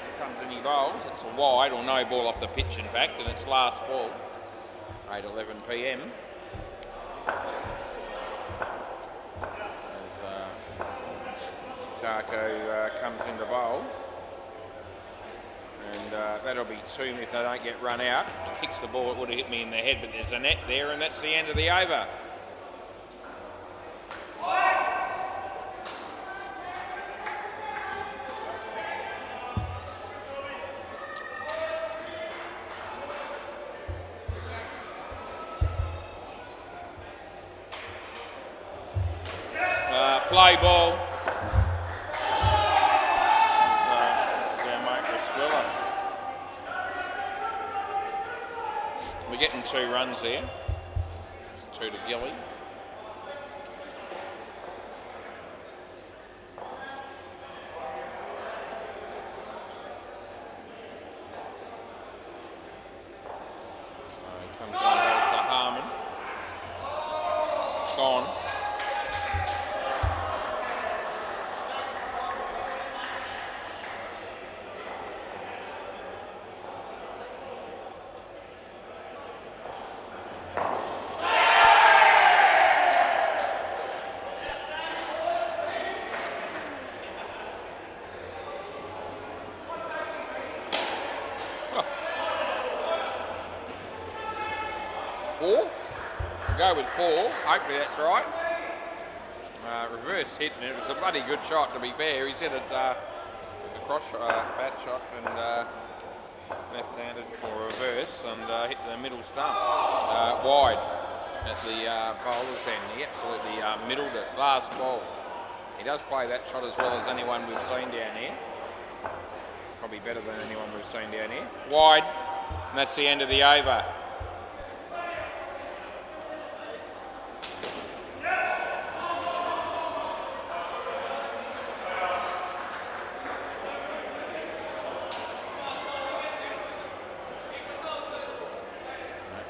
He comes and he bowls. It's a wide or no ball off the pitch, in fact, and it's last ball. 8:11 p.m. Taco comes into bowl, and that'll be two if they don't get run out. He kicks the ball, it would have hit me in the head, but there's a net there, and that's the end of the over. Play ball. We're getting 2 runs there. It's 2 to Gilly. So he comes on, goes to Harmon. Gone. Go with 4, hopefully that's right. Reverse hit, and it was a bloody good shot to be fair. He's hit it a cross bat shot and left-handed or reverse and hit the middle stump wide at the bowler's end. He absolutely middled it, last ball. He does play that shot as well as anyone we've seen down here. Probably better than anyone we've seen down here. Wide, and that's the end of the over.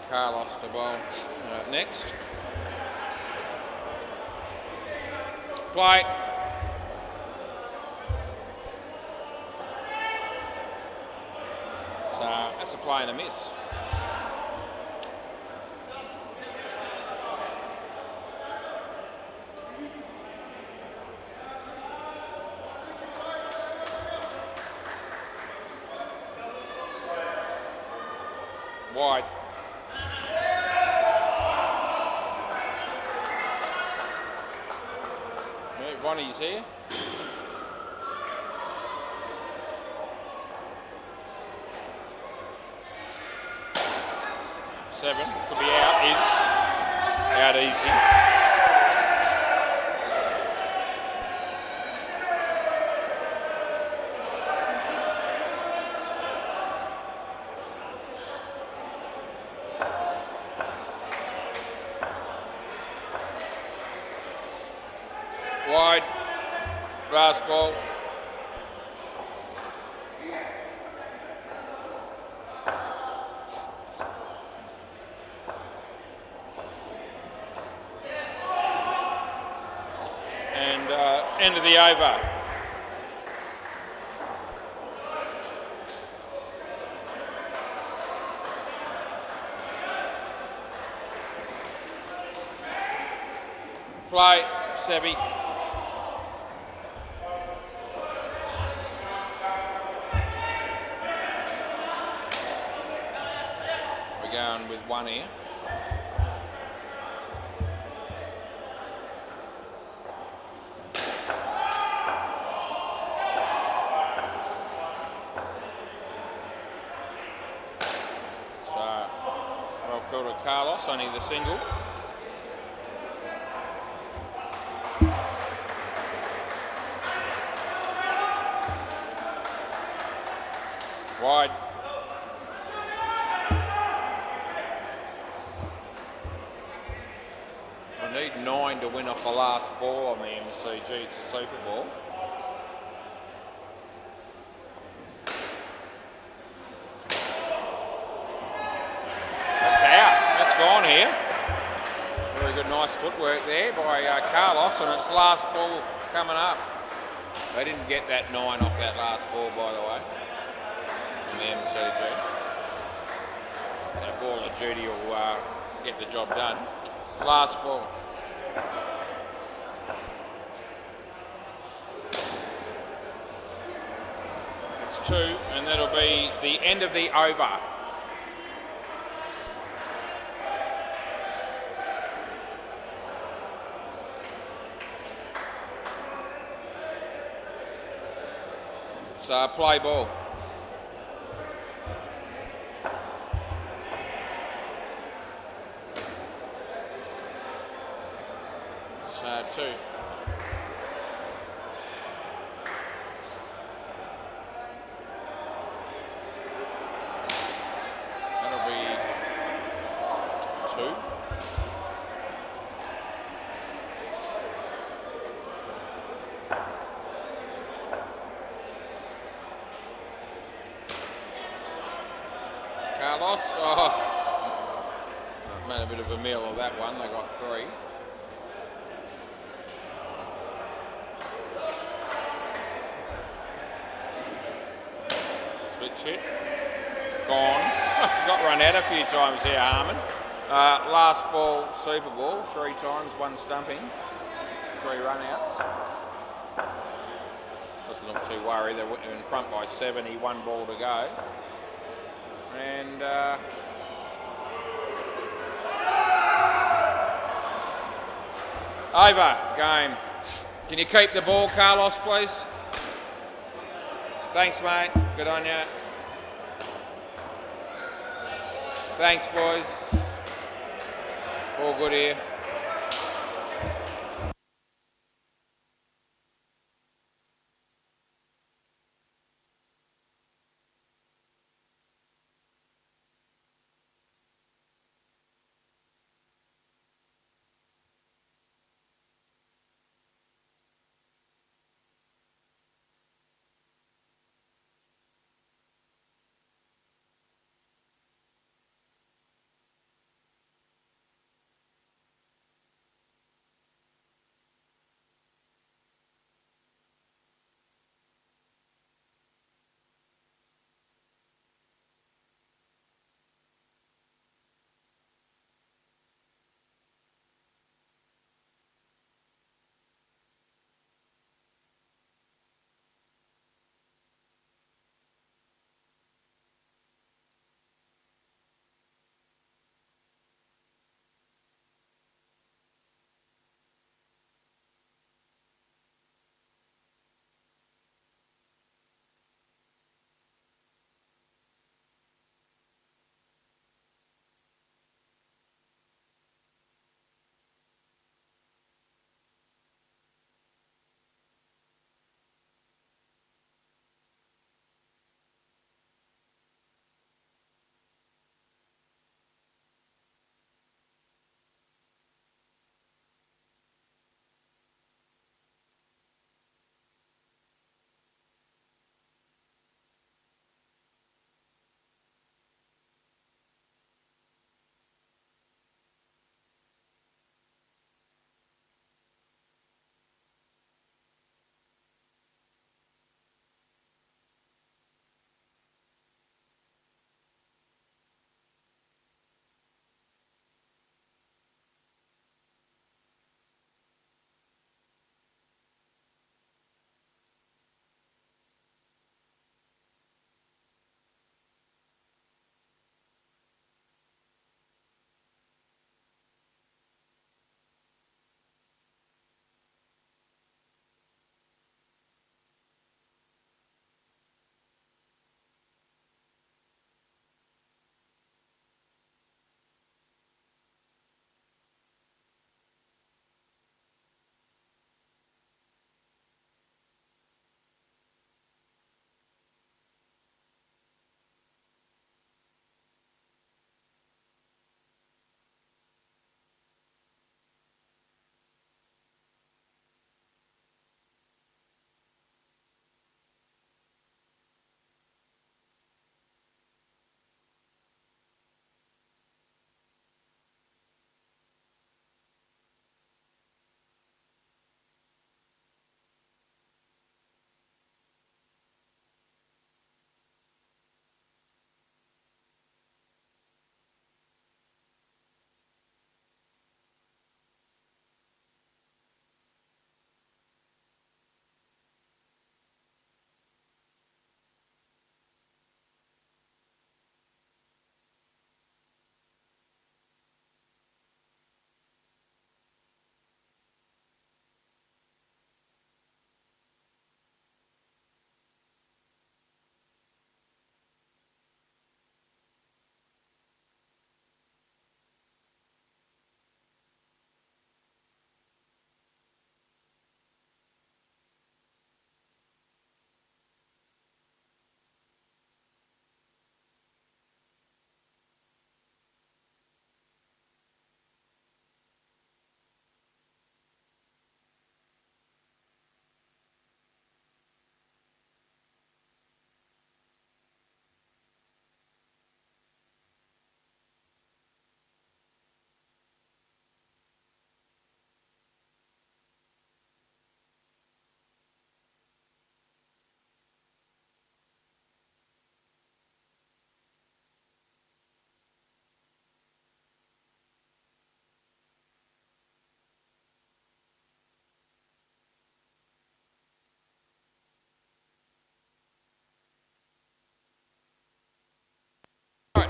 Carlos to bowl next. Play. So that's a play and a miss. Wide. Ronnie's here. Seven, could be out, is out easy. Wide, last ball. And end of the over. Play, Sebi. going with one here. So, well fielded Carlos, only the single. Wide. I need 9 to win off the last ball on the MCG. It's a super ball. That's out. That's gone here. Very good, nice footwork there by Carlos, and it's last ball coming up. They didn't get that 9 off that last ball, by the way, in the MCG. So ball of duty will get the job done. Last ball. It's 2, and that'll be the end of the over. So play ball. So 2. That'll be 2. Carlos, made a bit of a meal of that one. They got 3. Switch hit. Gone. Got run out a few times here, Harmon. Last ball, Super Ball, 3 times, 1 stumping, 3 run outs. Doesn't look too worried. They're in front by 70, 1 ball to go. And over game. Can you keep the ball, Carlos, please? Thanks, mate. Good on you. Thanks, boys. All good here.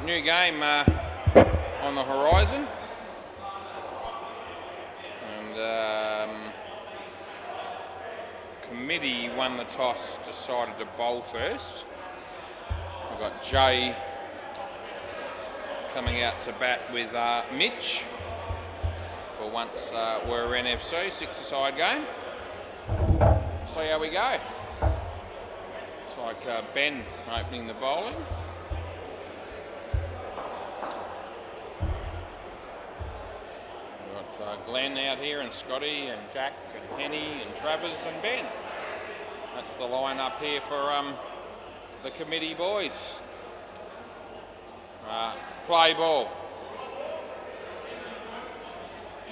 new game on the horizon. And committee won the toss, decided to bowl first. We've got Jay coming out to bat with Mitch. For once we're NFC, 6-a-side game. See how we go. It's like Ben opening the bowling. We've got Glenn out here and Scotty and Jack and Henny and Travers and Ben. That's the line-up here for the committee boys. Play ball.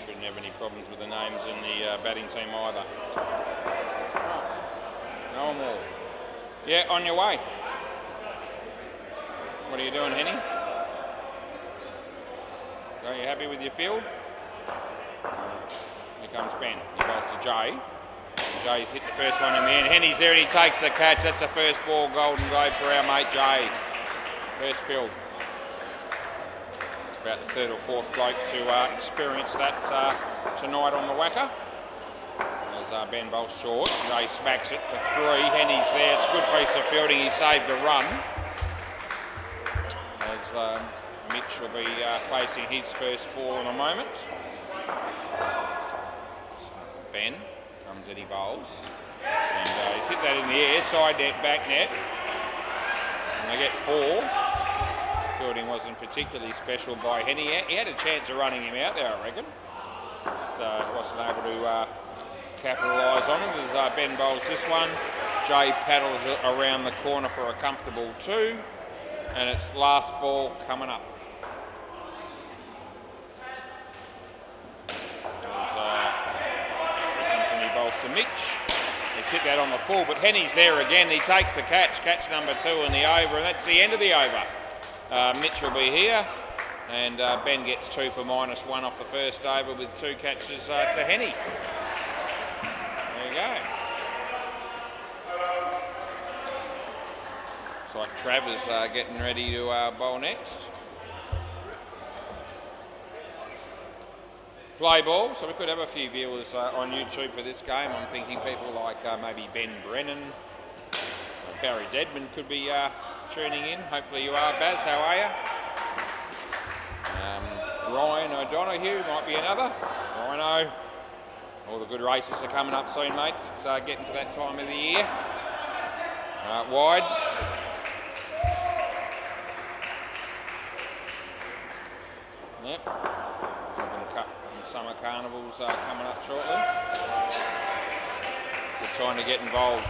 Shouldn't have any problems with the names in the batting team either. No more. Yeah, on your way. What are you doing, Henny? Are you happy with your field? Here comes Ben. He goes to Jay. Jay's hit the first one in the end. Henny's there and he takes the catch. That's the first ball Golden Globe for our mate Jay. First pill. It's about the third or fourth bloke to experience that tonight on the WACA. As Ben bowls short, Jay smacks it for 3. Henny's there. It's a good piece of fielding. He saved a run. As Mitch will be facing his first ball in a moment. So Ben comes in, he bowls. And he's hit that in the air, side net, back net. And they get 4. Fielding wasn't particularly special by Henny. He had a chance of running him out there, I reckon. Just wasn't able to capitalise on it as Ben bowls this one. Jay paddles it around the corner for a comfortable 2. And it's last ball coming up. To Mitch. He's hit that on the full, but Henny's there again. He takes the catch number 2 in the over, and that's the end of the over. Mitch will be here, and Ben gets 2 for -1 off the first over with 2 catches to Henny. There you go. Looks like Travers getting ready to bowl next. Play ball, so we could have a few viewers on YouTube for this game. I'm thinking people like maybe Ben Brennan, Barry Deadman could be tuning in. Hopefully you are. Baz, how are you? Ryan O'Donoghue might be another. Rhino. All the good races are coming up soon, mates. It's getting to that time of the year. Wide. Yep. Summer carnivals coming up shortly. Good time to get involved.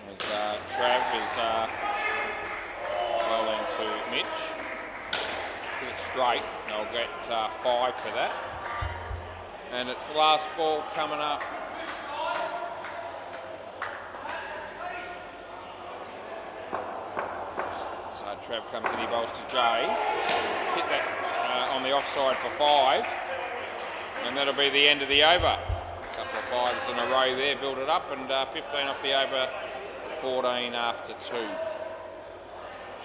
As Trav is bowling to Mitch. Hit it straight. They'll get 5 for that. And it's the last ball coming up. Trav comes in, he bowls to Jay. Hit that on the offside for 5. And that'll be the end of the over. A couple of 5s in a row there, build it up, and 15 off the over, 14 after 2.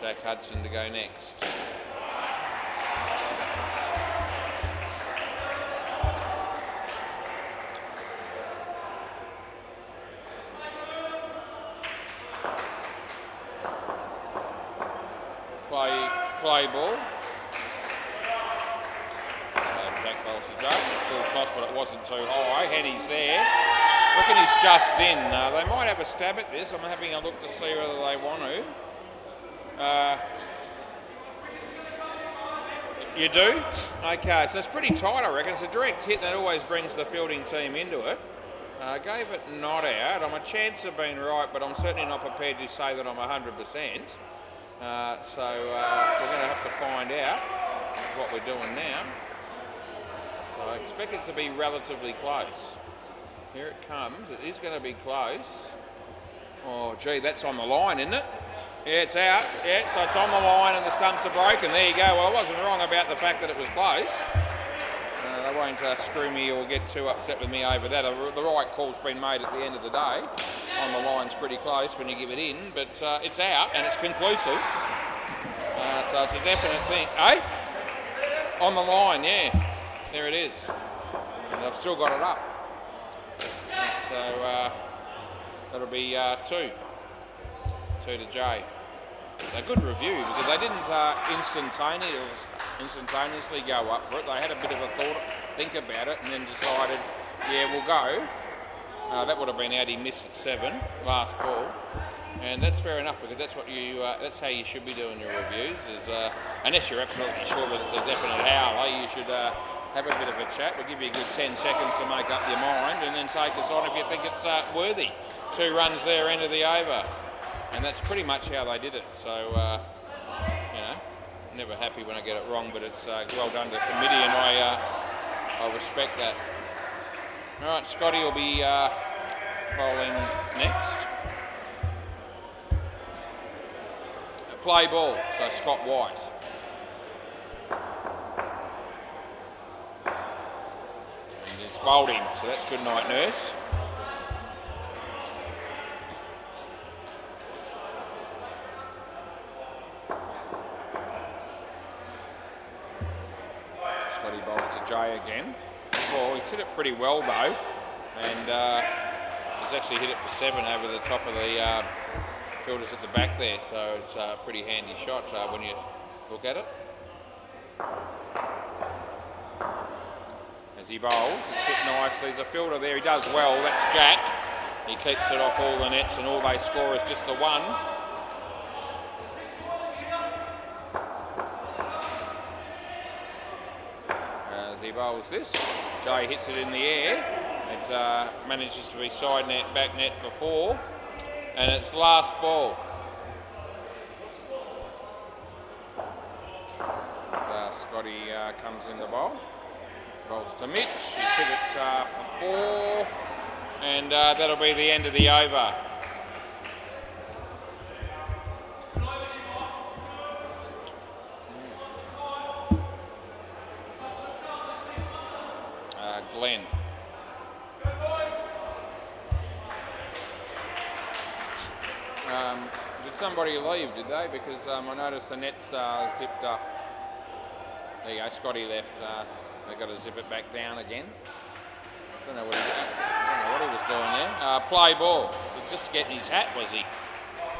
Jack Hudson to go next. Play ball. So Jack bowls to Jay. Full toss, but it wasn't too high. Henny's there. Reckon he's just in. They might have a stab at this. I'm having a look to see whether they want to. You do? Okay, so it's pretty tight, I reckon. It's a direct hit that always brings the fielding team into it. Gave it not out. I'm a chance of being right, but I'm certainly not prepared to say that I'm 100%. So we're going to have to find out. That's what we're doing now. So I expect it to be relatively close. Here it comes. It is going to be close. Oh, gee, that's on the line, isn't it? Yeah, it's out. Yeah, so it's on the line and the stumps are broken. There you go. Well, I wasn't wrong about the fact that it was close. They won't screw me or get too upset with me over that. The right call's been made at the end of the day. On the line's pretty close when you give it in, but it's out and it's conclusive. So it's a definite thing. Eh? On the line, yeah. There it is. And I've still got it up. So that'll be 2 to Jay. So good review because they didn't instantaneously go up for it. They had a bit of a think about it and then decided, yeah, we'll go. That would have been out. He missed at 7 last ball, and that's fair enough because that's what that's how you should be doing your reviews. Unless you're absolutely sure that it's a definite howler, you should have a bit of a chat. We'll give you a good 10 seconds to make up your mind, and then take us on if you think it's worthy. 2 runs there, end of the over. And that's pretty much how they did it. So, never happy when I get it wrong, but it's well done to the committee, and I respect that. All right, Scotty will be bowling next. Play ball, so Scott White. And it's bowled in, so that's good night, nurse. Scotty bowls to Jay again. Well, he's hit it pretty well though, and he's actually hit it for 7 over the top of the fielders at the back there, so it's a pretty handy shot when you look at it. As he bowls, it's hit nicely. There's a fielder there, he does well, that's Jack. He keeps it off all the nets and all they score is just the 1. He bowls this. Jay hits it in the air. It manages to be side net, back net for 4. And it's last ball. So Scotty comes in the bowl. Bowls to Mitch. He's hit it for 4. And that'll be the end of the over. Glenn. Did somebody leave, did they? Because I noticed the net's zipped up. There you go, Scotty left. They've got to zip it back down again. Don't know what he was doing there. Play ball. He's just getting his hat, was he?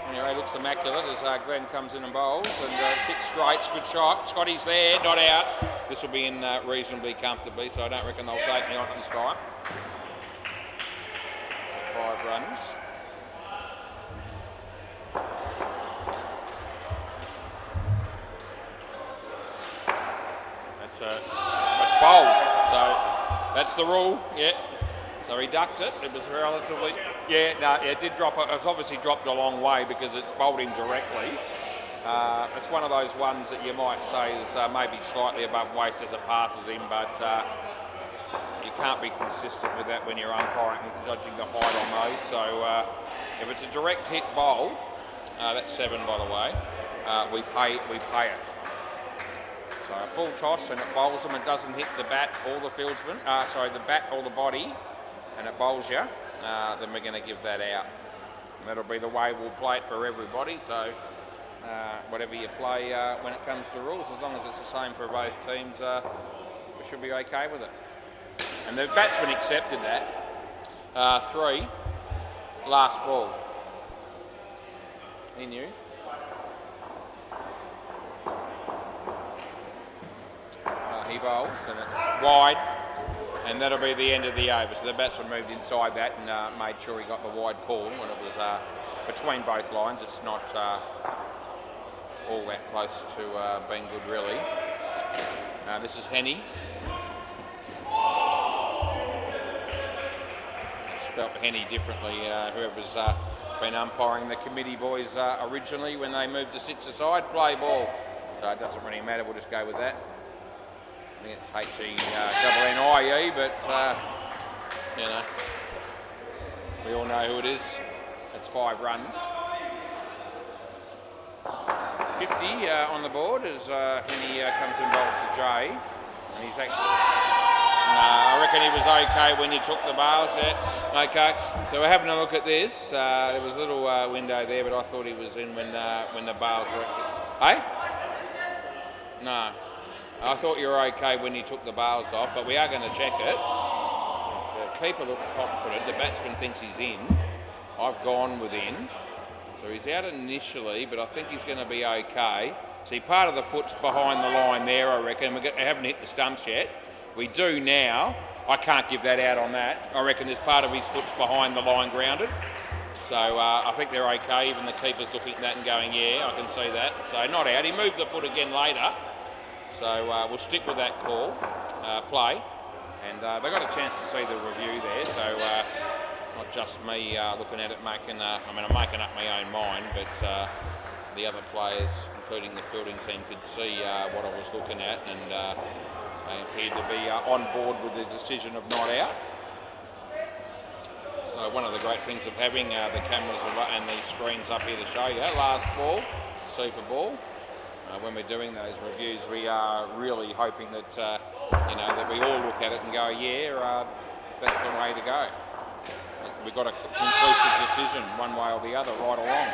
Anyway, looks immaculate as Glenn comes in and bowls, and it's hit straight. Good shot. Scotty's there, not out. This will be in reasonably comfortably, so I don't reckon they'll take me on this time. So 5 runs. That's bowled. So that's the rule. Yeah. So he ducked it. It was relatively, it did drop. It's obviously dropped a long way because it's bowled in directly. It's one of those ones that you might say is maybe slightly above waist as it passes in, but you can't be consistent with that when you're umpiring and judging the height on those. So if it's a direct hit bowl, that's 7 by the way, we pay it. So a full toss and it bowls them. It doesn't hit the bat or the fieldsman. The bat or the body. And it bowls you, then we're going to give that out. And that'll be the way we'll play it for everybody. So whatever you play when it comes to rules, as long as it's the same for both teams, we should be okay with it. And the batsman accepted that. 3, last ball. He knew. He bowls and it's wide. And that'll be the end of the over. So the batsman moved inside that and made sure he got the wide call when it was between both lines. It's not all that close to being good, really. This is Henny. Spelt Henny differently. Whoever's been umpiring the committee boys originally when they moved to 6-a-side, play ball. So it doesn't really matter. We'll just go with that. I think it's H-E-N-N-I-E, but, we all know who it is. It's 5 runs. 50 on the board as Henny comes and bowls to Jay. And he's actually... I reckon he was okay when you took the bails, yeah. Okay, so we're having a look at this. There was a little window there, but I thought he was in when the bails were... Hey? No. I thought you were okay when you took the bails off, but we are going to check it. The keeper looked confident. The batsman thinks he's in. I've gone within. So he's out initially, but I think he's going to be okay. See, part of the foot's behind the line there, I reckon. We haven't hit the stumps yet. We do now. I can't give that out on that. I reckon there's part of his foot's behind the line grounded. So I think they're okay. Even the keeper's looking at that and going, yeah, I can see that. So not out. He moved the foot again later. So we'll stick with that call, play. And they got a chance to see the review there. So it's not just me looking at it making, I'm making up my own mind, but the other players, including the fielding team, could see what I was looking at, and they appeared to be on board with the decision of not out. So one of the great things of having the cameras and these screens up here to show you, last ball, super ball. When we're doing those reviews, we are really hoping that that we all look at it and go, yeah, that's the way to go. We've got a conclusive decision, one way or the other, right along.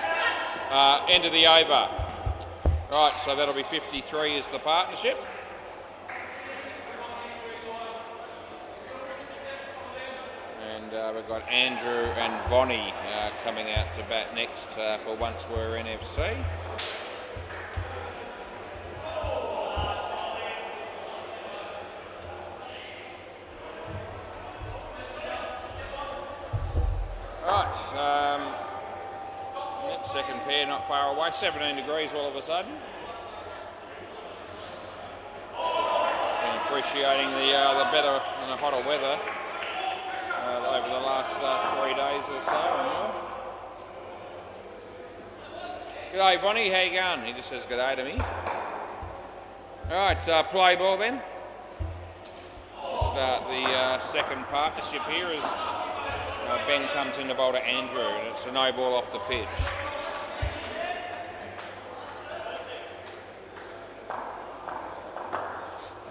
End of the over. Right, so that'll be 53 is the partnership. And we've got Andrew and Vonnie coming out to bat next for Once Were NFC. Right, second pair not far away, 17 degrees all of a sudden. And appreciating the better and the hotter weather over the last 3 days or so or more. G'day Vonnie, how you going? He just says g'day to me. Alright, play ball then. We'll start the second partnership here as Ben comes in to bowl to Andrew, and it's a no ball off the pitch.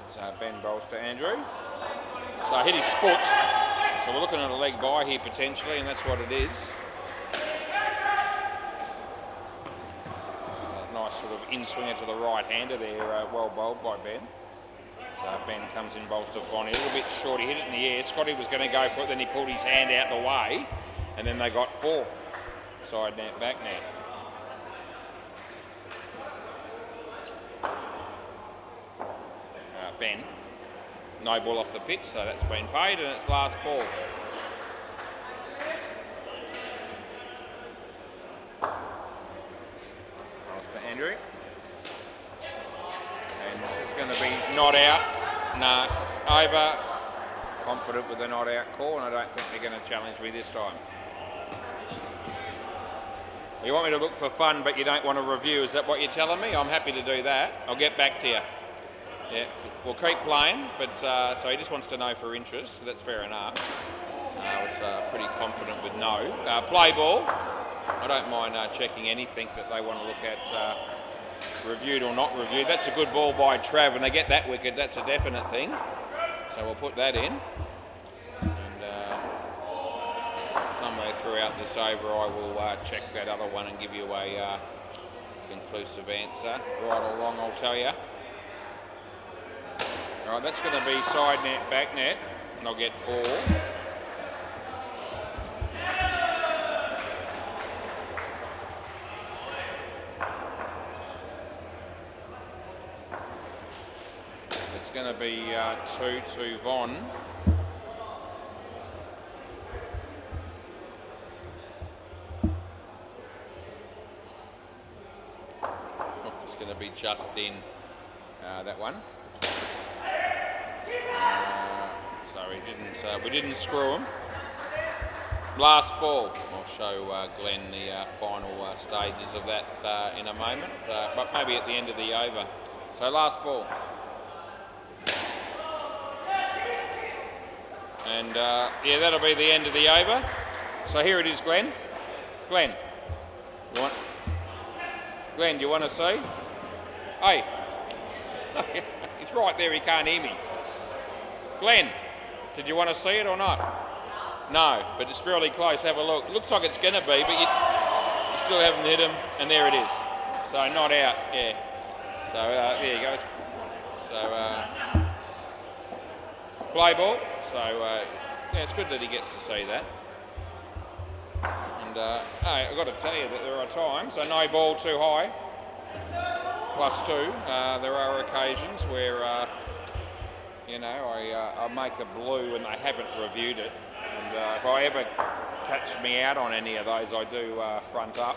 So Ben bowls to Andrew. So hit his foot. So we're looking at a leg by here potentially, and that's what it is. A nice sort of in-swinger to the right-hander there, well bowled by Ben. So Ben comes in, bowls to Vonnie. A little bit short, he hit it in the air. Scotty was going to go for it, then he pulled his hand out the way, and then they got 4. Side net, back net. Ben, no ball off the pitch, so that's been paid, and it's last ball. Off to Andrew. And this is going to be not out. No, over. Confident with the not out call, and I don't think they're going to challenge me this time. You want me to look for fun, but you don't want to review, is that what you're telling me? I'm happy to do that. I'll get back to you. Yeah, we'll keep playing, but so he just wants to know for interest, so that's fair enough. I was pretty confident with no. Play ball. I don't mind checking anything that they want to look at, reviewed or not reviewed. That's a good ball by Trav. When they get that wicket, that's a definite thing. So we'll put that in. And somewhere throughout this over, I will check that other one and give you a conclusive answer. Right or wrong, I'll tell you. All right, that's going to be side net, back net, and I'll get 4. It's going to be 2 to Von. It's going to be just in that one. So we didn't screw him. Last ball. I'll show Glenn the final stages of that in a moment, but maybe at the end of the over. So last ball. And yeah, that'll be the end of the over. So here it is, Glenn. Glenn, Glenn, do you want to see? Hey, he's right there. He can't hear me. Glenn, Did you want to see it or not? No, but it's fairly close. Have a look. It looks like it's going to be, but you still haven't hit him, and there it is. So not out, yeah. So there you go. So play ball. So yeah, it's good that he gets to see that. And I've got to tell you that there are times, so no ball too high, +2. There are occasions where you know, I make a blue and they haven't reviewed it. And if I ever catch me out on any of those, I do front up.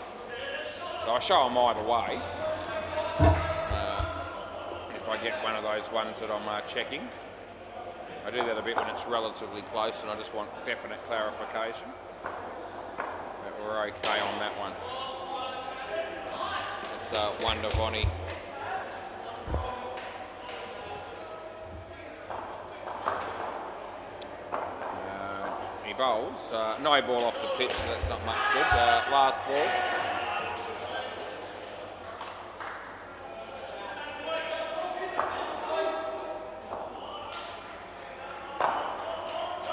So I show them either way. If I get one of those ones that I'm checking. I do that a bit when it's relatively close and I just want definite clarification. But we're okay on that one. It's Wonder Bonnie. He bowls. No ball off the pitch, so that's not much good. Last ball.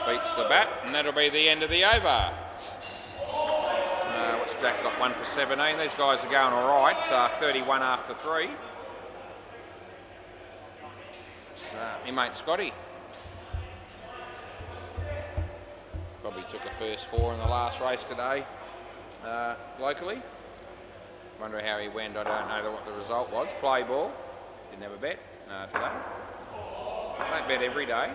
Beats the bat, and that'll be the end of the over. What's Jack got? 1 for 17. These guys are going all right. 31 after 3. My mate Scotty probably took a first 4 in the last race today, locally. Wonder how he went. I don't know what the result was. Play ball. Didn't have a bet today. Don't bet every day.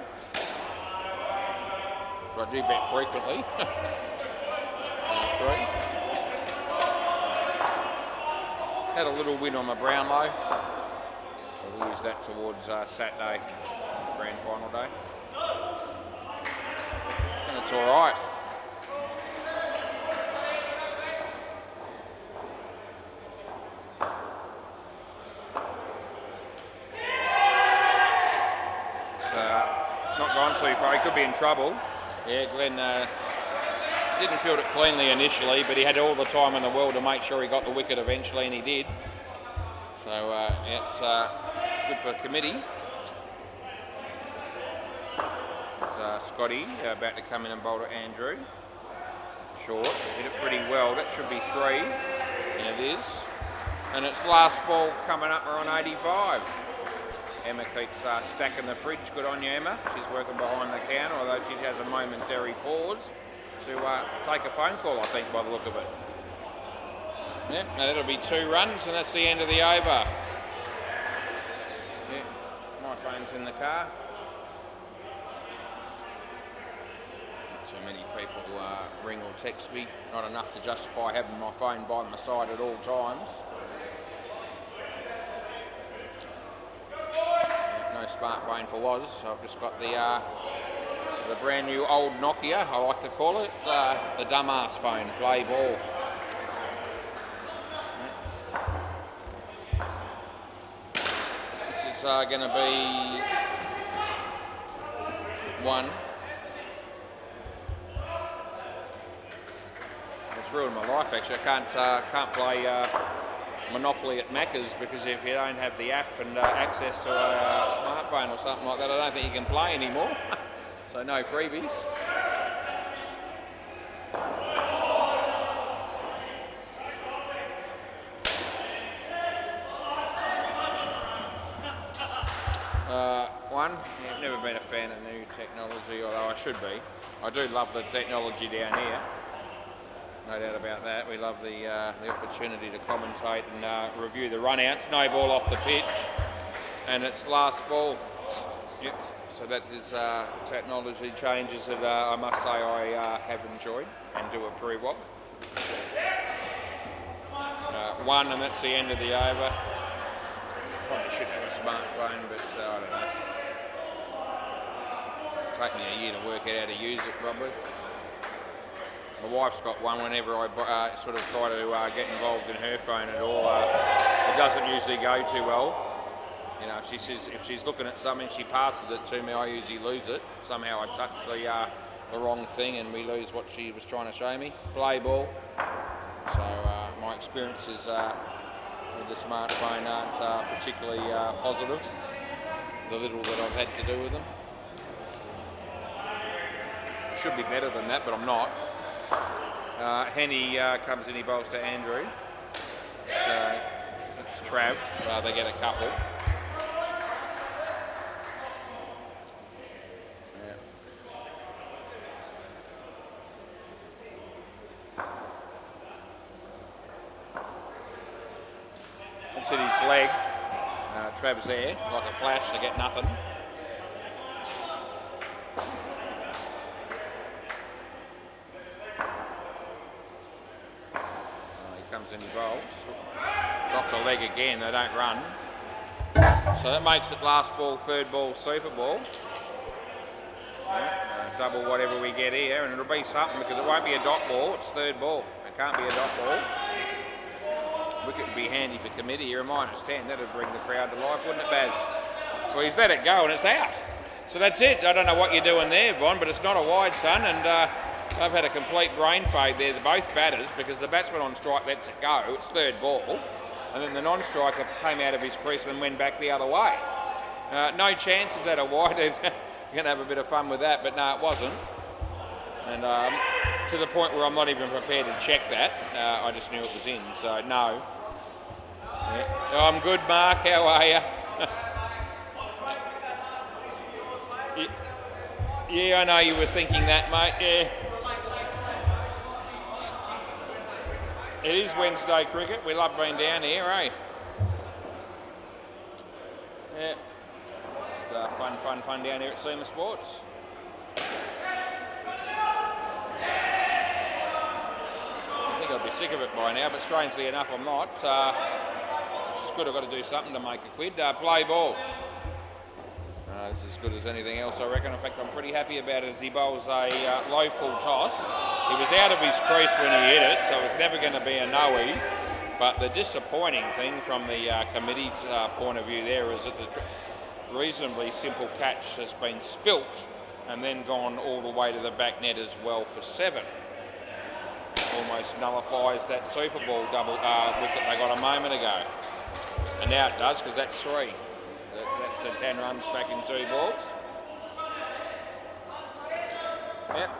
I do bet frequently. 3. Had a little win on the Brownlow. I'll use that towards Saturday, grand final day. And it's all right. It's not gone too far. He could be in trouble. Yeah, Glenn didn't field it cleanly initially, but he had all the time in the world to make sure he got the wicket eventually, and he did. So yeah, it's good for the committee. It's Scotty about to come in and bowl to Andrew. Short, hit it pretty well. That should be 3, and it is. And it's last ball coming up. We're on 85. Emma keeps stacking the fridge. Good on you, Emma. She's working behind the counter, although she has a momentary pause to take a phone call, I think, by the look of it. Yep, now that'll be 2 runs, and that's the end of the over. Yep, my phone's in the car. Not too many people ring or text me. Not enough to justify having my phone by my side at all times. No smartphone for Woz, so I've just got the brand new old Nokia, I like to call it, the dumbass phone, play ball. This is going to be 1. It's ruined my life actually. I can't play Monopoly at Macca's because if you don't have the app and access to a smartphone or something like that, I don't think you can play anymore. So no freebies. One, yeah, I've never been a fan of new technology, although I should be. I do love the technology down here. No doubt about that. We love the opportunity to commentate and review the runouts. No ball off the pitch, and it's last ball. Yep. So that is technology changes that I must say I have enjoyed and do approve of. 1, and that's the end of the over. Probably should have a smartphone, but I don't know. Take me a year to work out how to use it, probably. My wife's got one. Whenever I sort of try to get involved in her phone at all, it doesn't usually go too well. You know, if she says, if she's looking at something, she passes it to me, I usually lose it. Somehow I touch the wrong thing and we lose what she was trying to show me. Play ball. So my experiences with the smartphone aren't particularly positive. The little that I've had to do with them. should be better than that, but I'm not. Henny comes in, he bowls to Andrew. So it's Trav. They get a couple. That's hit his leg. Trav's there, like a flash to get nothing. He comes in, he bowls. It's off the leg again, they don't run. So that makes it last ball, third ball, super ball. Double whatever we get here, and it'll be something because it won't be a dot ball, it's third ball. It can't be a dot ball. Wicket would be handy for committee here, a -10. That'd bring the crowd to life, wouldn't it, Baz? Well, he's let it go and it's out. So that's it. I don't know what you're doing there, Von, but it's not a wide, son, and they've had a complete brain fade there, both batters, because the batsman on strike lets it go. It's third ball, and then the non-striker came out of his crease and went back the other way. No chances at a wide. They're going to have a bit of fun with that, but no, it wasn't. And to the point where I'm not even prepared to check that. I just knew it was in, so no. Yeah. Oh, I'm good, Mark. How are you? Yeah, I know you were thinking that, mate. Yeah. It is Wednesday cricket. We love being down here, eh? Yeah. Just fun down here at SEMA Sports. I think I'd be sick of it by now, but strangely enough, I'm not. It's good. I've got to do something to make a quid. Play ball. It's as good as anything else, I reckon. In fact, I'm pretty happy about it as he bowls a low full toss. He was out of his crease when he hit it, so it was never going to be a no-e. But the disappointing thing from the committee's point of view there is that the reasonably simple catch has been spilt and then gone all the way to the back net as well for 7. Almost nullifies that Super Bowl double wicket they got a moment ago. And now it does, because that's 3. That's the 10 runs back in 2 balls. Yep.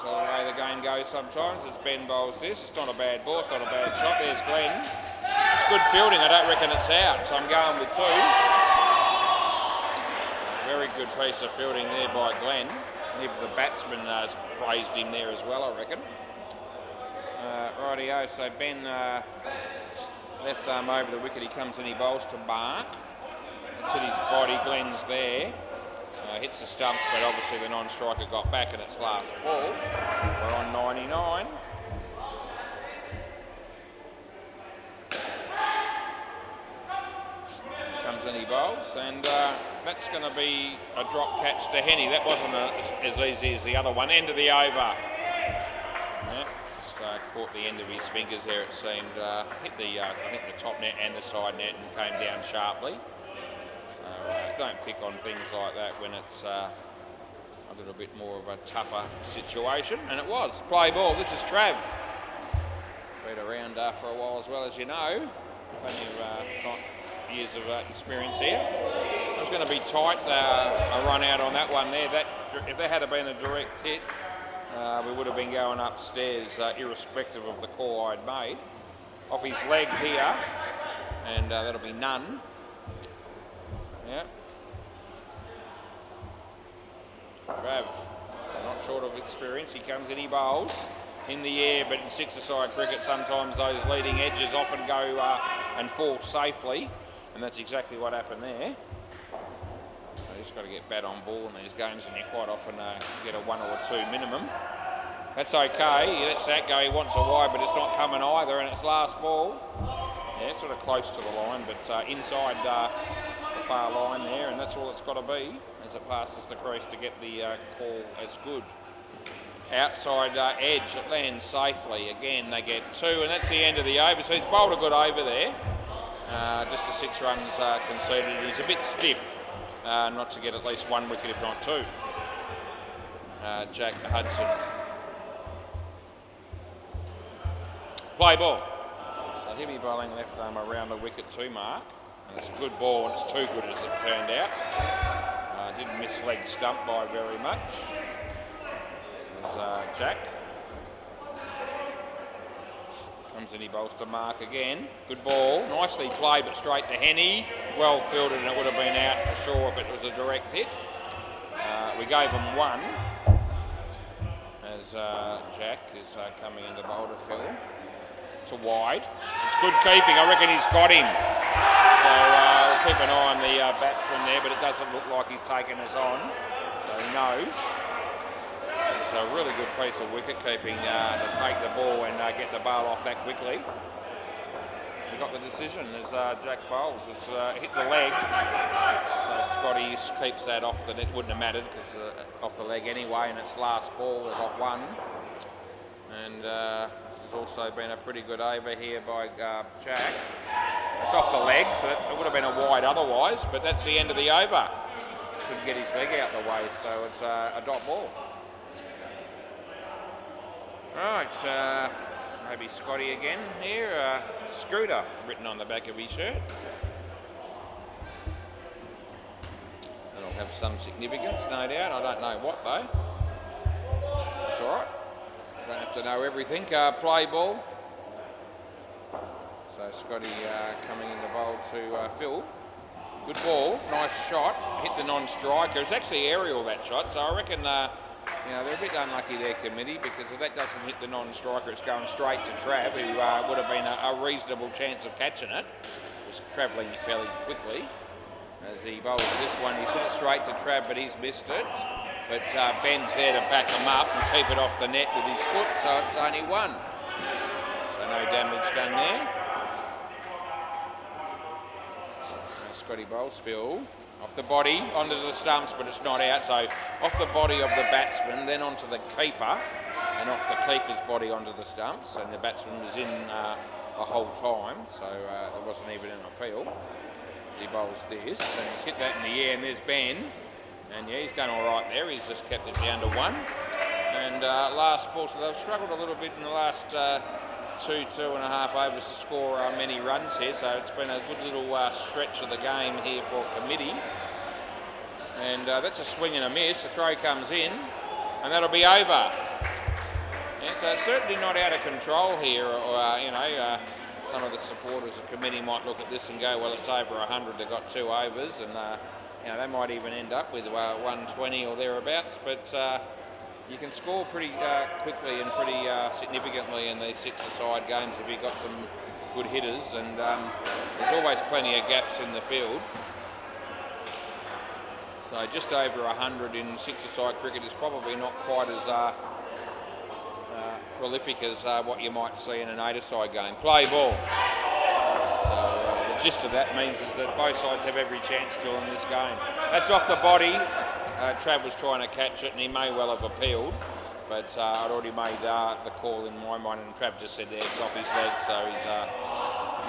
So the way the game goes sometimes as Ben bowls this. It's not a bad ball, it's not a bad shot. There's Glenn. It's good fielding, I don't reckon it's out, so I'm going with 2. Very good piece of fielding there by Glenn. Even the batsman has praised him there as well, I reckon. Rightio, so Ben left arm over the wicket, he comes in, he bowls to Mark. It's hit his body, Glenn's there. Hits the stumps, but obviously the non-striker got back and it's last ball. We're on 99. Comes in, he bowls, and that's going to be a drop catch to Henny. That wasn't as easy as the other one. End of the over. Yeah. Caught the end of his fingers there, it seemed. Hit the, I think the top net and the side net and came down sharply. So don't pick on things like that when it's a little bit more of a tougher situation. And it was. Play ball. This is Trav. Been around for a while as well, as you know. Plenty of years of experience here. It was going to be tight, a run out on that one there. That, if there had been a direct hit, we would have been going upstairs irrespective of the call I'd made. Off his leg here, and that'll be none. Yeah. Trav, not short of experience. He comes in, he bowls in the air, but in 6-a-side cricket sometimes those leading edges often go and fall safely, and that's exactly what happened there. Just got to get bat on ball in these games, and you quite often get a 1 or a 2 minimum. That's okay. He lets that go. He wants a wide, but it's not coming either, and it's last ball. Yeah, sort of close to the line, but inside the far line there, and that's all it's got to be as it passes the crease to get the call as good. Outside edge, it lands safely. Again, they get 2, and that's the end of the over. So he's bowled a good over there. Just the 6 runs conceded. He's a bit stiff. Not to get at least 1 wicket, if not 2. Jack Hudson. Play ball. So heavy bowling left arm around the wicket to Mark. And it's a good ball, and it's too good as it turned out. Didn't miss leg stump by very much. is Jack. Comes in, he bowls to Mark again. Good ball, nicely played, but straight to Henny. Well fielded, and it would have been out for sure if it was a direct hit. We gave him one as Jack is coming into bowl to Phil. To wide. It's good keeping. I reckon he's got him. So we'll keep an eye on the batsman there, but it doesn't look like he's taken us on. So he knows. It's a really good piece of wicket keeping to take the ball and get the bail off that quickly. We got the decision as Jack bowls. It's hit the leg. So Scotty keeps that off the net. Wouldn't have mattered because off the leg anyway, and it's last ball. They got one. And this has also been a pretty good over here by Jack. It's off the leg, so it would have been a wide otherwise, but that's the end of the over. Couldn't get his leg out the way, so it's a dot ball. Right, maybe Scotty again here. Scooter written on the back of his shirt. That'll have some significance, no doubt. I don't know what though. It's all right. Don't have to know everything. Play ball. So Scotty coming in the bowl to Phil. Good ball, nice shot. Hit the non-striker. It's actually aerial, that shot. So I reckon they're a bit unlucky there, committee, because if that doesn't hit the non-striker, it's going straight to Trav, who would have been a reasonable chance of catching it. It was travelling fairly quickly. As he bowls this one, he's hit it straight to Trav, but he's missed it. But Ben's there to back him up and keep it off the net with his foot, so it's only one. So no damage done there. Scotty bowls Phil. Off the body, onto the stumps, but it's not out. So off the body of the batsman, then onto the keeper, and off the keeper's body onto the stumps. And the batsman was in the whole time, so there wasn't even an appeal. As he bowls this, and he's hit that in the air, and there's Ben. And yeah, he's done all right there. He's just kept it down to one. And last ball, so they've struggled a little bit in the last 2.5 overs to score many runs here. So it's been a good little stretch of the game here for committee. And that's a swing and a miss. The throw comes in, and that'll be over. Yeah, so it's certainly not out of control here. Or some of the supporters of committee might look at this and go, well, it's over 100. They've got 2 overs, and they might even end up with 120 or thereabouts, but you can score pretty quickly and pretty significantly in these 6-a-side games if you've got some good hitters, and there's always plenty of gaps in the field. So just over 100 in 6-a-side cricket is probably not quite as prolific as what you might see in an 8-a-side game. Play ball. So the gist of that means is that both sides have every chance still in this game. That's off the body. Trav was trying to catch it, and he may well have appealed, but I'd already made the call in my mind, and Trav just said that it's off his leg, so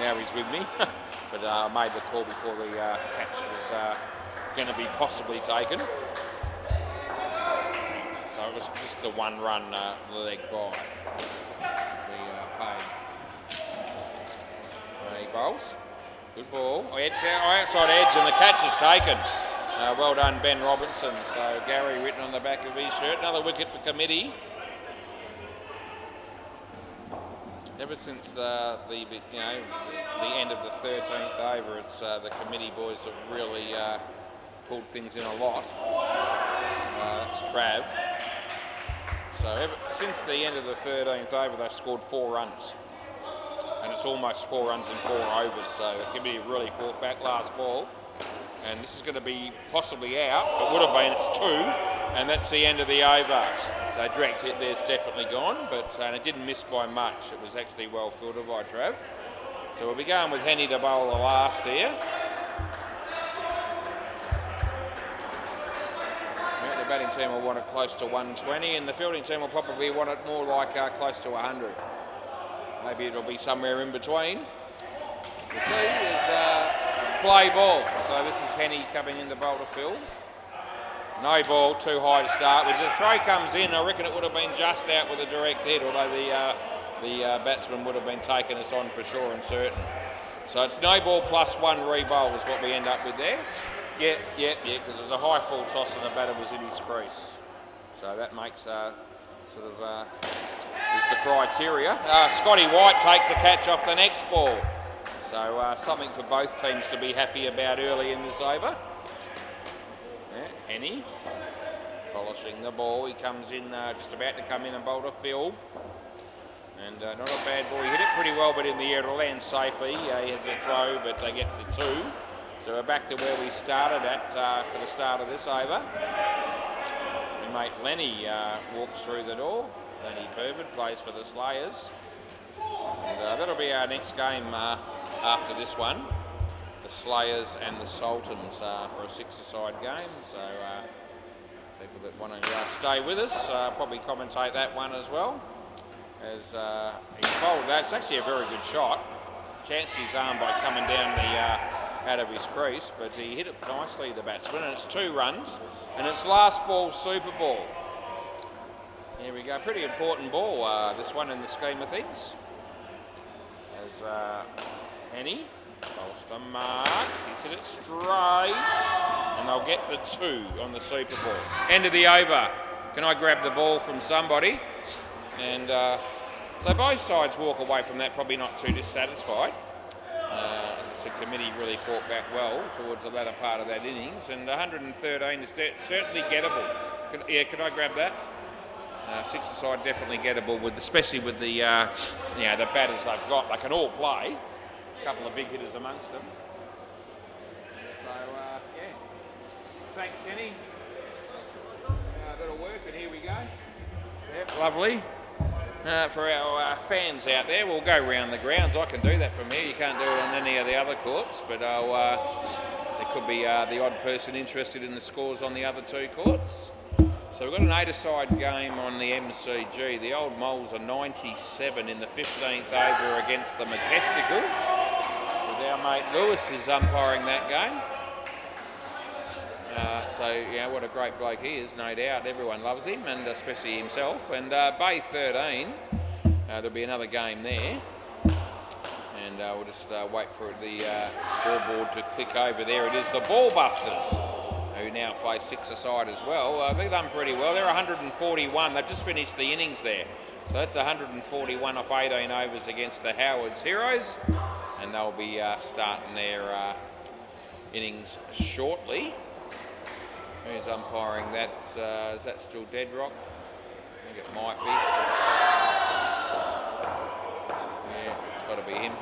now he's with me. But I made the call before the catch was going to be possibly taken. So it was just the 1-run leg by the paid. He bowls. Good ball. Outside edge, and the catch is taken. Well done, Ben Robinson. So Gary written on the back of his shirt. Another wicket for committee. Ever since the end of the 13th over, it's the committee boys have really pulled things in a lot. That's Trav. So since the end of the 13th over, they've scored 4 runs. And it's almost 4 runs in 4 overs. So the committee really fought back last ball. And this is going to be possibly out. It would have been, it's 2. And that's the end of the over. So direct hit there's definitely gone, but and it didn't miss by much. It was actually well fielded by Trav. So we'll be going with Henny to bowl the last here. The batting team will want it close to 120, and the fielding team will probably want it more like close to 100. Maybe it'll be somewhere in between. We'll see. There's play ball. So this is Henny coming in to bowl to Phil. No ball, too high to start with. The throw comes in. I reckon it would have been just out with a direct hit, although the batsman would have been taking us on for sure and certain. So it's no ball plus 1 re-bowl is what we end up with there. Yeah, because it was a high full toss and the batter was in his crease. So that makes sort of is the criteria. Scotty White takes the catch off the next ball. So something for both teams to be happy about early in this over. Yeah, Henny polishing the ball. He comes in, just about to come in and bowl to Phil. And not a bad ball. He hit it pretty well, but in the air it'll land safely. He has a throw, but they get the 2. So we're back to where we started at for the start of this over. My mate Lenny walks through the door. Lenny Purvid plays for the Slayers. And that'll be our next game after this one. The Slayers and the Sultans for a 6-a-side game. So people that want to stay with us probably commentate that one as well. As he bowled that, it's actually a very good shot. Chanced his arm by coming down the out of his crease, but he hit it nicely, the batsman, and it's 2 runs, and it's last ball Super Ball. Here we go, pretty important ball, this one in the scheme of things. As Henny bowls to Mark, he's hit it straight, and they'll get the 2 on the Super Ball. End of the over. Can I grab the ball from somebody? And so both sides walk away from that probably not too dissatisfied. As I said, committee really fought back well towards the latter part of that innings, and 113 is certainly gettable. Could I grab that? 6-a-side definitely gettable, especially with the the batters they've got. They can all play. A couple of big hitters amongst them. So yeah, thanks, Henny. That'll work, and here we go. Yep, lovely. For our fans out there, we'll go round the grounds. I can do that from here. You can't do it on any of the other courts, but there could be the odd person interested in the scores on the other 2 courts. So we've got an 8-a-side game on the MCG. The Old Moles are 97 in the 15th over against the Majesticals. With our mate Lewis is umpiring that game. So, yeah, what a great bloke he is, no doubt. Everyone loves him, and especially himself. And Bay 13, there'll be another game there. And we'll just wait for the scoreboard to click over. There it is, the Ballbusters, who now play 6-a-side as well. They've done pretty well. They're 141. They've just finished the innings there. So that's 141 off 18 overs against the Howards Heroes. And they'll be starting their innings shortly. Who's umpiring that? Is that still Deadrock? I think it might be. Yeah, it's got to be him.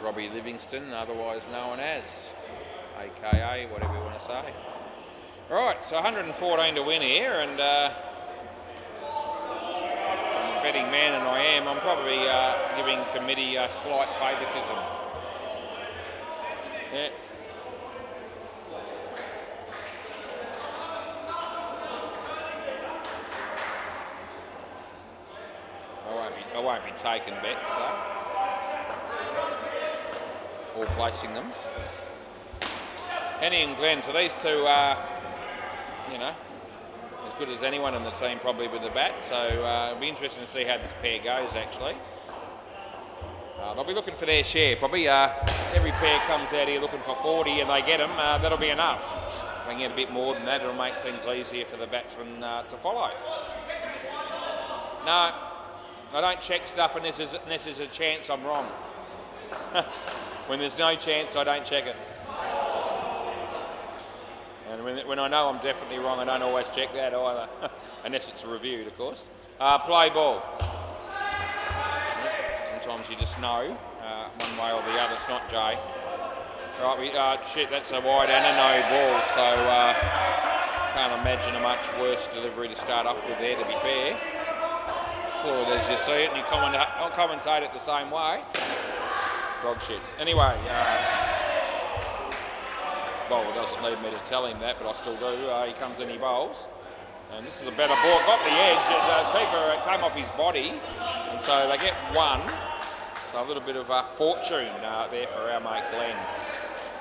Robbie Livingston, otherwise known as, aka whatever you want to say. Right, so 114 to win here, and I'm a betting man, and I am. I'm probably giving committee a slight favouritism. Yeah. I won't be taking bets though, or placing them. Henny and Glenn, so these 2 are, as good as anyone in the team probably with the bat, so it'll be interesting to see how this pair goes actually. They'll be looking for their share, probably every pair comes out here looking for 40 and they get them, that'll be enough. If they can get a bit more than that, it'll make things easier for the batsmen to follow. No. I don't check stuff unless there's a chance I'm wrong. When there's no chance, I don't check it. And when I know I'm definitely wrong, I don't always check that either. Unless it's reviewed, of course. Play ball. Sometimes you just know one way or the other. It's not Jay. Right, shit, that's a wide and a no ball. So can't imagine a much worse delivery to start off with there, to be fair. As you see it, and you commentate it the same way. Dog shit. Anyway, bowler doesn't need me to tell him that, but I still do. He comes in, he bowls. And this is a better ball. Got the edge. The keeper came off his body, and so they get 1. So a little bit of fortune there for our mate Glenn.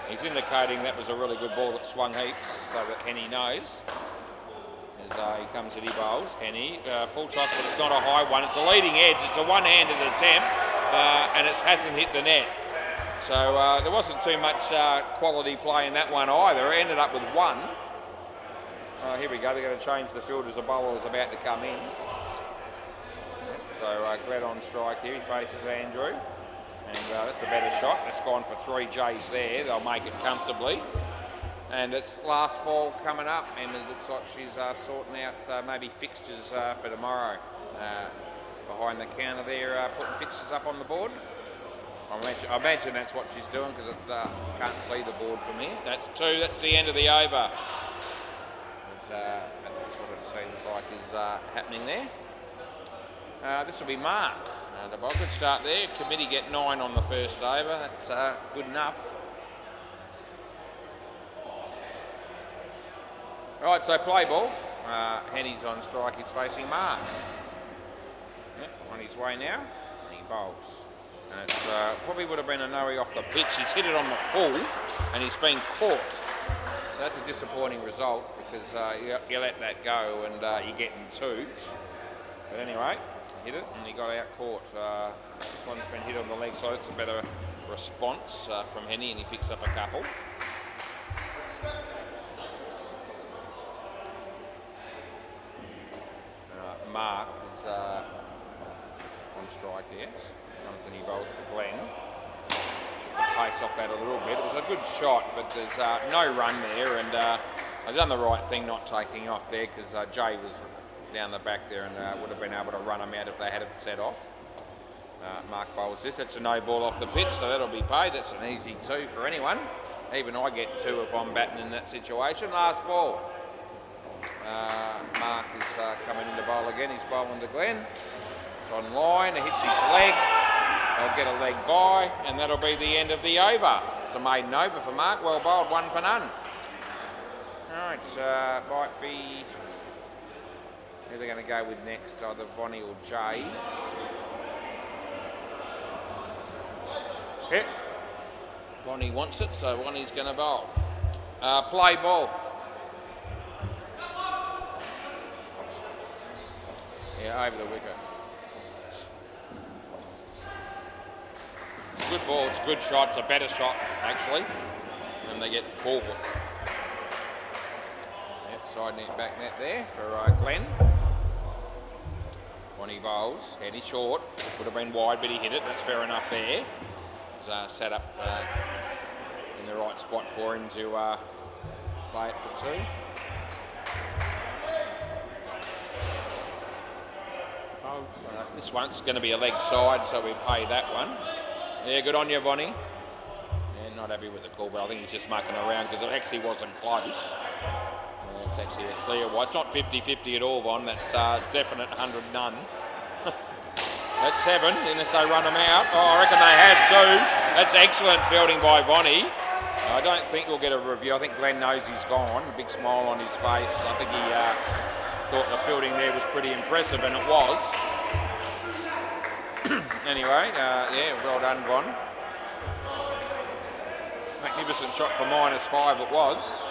He's indicating that was a really good ball that swung heaps, so that Henny knows. As he comes in, he bowls. Henny, full toss, but it's not a high one. It's a leading edge. It's a one-handed attempt, and it hasn't hit the net. So there wasn't too much quality play in that one either. It ended up with 1. Here we go. They're going to change the field as the bowler is about to come in. So Glenn on strike here. He faces Andrew. And that's a better shot. It's gone for 3 J's there. They'll make it comfortably. And it's last ball coming up, and it looks like she's sorting out maybe fixtures for tomorrow. Behind the counter there, putting fixtures up on the board. I imagine that's what she's doing because I can't see the board from here. That's 2. That's the end of the over. That's what it seems like is happening there. This will be Mark. A good start there. Committee get 9 on the first over. That's good enough. Right, so play ball. Henny's on strike. He's facing Mark. Yep, on his way now. And he bowls. And it's probably would have been a no off the pitch. He's hit it on the full, and he's been caught. So that's a disappointing result because you let that go and you're getting 2. But anyway, he hit it and he got out caught. This one's been hit on the leg side. It's a better response from Henny, and he picks up a couple. Mark is on strike here. Comes and he bowls to Glenn. Took the pace off that a little bit. It was a good shot, but there's no run there, and I've done the right thing not taking off there because Jay was down the back there and would have been able to run him out if they had it set off. Mark bowls this. That's a no ball off the pitch, so that'll be paid. That's an easy 2 for anyone. Even I get 2 if I'm batting in that situation. Last ball. Mark is coming in to bowl again. He's bowling to Glenn. It's on line. It hits his leg. They'll get a leg by, and that'll be the end of the over. It's a maiden over for Mark. Well bowled, 1 for none. All right, might be who they're going to go with next, either Vonnie or Jay. Yep. Vonnie wants it, so Vonnie's going to bowl. Play ball. Yeah, over the wicket. Good ball, it's a good shot, it's a better shot actually. And they get 4. Yep, side net, back net there for Glenn. Vonnie bowls, Henny short, would have been wide but he hit it, that's fair enough there. It's set up in the right spot for him to play it for 2. This one's going to be a leg side, so we pay that one. Yeah, good on you, Vonnie. Yeah, not happy with the call, but I think he's just mucking around because it actually wasn't close. It's actually a clear one. It's not 50-50 at all, Von. That's definite 100 none. That's 7, unless they run them out. Oh, I reckon they had 2. That's excellent fielding by Vonnie. I don't think we'll get a review. I think Glenn knows he's gone. A big smile on his face. I think he thought the fielding there was pretty impressive, and it was. Anyway, yeah, well done, Von. Magnificent shot for -5 it was.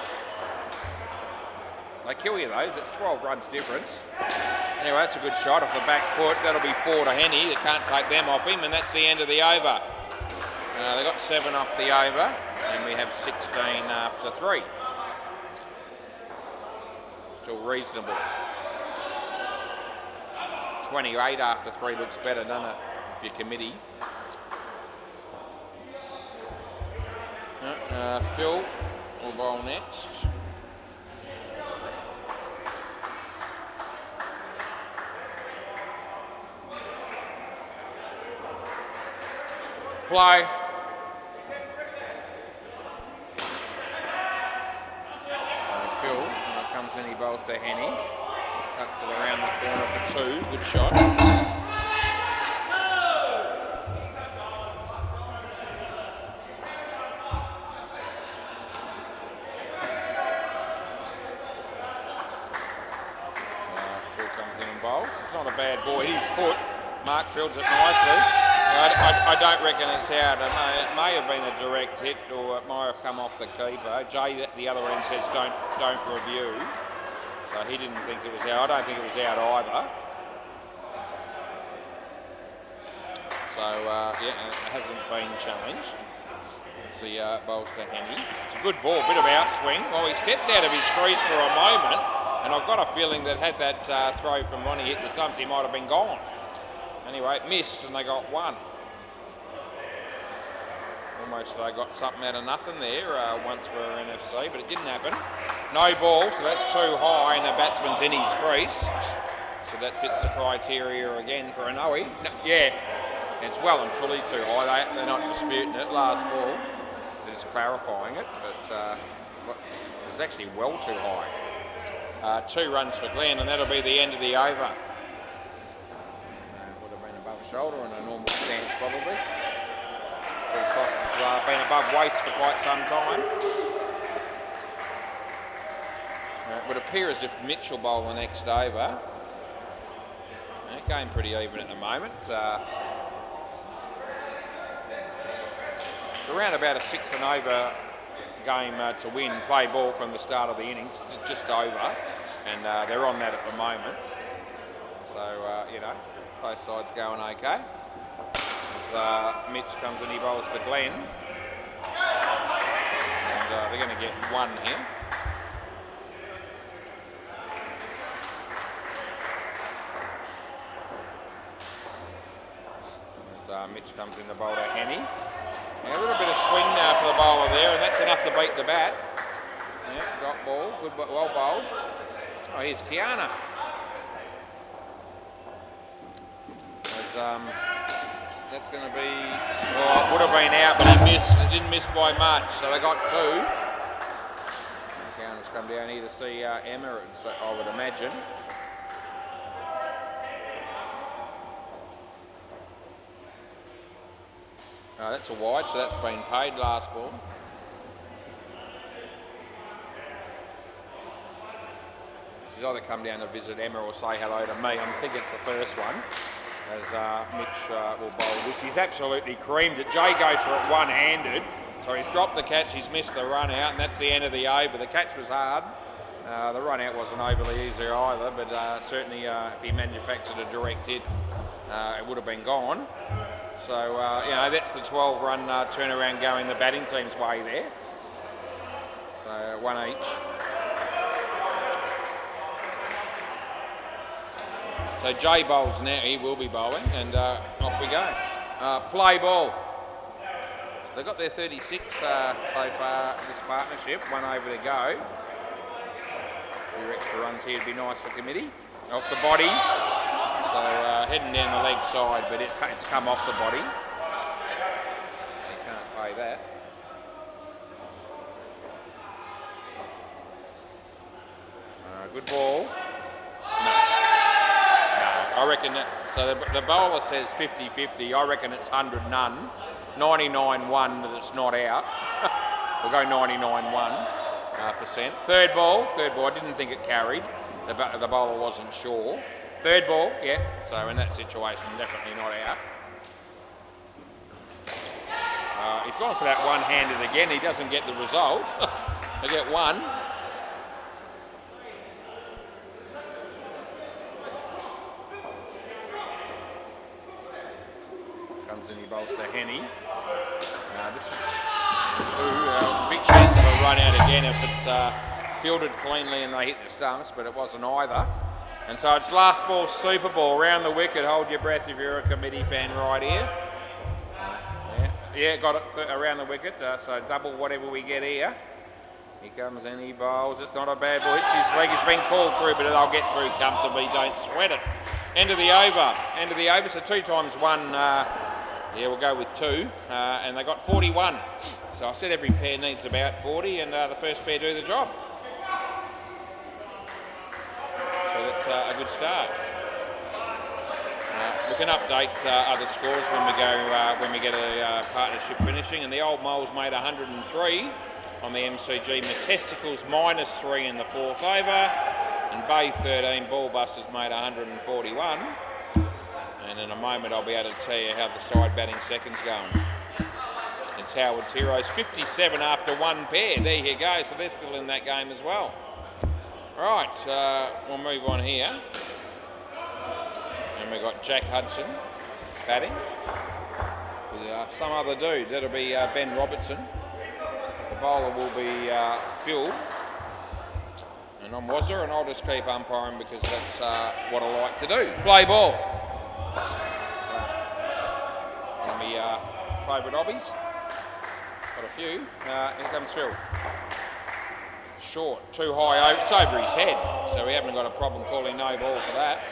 They kill you those, it's 12 runs difference. Anyway, that's a good shot off the back foot. That'll be 4 to Henny. They can't take them off him, and that's the end of the over. They got 7 off the over, and we have 16 after 3. Still reasonable. 28 after 3 looks better, doesn't it? If your committee. Phil will bowl next. Play. So Phil comes in, he bowls to Henny. Tucks it around the corner for 2. Good shot. Not a bad boy, his foot. Mark fields it nicely. I don't reckon it's out. It may have been a direct hit, or it might have come off the keeper. Jay at the other end says don't review. So he didn't think it was out. I don't think it was out either. So yeah, it hasn't been challenged. It's the bowls to Henny. It's a good ball, bit of outswing. Well, he steps out of his crease for a moment. And I've got a feeling that had that throw from Ronnie hit the stumps, he might have been gone. Anyway, it missed and they got one. Almost got something out of nothing there once we were NFC, but it didn't happen. No ball, so that's too high in the batsman's in his crease. So that fits the criteria again for an OE. No, yeah, it's well and truly too high. They're not disputing it. Last ball, they're just clarifying it, but it was actually well too high. 2 runs for Glenn, and that'll be the end of the over. Would have been above shoulder in a normal stance, probably. The toss has been above waist for quite some time. It would appear as if Mitch will bowl the next over. Game pretty even at the moment. It's around about a 6 and over game to win. Play ball from the start of the innings, just over, and they're on that at the moment. So you know, both sides going okay. As Mitch comes and he bowls to Glenn, and they're going to get 1 here. As Mitch comes in the bowl to Henny. Yeah, a little bit of swing now for the bowler there, and that's enough to beat the bat. Yeah, got ball, good, well bowled. Oh, here's Kiana. That's going to be, well, it would have been out, but he missed. It didn't miss by much, so they got 2. Kiana's come down here to see Emma, I would imagine. That's a wide, so that's been paid last ball. She's either come down to visit Emma or say hello to me. I think it's the first one, as Mitch will bowl this. He's absolutely creamed it. Jay goes for it one-handed, so he's dropped the catch, he's missed the run out, and that's the end of the over. The catch was hard. The run out wasn't overly easy either, but certainly if he manufactured a direct hit, it would have been gone. So, you know, that's the 12-run turnaround going the batting team's way there. So, 1 each. So, Jay bowls now. He will be bowling, and off we go. Play ball. So, they've got their 36 so far this partnership. 1 over to go. A few extra runs here would be nice for committee. Off the body. So heading down the leg side, but it's come off the body. So you can't pay that. Good ball. No. I reckon that, so the bowler says 50-50. I reckon it's 100 none. 99-1 that it's not out. We'll go 99-1%. Third ball. I didn't think it carried. The bowler wasn't sure. Third ball, yeah, so in that situation, definitely not out. He's gone for that one-handed again. He doesn't get the result. They get 1. Comes in, he bowls to Henny. This is 2. Big chance for a run out again if it's fielded cleanly and they hit the stumps, but it wasn't either. And so it's last ball, super ball, round the wicket. Hold your breath if you're a committee fan right here. Yeah, got it around the wicket, so double whatever we get here. He comes in, he bowls. It's not a bad ball. Hits his leg. It's been called through, but I'll get through comfortably. Don't sweat it. End of the over. So 2 times 1. Yeah, we'll go with 2. And they got 41. So I said every pair needs about 40, and the first pair do the job. So that's a good start. We can update other scores when we get a partnership finishing. And the Old Moles made 103 on the MCG. Metesticles -3 in the 4th over. And Bay 13 Ballbusters made 141. And in a moment I'll be able to tell you how the side batting second's going. It's Howard's Heroes 57 after 1 pair. There you go. So they're still in that game as well. Right, we'll move on here. And we've got Jack Hudson batting with some other dude. That'll be Ben Robertson. The bowler will be Phil. And I'm Wazza, and I'll just keep umpiring because that's what I like to do. Play ball. the favourite hobbies. Got a few. Here comes Phil. Short, too high, it's over his head, so we haven't got a problem calling no ball for that.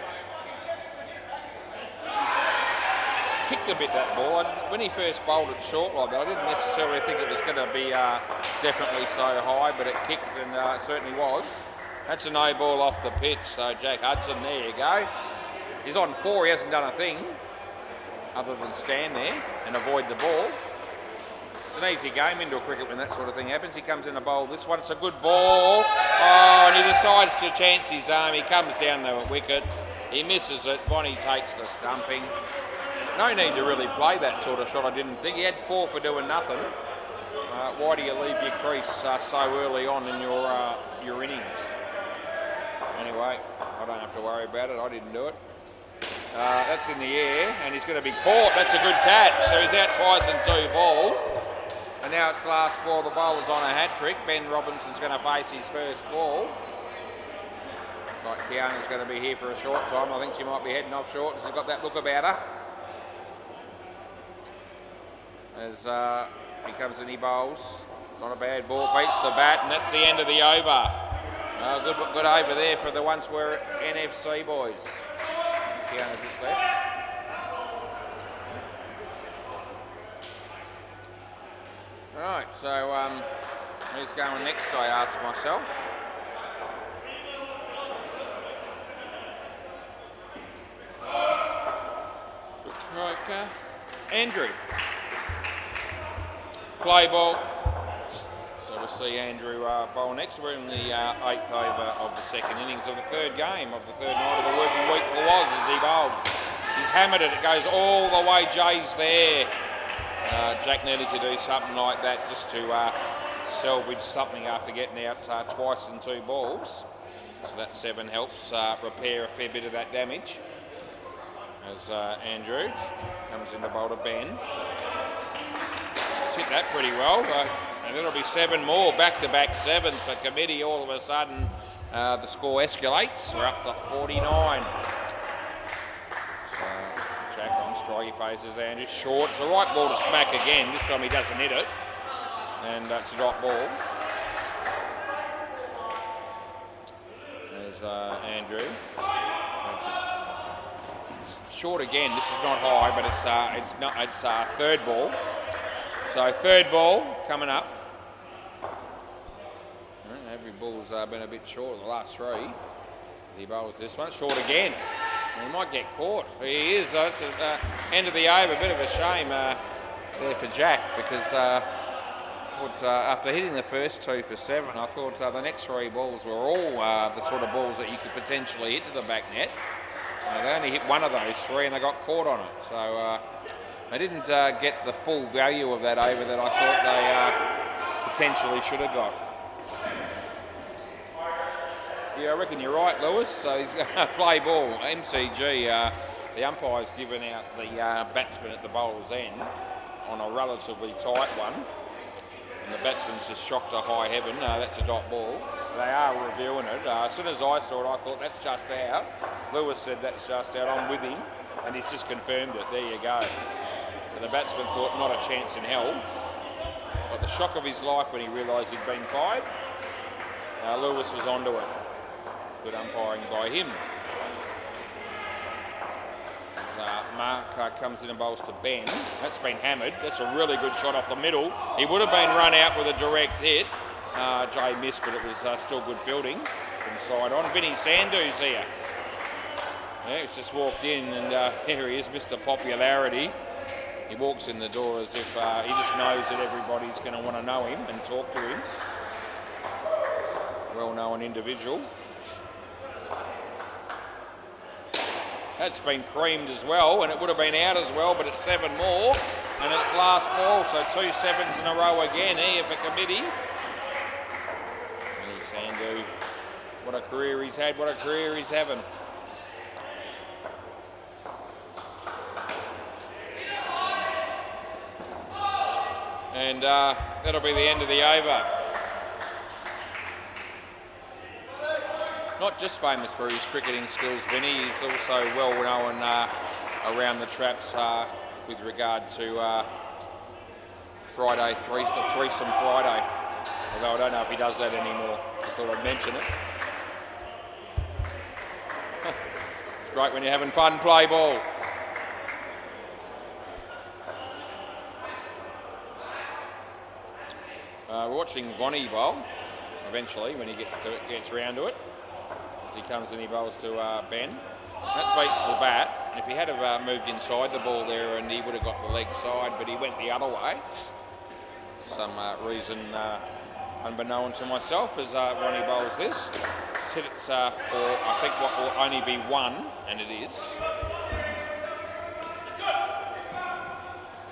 Kicked a bit that ball. When he first bowled it short like that, I didn't necessarily think it was going to be definitely so high, but it kicked and certainly was. That's a no ball off the pitch, so Jack Hudson, there you go. He's on 4, he hasn't done a thing other than stand there and avoid the ball. It's an easy game indoor cricket when that sort of thing happens. He comes in a bowl. This one, it's a good ball. Oh, and he decides to chance his arm. He comes down the wicket. He misses it. Bonnie takes the stumping. No need to really play that sort of shot, I didn't think. He had 4 for doing nothing. Why do you leave your crease so early on in your innings? Anyway, I don't have to worry about it. I didn't do it. That's in the air, and he's going to be caught. That's a good catch. So he's out twice in 2 balls. And now it's last ball. The bowler's on a hat-trick. Ben Robinson's going to face his first ball. Looks like Kiana's going to be here for a short time. I think she might be heading off short. She's got that look about her. As he comes in, he bowls. It's not a bad ball. Beats the bat, and that's the end of the over. Good over there for the once were NFC boys. Kiana just left. Right, so who's going next, I ask myself. Looks like Andrew. Play ball. So we'll see Andrew bowl next. We're in the 8th over of the second innings of the 3rd game of the 3rd night of the working week for Woz as he bowls. He's hammered it. It goes all the way. Jay's there. Jack needed to do something like that just to salvage something after getting out twice in 2 balls. So that 7 helps repair a fair bit of that damage. As Andrew comes in to bowl to Ben. He's hit that pretty well. And it'll be 7 more, back-to-back 7s for committee. All of a sudden, the score escalates. We're up to 49. Jack on strike, he faces Andrew. Short, it's the right ball to smack again. This time he doesn't hit it. And that's a drop ball. There's Andrew. Short again, this is not high, but it's 3rd ball. So 3rd ball coming up. Every ball's been a bit short the last 3. He bowls this one, short again. He might get caught. He is. It's the end of the over. A bit of a shame there for Jack because after hitting the first 2 for 7, I thought the next 3 balls were all the sort of balls that you could potentially hit to the back net. They only hit one of those 3 and they got caught on it. So they didn't get the full value of that over that I thought they potentially should have got. Yeah, I reckon you're right, Lewis. So he's going to play ball. MCG, the umpire's given out the batsman at the bowler's end on a relatively tight one. And the batsman's just shocked to high heaven. That's a dot ball. They are reviewing it. As soon as I saw it, I thought that's just out. Lewis said that's just out. I'm with him. And he's just confirmed it. There you go. So the batsman thought not a chance in hell. But the shock of his life when he realised he'd been fired, Lewis was onto it. Good umpiring by him. As Mark comes in and bowls to Ben. That's been hammered. That's a really good shot off the middle. He would have been run out with a direct hit. Jay missed, but it was still good fielding from side on. Vinny Sandhu's here. Yeah, he's just walked in and here he is, Mr. Popularity. He walks in the door as if he just knows that everybody's going to want to know him and talk to him. Well-known individual. That's been creamed as well, and it would have been out as well, but it's 7 more, and it's last ball, so 2 7s in a row again here for committee. And Sandhu, what a career he's had, what a career he's having. And that'll be the end of the over. Not just famous for his cricketing skills, Vinny, he's also well known around the traps with regard to Friday, threesome Friday. Although I don't know if he does that anymore. Just thought I'd mention it. It's great when you're having fun, play ball. We're watching Vonnie bowl eventually when he gets round to it. As he comes and he bowls to Ben. That beats the bat. And if he had have moved inside the ball there, and he would have got the leg side, but he went the other way. Some reason unbeknown to myself as Vonnie bowls this. It's hit it for I think what will only be one, and it is.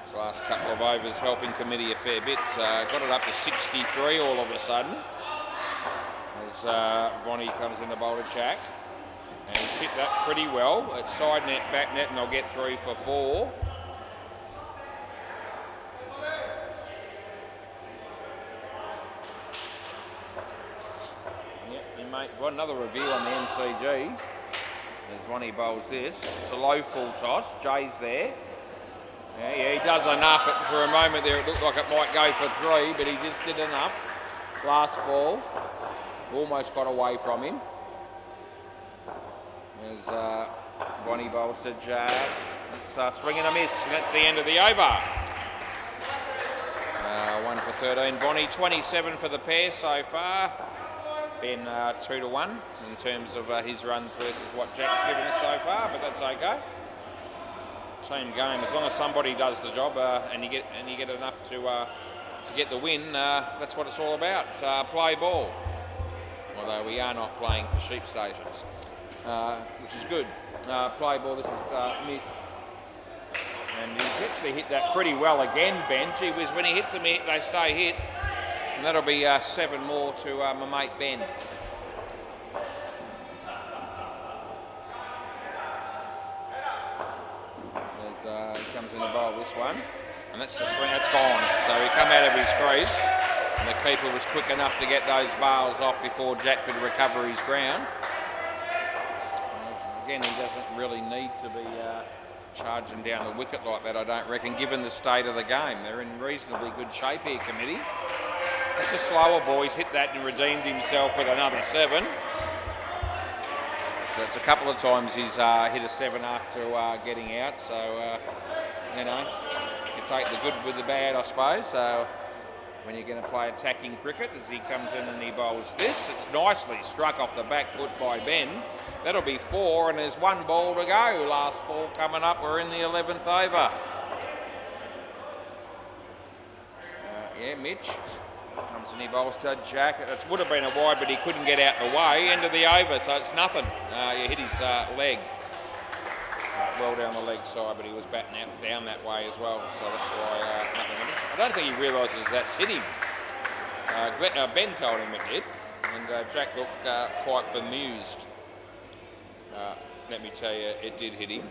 This last couple of overs helping committee a fair bit. Got it up to 63 all of a sudden. As Vonnie comes in the bowl to Jack. And he's hit that pretty well. It's side net, back net, and they'll get through for 4. Yep, you mate, got another review on the MCG. As Vonnie bowls this. It's a low full toss. Jay's there. Yeah, he does enough. For a moment there, it looked like it might go for 3, but he just did enough. Last ball. Almost got away from him. As Vonnie bowls to Jack. It's swing and a miss, and that's the end of the over. 1 for 13. Vonnie 27 for the pair so far. Ben 2 to 1 in terms of his runs versus what Jack's given us so far, but that's okay. Team game. As long as somebody does the job and you get enough to get the win, that's what it's all about. Play ball. Although we are not playing for sheep stations. Which is good. Play ball, this is Mitch. And he's actually hit that pretty well again, Ben. Gee whiz, when he hits them, they stay hit. And that'll be 7 more to my mate Ben. As he comes in the bowl this one. And that's the swing, that's gone. So he come out of his crease. And the keeper was quick enough to get those bars off before Jack could recover his ground. Again, he doesn't really need to be charging down the wicket like that, I don't reckon, given the state of the game. They're in reasonably good shape here, committee. That's a slower ball. He's hit that and redeemed himself with another 7. So it's a couple of times he's hit a 7 after getting out. So, you know, you take the good with the bad, I suppose. So when you're going to play attacking cricket, as he comes in and he bowls this, it's nicely struck off the back foot by Ben. That'll be 4, and there's 1 ball to go. Last ball coming up. We're in the 11th over. Yeah, Mitch comes and he bowls to Jack. It would have been a wide, but he couldn't get out the way. End of the over, so it's nothing. You hit his leg. Well down the leg side, but he was batting out down that way as well, so that's why nothing happens. I don't think he realises that's hit him. Ben told him it did, and Jack looked quite bemused. Let me tell you, it did hit him.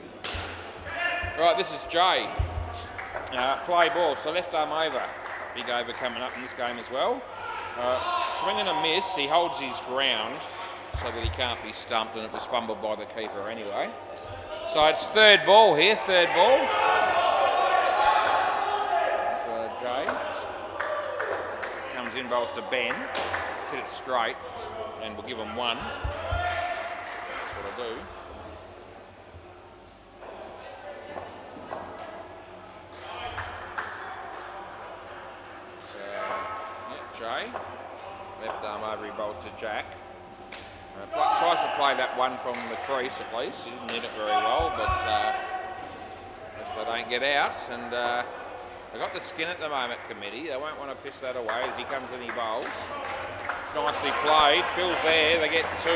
Right, this is Jay. Play ball, so left arm over. Big over coming up in this game as well. Swing and a miss. He holds his ground so that he can't be stumped, and it was fumbled by the keeper anyway. So it's 3rd ball here, 3rd ball. So Jay comes in, bowls to Ben. Let's hit it straight, and we'll give him 1. That's what I'll do. So, yeah, Jay. Left arm over, he bowls to Jack. Tries to play that one from the crease at least. He didn't hit it very well, but if they don't get out. And they've got the skin at the moment, committee. They won't want to piss that away as he comes and he bowls. It's nicely played. Phil's there. They get 2.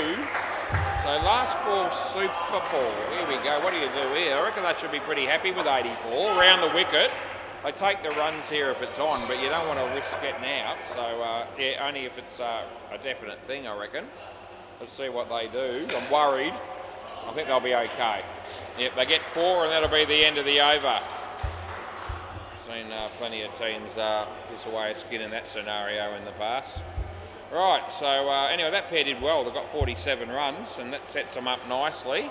So last ball, super ball. Here we go. What do you do here? I reckon they should be pretty happy with 84. Round the wicket. They take the runs here if it's on, but you don't want to risk getting out. So, yeah, only if it's a definite thing, I reckon. Let's see what they do. I'm worried. I think they'll be okay. Yep, they get 4 and that'll be the end of the over. Seen plenty of teams piss away a skin in that scenario in the past. Right, so anyway, that pair did well. They've got 47 runs and that sets them up nicely.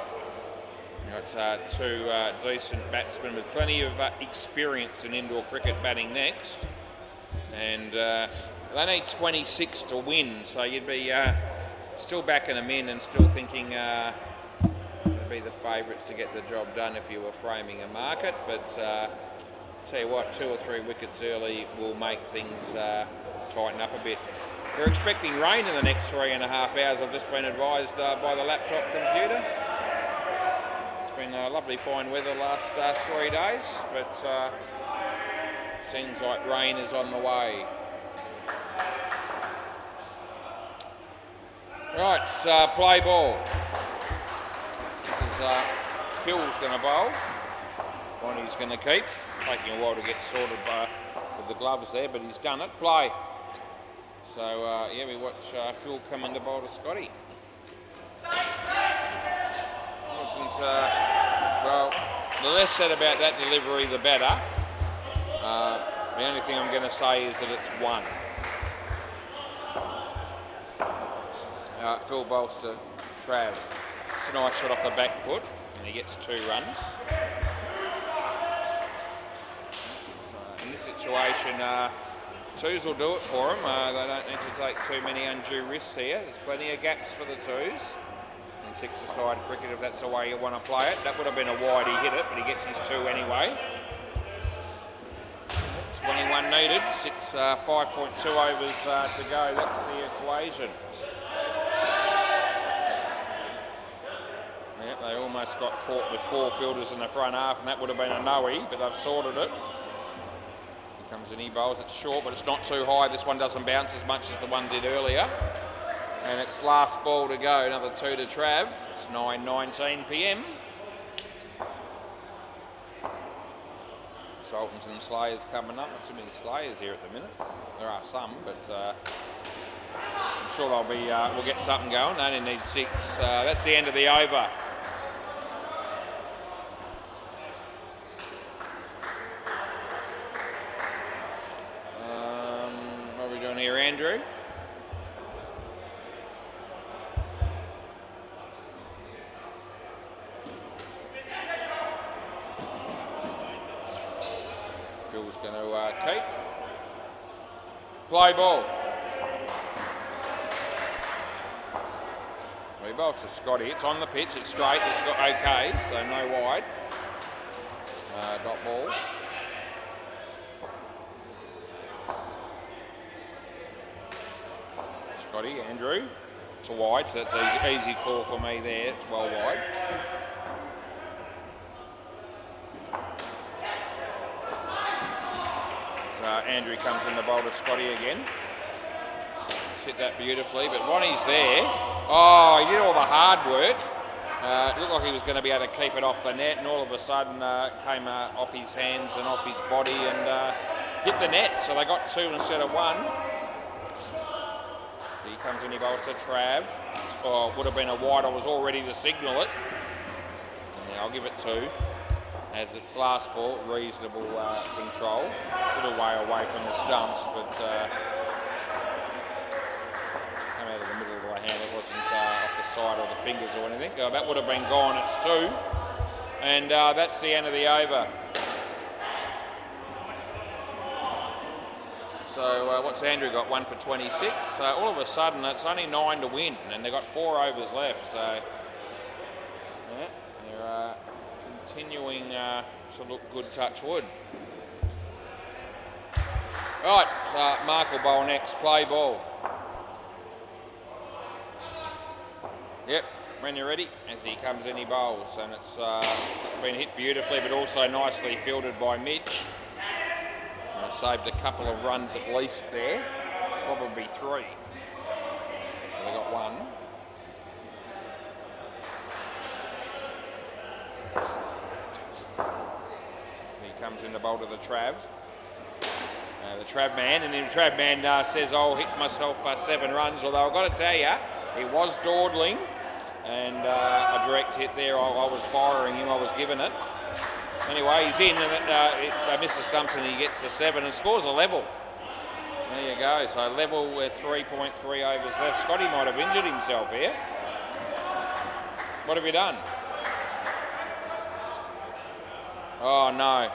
Got two decent batsmen with plenty of experience in indoor cricket batting next. And they need 26 to win, so you'd be still backing them in and still thinking they'd be the favourites to get the job done if you were framing a market. But tell you what, 2 or 3 wickets early will make things tighten up a bit. They're expecting rain in the next 3.5 hours. I've just been advised by the laptop computer. It's been lovely fine weather the last 3 days, but seems like rain is on the way. Right, play ball. This is Phil's going to bowl. Bonnie's going to keep. Taking a while to get sorted with the gloves there, but he's done it. Play. So, yeah, we watch Phil come in to bowl to Scotty. Wasn't, well, the less said about that delivery, the better. The only thing I'm going to say is that it's 1. Phil bowls to Trav. It's a nice shot off the back foot, and he gets 2 runs. So in this situation, 2s will do it for him. They don't need to take too many undue risks here. There's plenty of gaps for the 2s. In 6-a-side cricket, if that's the way you want to play it. That would have been a wide, he hit it, but he gets his 2 anyway. 21 needed, 5.2 overs to go. That's the equation. Yep, they almost got caught with 4 fielders in the front half, and that would have been a no-y, but they've sorted it. Here comes in, he bowls. It's short, but it's not too high. This one doesn't bounce as much as the one did earlier. And it's last ball to go. Another 2 to Trav. It's 9:19 p.m. Sultans and Slayers coming up. Not too many Slayers here at the minute. There are some, but I'm sure they'll be. We'll get something going. They only need 6. That's the end of the over. What are we doing here, Andrew? Phil's going to keep. Play ball. We bowl to Scotty. It's on the pitch. It's straight. It's got okay, so no wide. Dot ball. Scotty, Andrew. It's a wide, so that's an easy call for me there. It's well wide. Andrew comes in the bowl to Scotty again. He's hit that beautifully, but Ronnie's there. Oh, he did all the hard work. It looked like he was going to be able to keep it off the net, and all of a sudden came off his hands and off his body and hit the net. So they got 2 instead of 1. So he comes in, he bowls to Trav. Oh, would have been a wide. I was all ready to signal it. Yeah, I'll give it 2. As its last ball, reasonable control. A little way away from the stumps, but come out of the middle of the hand. It wasn't off the side or the fingers or anything. That would have been gone. It's 2. And that's the end of the over. So what's Andrew got? 1 for 26. All of a sudden, it's only 9 to win, and they've got 4 overs left. So yeah, they're continuing to look good, touch wood. Right, Mark will bowl next. Play ball. Yep, when you're ready. As he comes in, he bowls, and it's been hit beautifully, but also nicely fielded by Mitch. Saved a couple of runs at least there, probably 3. So they got 1. So he comes in the bowl to the Trav. The Trav man, and then the Trav man says, I'll hit myself 7 runs, although I've got to tell you, he was dawdling, and a direct hit there, I was firing him, I was giving it. Anyway, he's in, and they miss the stumps, and he gets the 7 and scores a level. There you go, so level with 3.3 overs left. Scotty might have injured himself here. What have you done? Oh, no.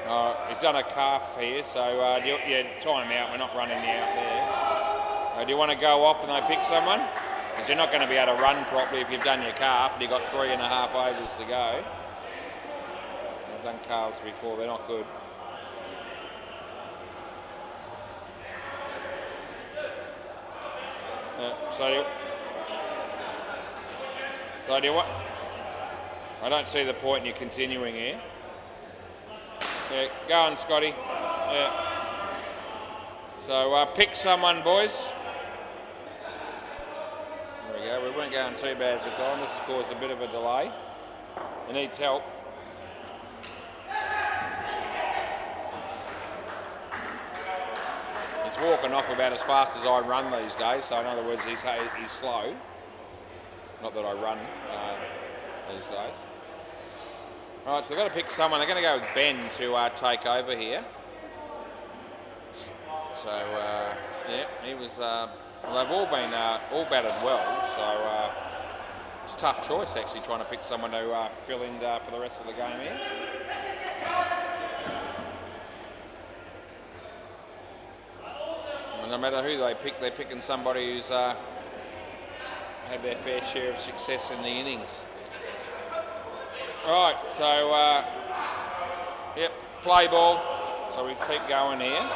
No, he's done a calf here, so yeah, time out. We're not running you out there. Do you want to go off and they pick someone? Because you're not going to be able to run properly if you've done your calf and you've got 3.5 overs to go. I've done calves before, they're not good. So do you what? I don't see the point in you continuing here. Yeah, go on, Scotty. Yeah. So pick someone, boys. There we go. We weren't going too bad for time. This has caused a bit of a delay. He needs help. He's walking off about as fast as I run these days. So in other words, he's slow. Not that I run these days. Right, so they've got to pick someone. They're going to go with Ben to take over here. So, yeah, he was... well, they've all been all batted well, so it's a tough choice, actually, trying to pick someone to fill in for the rest of the game here. And no matter who they pick, they're picking somebody who's had their fair share of success in the innings. Right, so, yep, play ball. So we keep going here.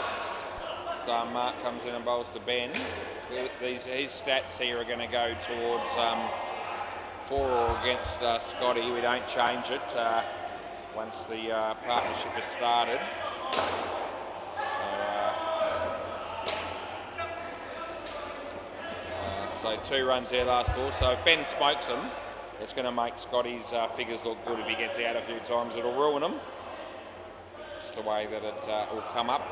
So Mark comes in and bowls to Ben. So his stats here are going to go towards 4 against Scotty. We don't change it once the partnership has started. So 2 runs there last ball. So if Ben smokes them, it's going to make Scotty's figures look good. If he gets out a few times, it'll ruin them. Just the way that it will come up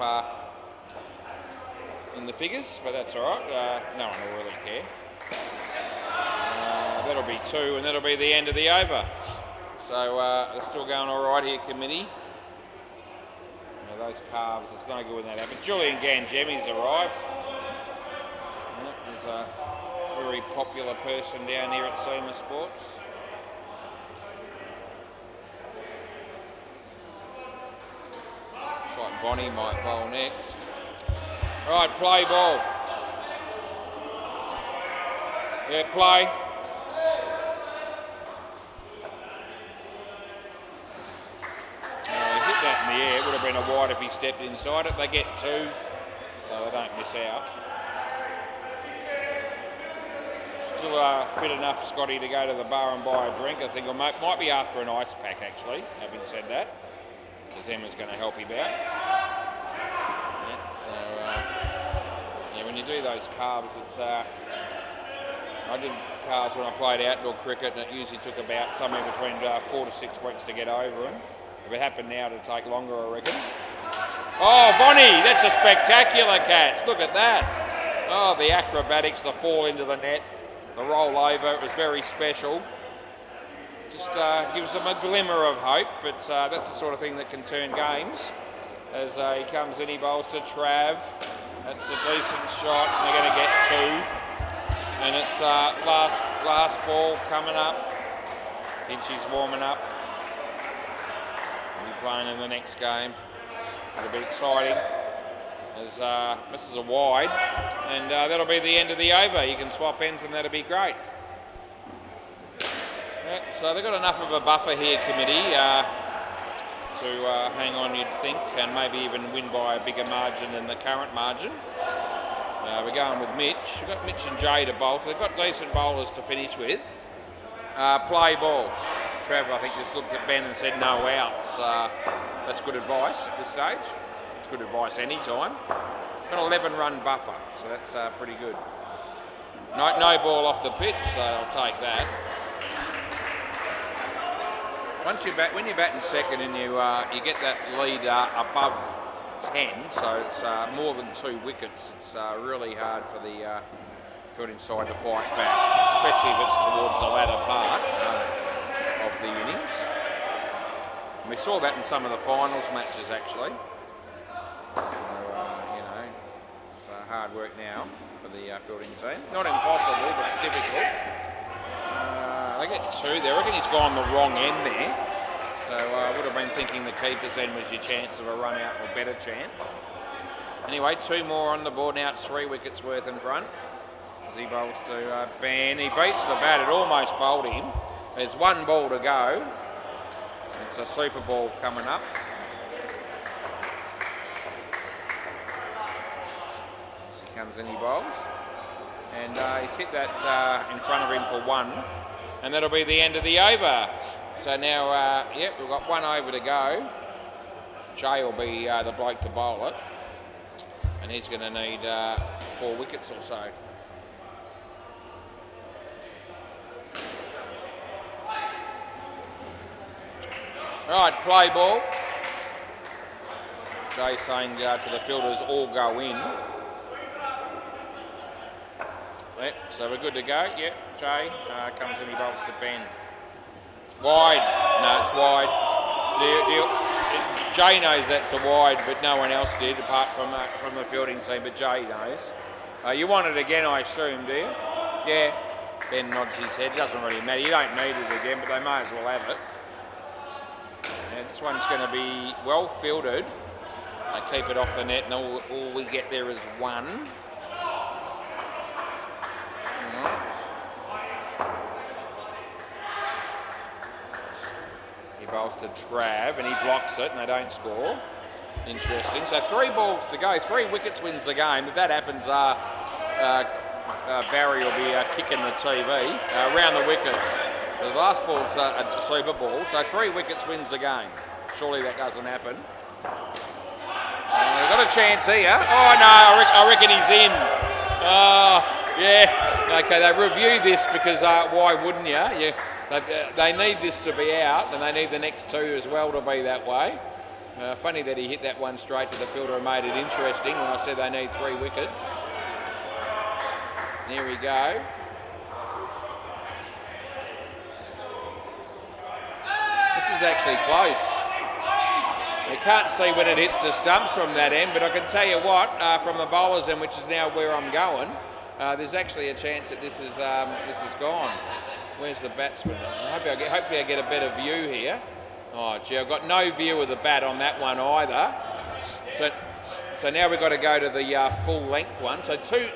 in the figures, but that's all right. No one will really care. That'll be 2, and that'll be the end of the over. So they're still going all right here, committee. Those calves, it's no good when that happens. Julian Gangemi's arrived. He's a very popular person down here at SEMA Sports. Looks like Bonnie might bowl next. Right, play ball. Yeah, play. He hit that in the air. It would have been a wide if he stepped inside it. They get 2, so they don't miss out. Still fit enough, Scotty, to go to the bar and buy a drink. I think it might be after an ice pack, actually, having said that, because Emma's going to help him out. Yeah, so, yeah, when you do those calves, it's, I did calves when I played outdoor cricket, and it usually took about somewhere between 4 to 6 weeks to get over them. If it happened now, it'd take longer, I reckon. Oh, Bonnie, that's a spectacular catch. Look at that. Oh, the acrobatics, the fall into the net. The roll over, it was very special. Just gives them a glimmer of hope, but that's the sort of thing that can turn games. As he comes in, he bowls to Trav. That's a decent shot, and they're going to get 2. And it's last ball coming up. Hinchy's warming up. He'll be playing in the next game. It'll be exciting. As this is a wide, and that'll be the end of the over. You can swap ends and that'll be great. Yeah, so they've got enough of a buffer here, committee, to hang on, you'd think, and maybe even win by a bigger margin than the current margin. We're going with Mitch. We've got Mitch and Jay to bowl. They've got decent bowlers to finish with. Play ball. Trav, I think, just looked at Ben and said no outs. That's good advice at this stage. Good advice any time. Got an 11-run buffer, so that's pretty good. No ball off the pitch, so I'll take that. When you're batting second and you get that lead above 10, so it's more than 2 wickets, it's really hard for the fielding side to fight back, especially if it's towards the latter part of the innings. And we saw that in some of the finals matches, actually. So, it's hard work now for the fielding team. Not impossible, but it's difficult. They get 2 there. I reckon he's gone the wrong end there. So I would have been thinking the keeper's end was your chance of a run out or better chance. Anyway, 2 more on the board now. It's 3 wickets worth in front. As he bowls to Ben. He beats the bat. It almost bowled him. There's 1 ball to go. It's a super ball coming up. As he comes in, he bowls. And he's hit that in front of him for 1. And that'll be the end of the over. So now, we've got 1 over to go. Jay will be the bloke to bowl it. And he's going to need 4 wickets or so. Right, play ball. Jay saying to the fielders, all go in. Yep, so we're good to go. Yep, Jay comes in, he bowls to Ben. Wide. No, it's wide. Jay knows that's a wide, but no one else did, apart from the fielding team, but Jay knows. You want it again, I assume, do you? Yeah. Ben nods his head. It doesn't really matter. You don't need it again, but they may as well have it. And this one's going to be well fielded. They keep it off the net, and all we get there is 1. He bowls to Trav and he blocks it and they don't score. Interesting. So 3 balls to go. 3 wickets wins the game. If that happens, Barry will be kicking the TV around the wicket. So the last ball's a super ball. So 3 wickets wins the game. Surely that doesn't happen. They've got a chance here. Oh no, I reckon he's in. Oh, yeah. Okay, they review this because why wouldn't you? They need this to be out, and they need the next 2 as well to be that way. Funny that he hit that one straight to the fielder and made it interesting when I said they need 3 wickets. There we go. This is actually close. You can't see when it hits the stumps from that end, but I can tell you what, from the bowler's end, which is now where I'm going, there's actually a chance that this is gone. Where's the batsman? Hopefully I get a better view here. Oh, gee, I've got no view of the bat on that one either. So now we've got to go to the full length one. So two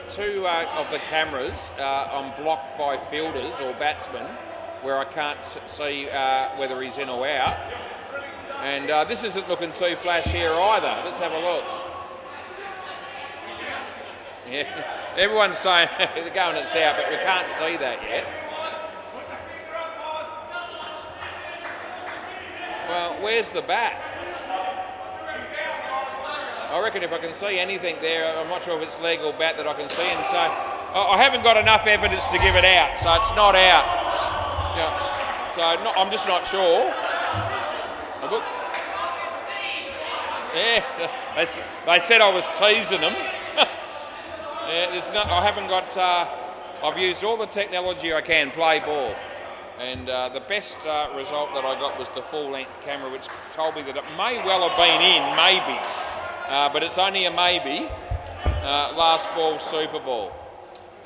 of the cameras I'm blocked by fielders or batsmen where I can't see whether he's in or out. And this isn't looking too flash here either. Let's have a look. Yeah, everyone's saying they're going it's out, but we can't see that yet. Well, where's the bat? I reckon if I can see anything there, I'm not sure if it's leg or bat that I can see, and so I haven't got enough evidence to give it out, so it's not out. Yeah, so I'm just not sure. Look. Yeah, they said I was teasing them. Yeah, I haven't got. I've used all the technology I can, play ball. And the best result that I got was the full-length camera, which told me that it may well have been in, maybe. But it's only a maybe. Last ball, super ball.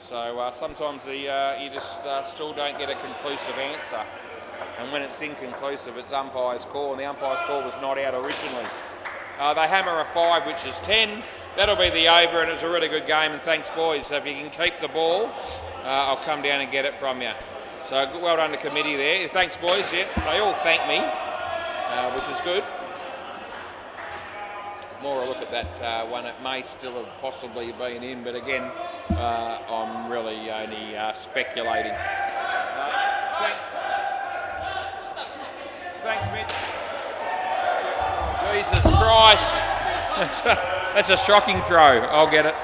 So sometimes you just still don't get a conclusive answer. And when it's inconclusive, it's umpire's call, and the umpire's call was not out originally. They hammer a 5, which is 10. That'll be the over, and it's a really good game, and thanks, boys. So if you can keep the ball, I'll come down and get it from you. So well done to committee there. Thanks, boys. Yeah, they all thank me, which is good. More a look at that one. It may still have possibly been in, but again, I'm really only speculating. Thanks, Mitch. Jesus Christ. That's a shocking throw. I'll get it.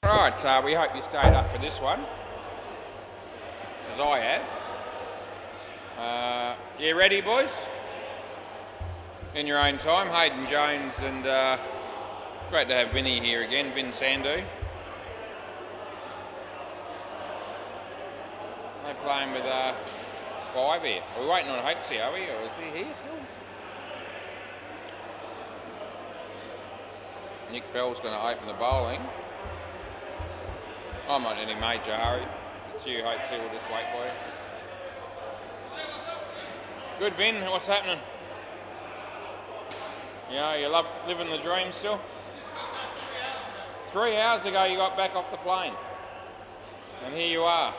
Right, we hope you stayed up for this one, as I have. You ready, boys? In your own time, Hayden Jones, and great to have Vinny here again, Vin Sandu. They're playing with 5 here. Are we waiting on Hopesy, are we? Or is he here still? Nick Bell's going to open the bowling. I'm not in any major hurry. It's you, Hopesy, we'll just wait for you. Good, Vin, what's happening? Yeah, you love living the dream still? 3 hours ago you got back off the plane. And here you are.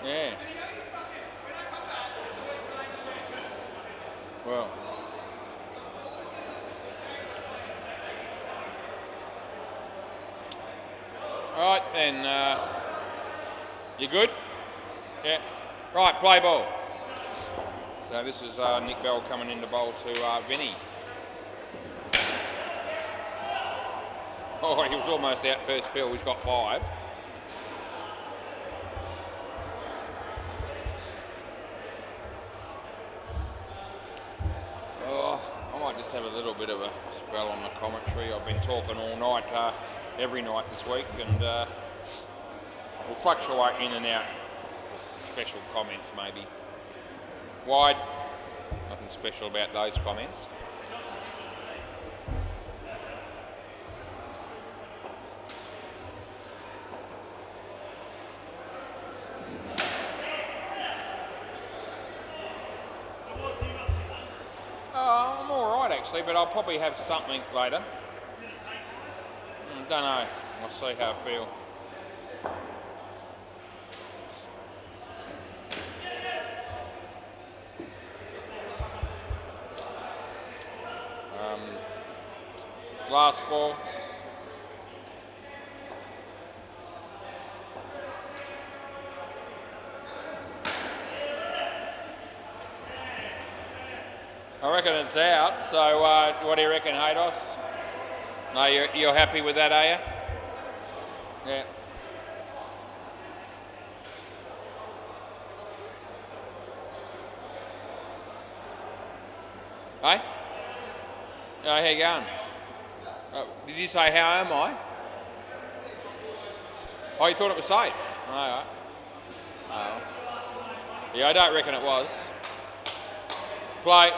Yeah. Well. Right then, you good? Yeah. Right, play ball. So this is Nick Bell coming in to bowl to Vinny. Oh, he was almost out first pill, he's got 5. Oh, I might just have a little bit of a spell on the commentary. I've been talking all night, every night this week, and we'll fluctuate in and out. Special comments maybe. Wide, nothing special about those comments. I'm alright actually, but I'll probably have something later. Don't know, I'll see how I feel. Last ball. I reckon it's out, so what do you reckon, Haydos? No, you're happy with that, are you? Yeah. Hey? Oh, how you going? Oh, did you say, how am I? Oh, you thought it was safe? Oh, all right. Oh. Yeah, I don't reckon it was. Play.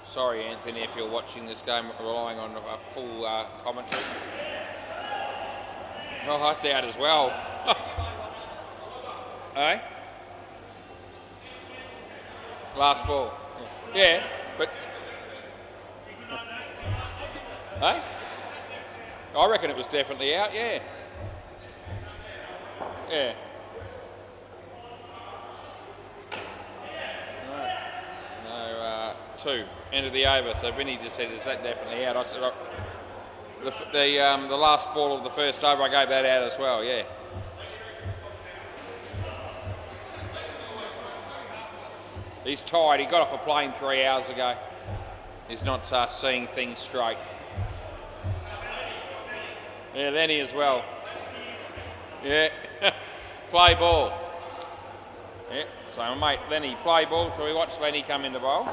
Sorry, Anthony, if you're watching this game relying on a full commentary. Oh, that's out as well. Hey? Last ball. Yeah, but... Hey? I reckon it was definitely out, yeah. Yeah. No, 2. End of the over. So Vinny just said, is that definitely out? I said, the last ball of the first over, I gave that out as well, yeah. He's tired. He got off a plane 3 hours ago. He's not seeing things straight. Yeah, Lenny as well. Yeah. Play ball. Yeah, so mate, Lenny, play ball. Shall we watch Lenny come into bowl?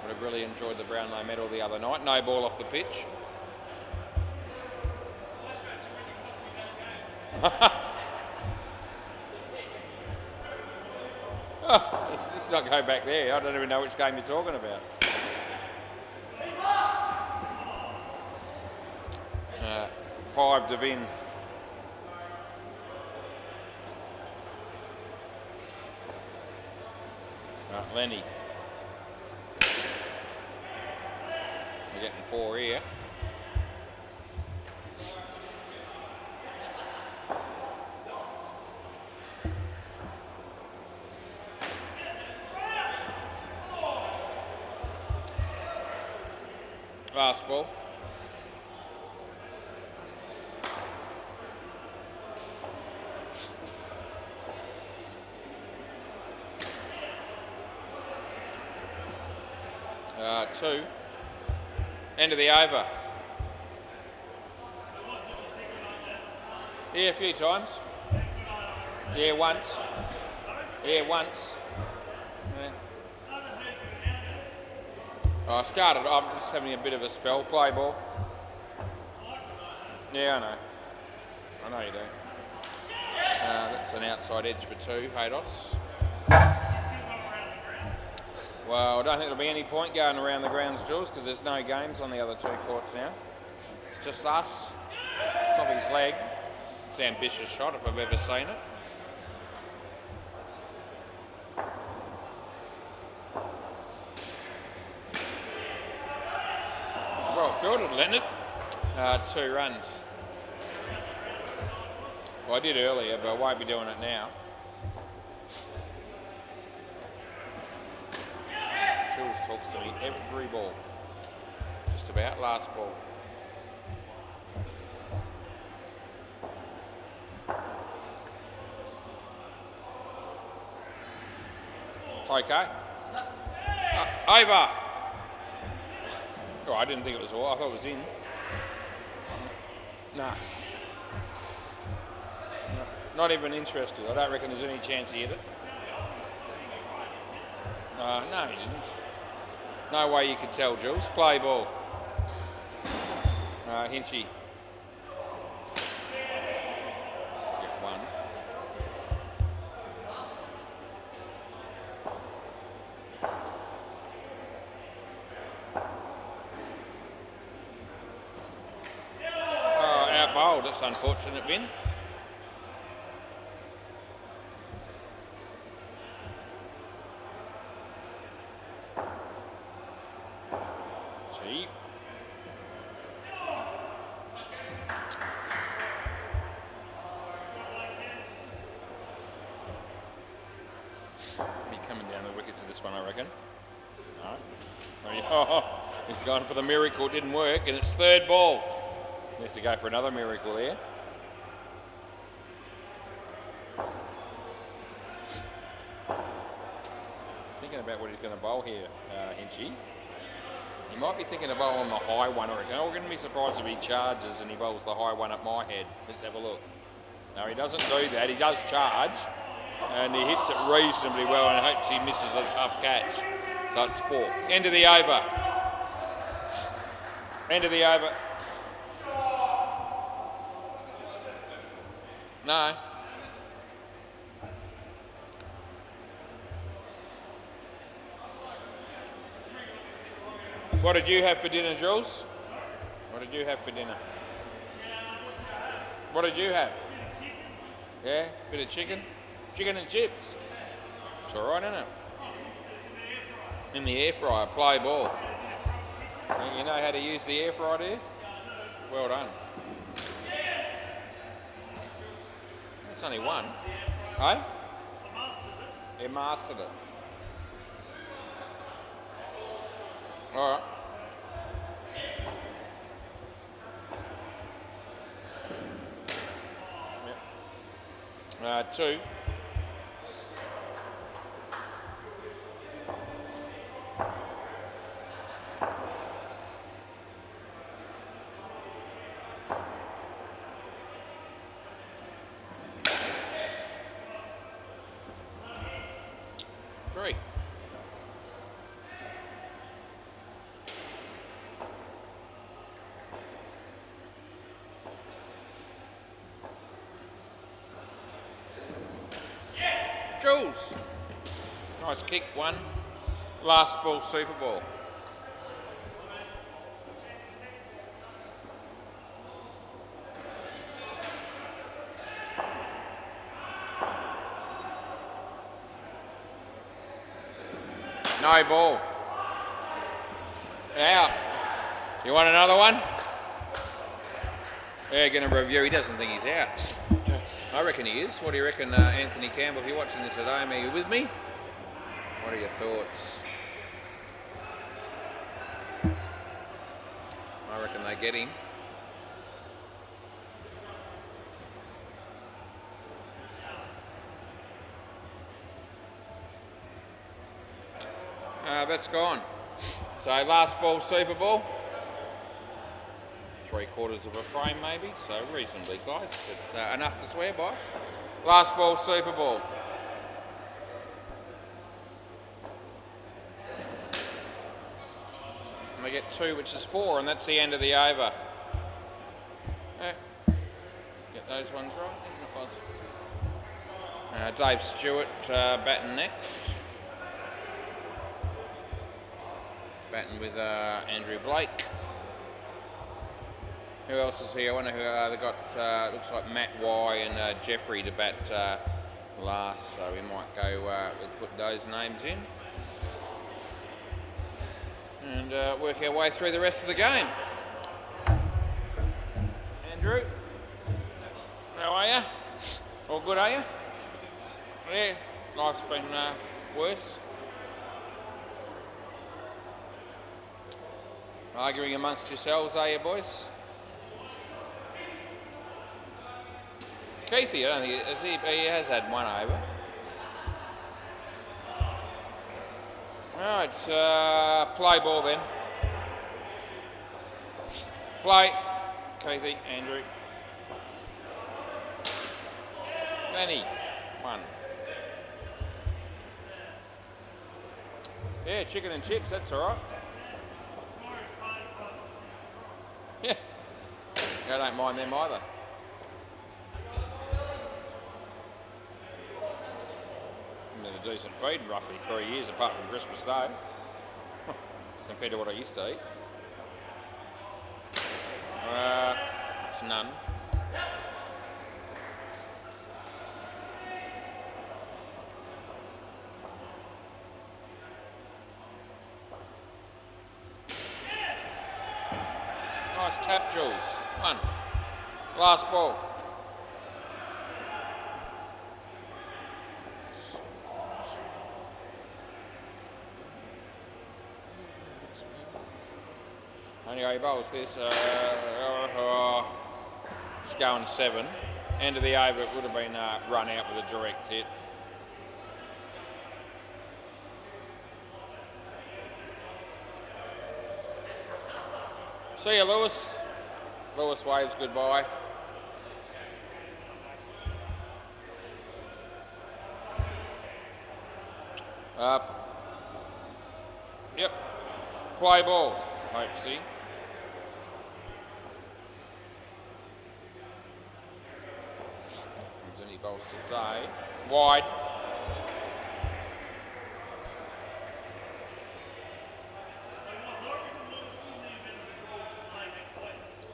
Would have really enjoyed the Brownlow medal the other night. No ball off the pitch. Oh, let's not go back there. I don't even know which game you're talking about. 5 to Vin. Lenny. We're getting 4 here. Last ball. Two. End of the over. Yeah, a few times. Yeah, once. Yeah, once. Yeah. I started, I'm just having a bit of a spell. Play ball. Yeah, I know. I know you do. That's an outside edge for 2, Haydos. Well, I don't think there'll be any point going around the grounds, Jules, because there's no games on the other 2 courts now. It's just us. Top of his leg. It's an ambitious shot if I've ever seen it. Well fielded, Leonard. 2 runs. Well, I did earlier, but I won't be doing it now. Jules talks to me every ball. Just about. Last ball. It's okay. Over. Oh, I didn't think it was all. I thought it was in. Nah. No, not even interested. I don't reckon there's any chance he hit it. No, he didn't. No way you could tell, Jules. Play ball. Hinchy. Get 1. Out bowled. That's unfortunate, Vin. Be coming down the wicket to this one, I reckon. No. He's gone for the miracle. It didn't work, and it's 3rd ball. Needs to go for another miracle here. Thinking about what he's going to bowl here, Hinchy. He might be thinking of bowling the high one, I reckon. I'm going to be surprised if he charges and he bowls the high one at my head. Let's have a look. No, he doesn't do that. He does charge, and he hits it reasonably well and hopes he misses a tough catch. So it's 4. End of the over. End of the over. No. What did you have for dinner, Jules? What did you have for dinner? What did you have? Yeah, bit of chicken? Chicken and chips. It's all right, isn't it? In the air fryer, play ball. You know how to use the air fryer, do you? Well done. It's only 1. Hey? He mastered it. All right. Yep. 2. Jules. Nice kick, 1. Last ball, Super Ball. No ball. Out. You want another one? Yeah, going to review. He doesn't think he's out. I reckon he is. What do you reckon, Anthony Campbell? If you're watching this at home, are you with me? What are your thoughts? I reckon they get him. That's gone. So last ball, Super Bowl. 3/4 of a frame maybe, so reasonably close, but enough to swear by. Last ball, Super Bowl. And we get 2, which is 4, and that's the end of the over. Get those ones right. Dave Stewart batting next. Batting with Andrew Blake. Who else is here? I wonder who they got. Looks like Matt Y and Jeffrey to bat last, so we might go. We'll put those names in and work our way through the rest of the game. Andrew, how are you? All good, are you? Yeah, life's been worse. Arguing amongst yourselves, are you, boys? Keithy, I don't think he has had one over. Alright, play ball then. Play. Keithy, Andrew. Lenny, 1. Yeah, chicken and chips, that's alright. Yeah, I don't mind them either. A decent feed in roughly 3 years, apart from Christmas Day, compared to what I used to eat. It's none. Nice tap, Jules. 1. Last ball. Anyway, bowls this. It's going 7. End of the over, it would have been run out with a direct hit. See you, Lewis. Lewis waves goodbye. Yep. Play ball. Hope see. There's any balls today. Wide.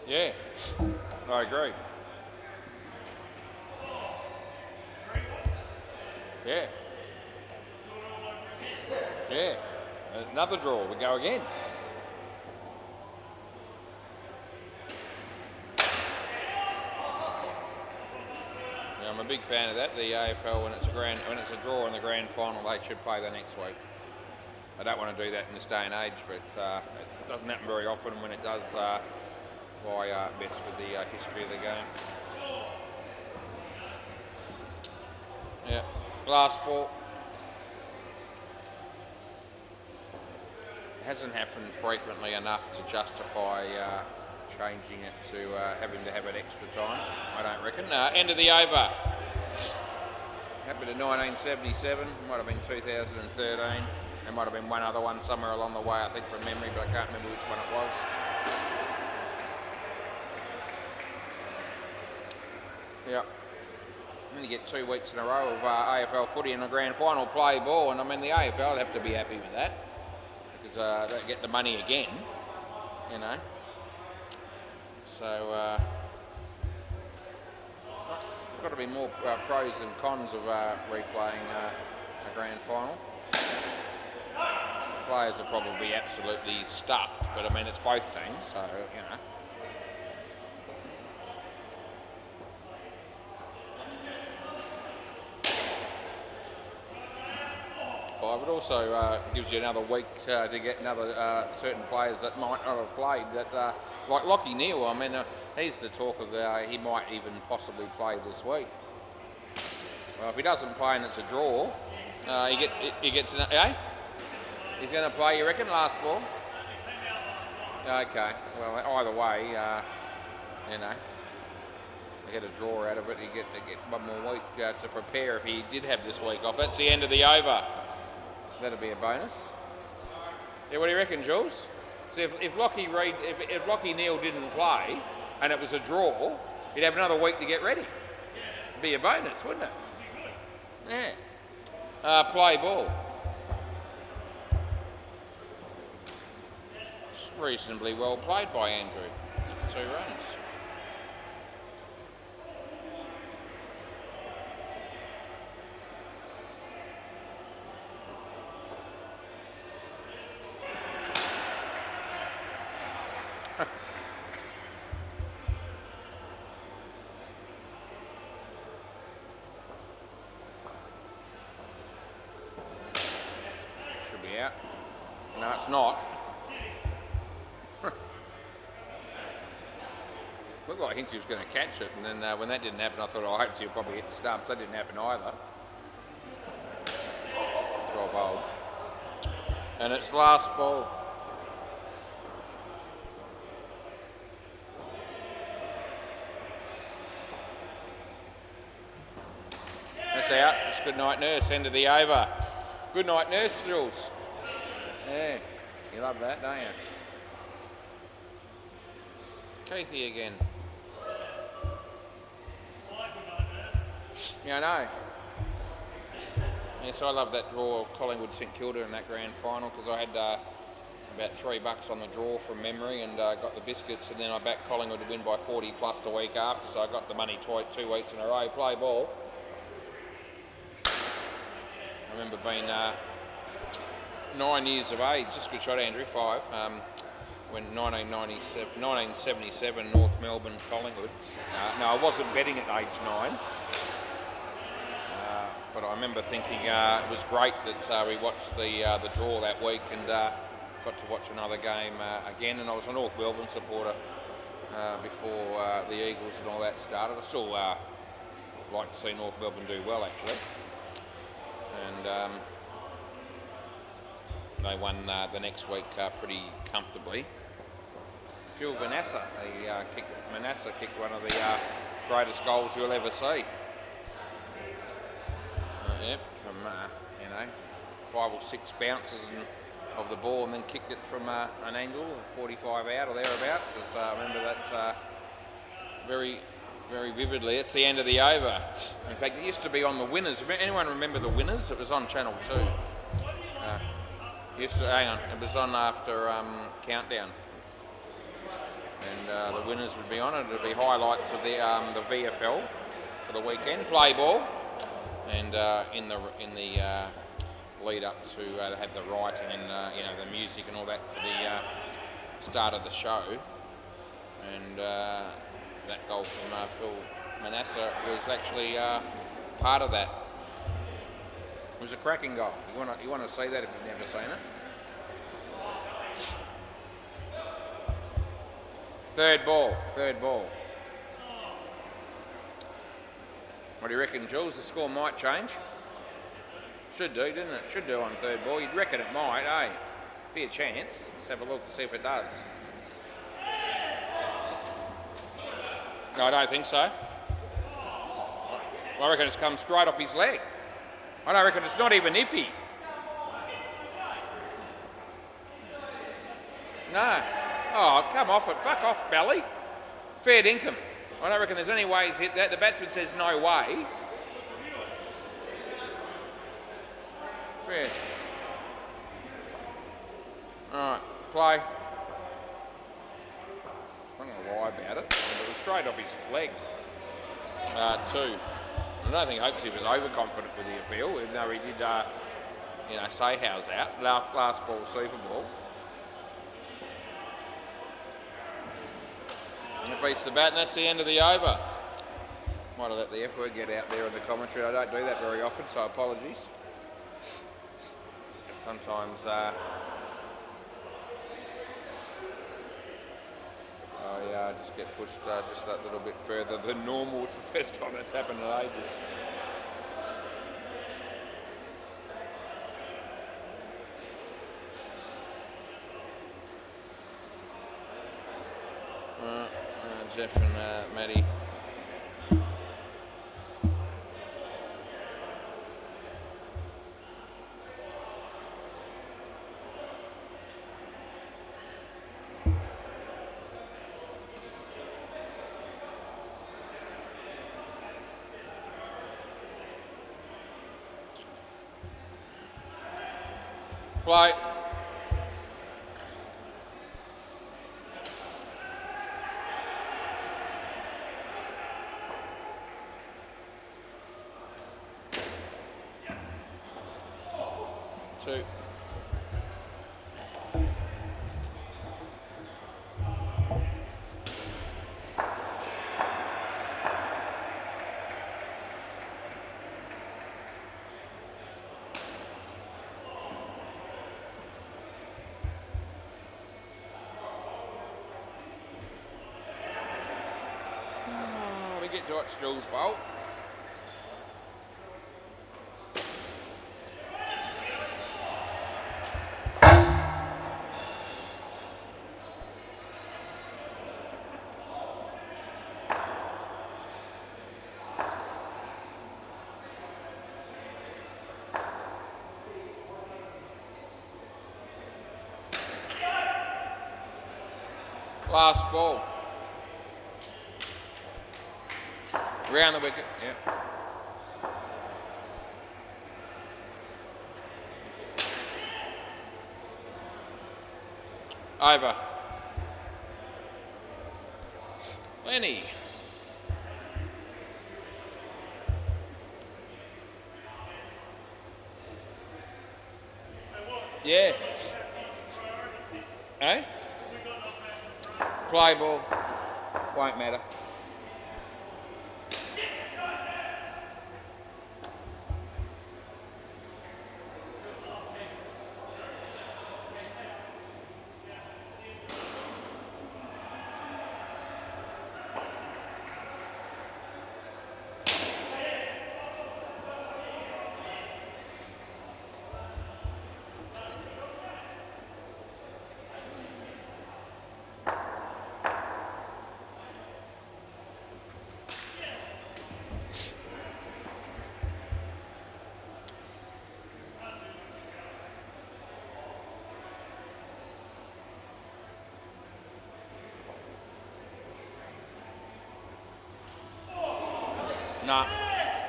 Yeah, I agree. Yeah. Yeah. Another draw. We go again. Yeah, I'm a big fan of that. The AFL, when it's a draw in the grand final, they should play the next week. I don't want to do that in this day and age, but it doesn't happen very often. When it does, why mess with the history of the game? Yeah, last ball. It hasn't happened frequently enough to justify changing it to having to have it extra time, I don't reckon. End of the over. Happened in 1977, might have been 2013. There might have been one other one somewhere along the way, I think, from memory, but I can't remember which one it was. Yeah. Then you get 2 weeks in a row of AFL footy in a grand final play ball, and I mean the AFL have to be happy with that because they get the money again, you know. So there's got to be more pros than cons of replaying a grand final. players are probably absolutely stuffed, but I mean, it's both teams, so, you know. It also gives you another week to get another certain players that might not have played. That like Lachie Neale, I mean, he's the talk of he might even possibly play this week. Well, if he doesn't play and it's a draw, he gets eh? He's going to play, you reckon, last ball? Okay. Well, either way, you know, they get a draw out of it. He get one more week to prepare if he did have this week off. That's the end of the over. So that'll be a bonus. Yeah, what do you reckon, Jules? So if Lachie Neale didn't play and it was a draw, he'd have another week to get ready. It'd be a bonus, wouldn't it? Yeah. Play ball. It's reasonably well played by Andrew. 2 runs. Out. No, it's not. Looked like Hinchy was going to catch it, and then when that didn't happen, I thought, I hope he'll probably hit the stumps. That didn't happen either. 12 old. And it's last ball. That's out. It's good night, Nurse. End of the over. Good night, Nurse, Jules. Yeah, you love that, don't you? Keithy again. Yeah, I know. Yes, I love that draw of Collingwood St Kilda in that grand final because I had about $3 on the draw from memory and got the biscuits, and then I backed Collingwood to win by 40 plus the week after, so I got the money 2 weeks in a row. Play ball. I remember being 9 years of age, just a good shot, Andrew, 5, when 1977, North Melbourne, Collingwood. No, I wasn't betting at age 9, but I remember thinking it was great that we watched the draw that week and got to watch another game again, and I was a North Melbourne supporter before the Eagles and all that started. I still like to see North Melbourne do well, actually. And they won the next week pretty comfortably. Phil Manassa kicked one of the greatest goals you'll ever see. Yep, from 5 or 6 bounces of the ball, and then kicked it from an angle, 45 out or thereabouts. I remember that very, very vividly. It's the end of the over. In fact, it used to be on the Winners. Anyone remember the Winners? It was on Channel 2. Hang on, it was on after Countdown. And the Winners would be on it. It would be highlights of the VFL for the weekend. Play ball. And in the lead up to have the writing and the music and all that for the start of the show. And that goal from Phil Manassa was actually part of that. It was a cracking goal. You want to see that if you've never seen it. Third ball. What do you reckon, Jules? The score might change. Should do, didn't it? Should do on third ball. You'd reckon it might, eh? Be a chance. Let's have a look and see if it does. No, I don't think so. I reckon it's come straight off his leg. I don't reckon it's not even iffy. No. Oh, come off it. Fuck off, belly. Fair dinkum. I don't reckon there's any way he's hit that. The batsman says no way. Fair. Alright, play. I don't know why about it, but it was straight off his leg. 2. I don't think Hopesy was overconfident with the appeal, even though he did, say how's out. Last ball, Super Bowl. And it beats the bat, and that's the end of the over. Might have let the F word get out there in the commentary. I don't do that very often, so apologies. But sometimes I just get pushed just that little bit further than normal. It's the first time that's happened in ages. Jeff and Matty. Play. Two. We get to watch Jules bowl. Last ball. Round the wicket, yeah. Over. Lenny. Yeah. Eh? Play ball. Won't matter.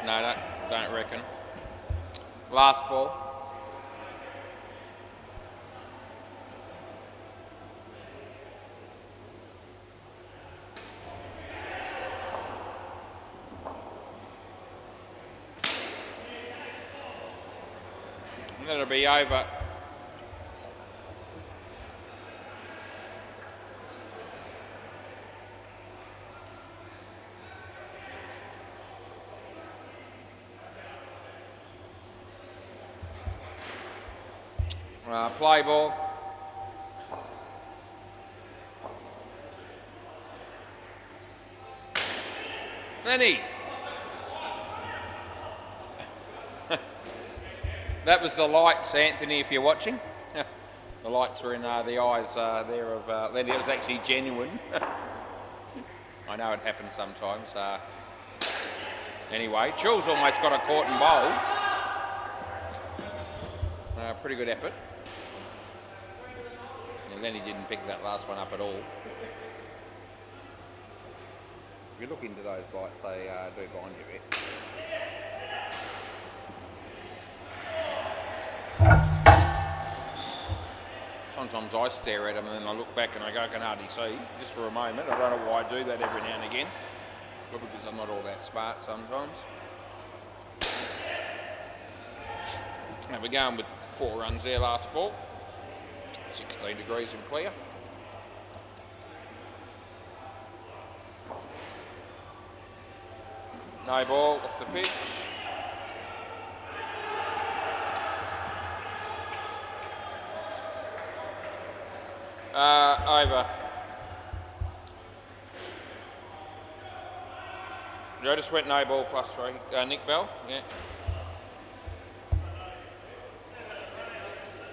No, don't reckon. Last ball. And that'll be over. Play ball. Lenny. That was the lights, Anthony, if you're watching. The lights were in the eyes there of Lenny. It was actually genuine. I know it happens sometimes. Anyway, Chill's almost got a caught and bowl. Pretty good effort. And then he didn't pick that last one up at all. If you look into those lights, they do blind you a bit. Sometimes I stare at them and then I look back and I go, I can hardly see, just for a moment. I don't know why I do that every now and again. Probably because I'm not all that smart sometimes. Now we're going with 4 runs there last ball. 16 degrees and clear. No ball off the pitch. Over. I just went no ball +3. Nick Bell, yeah.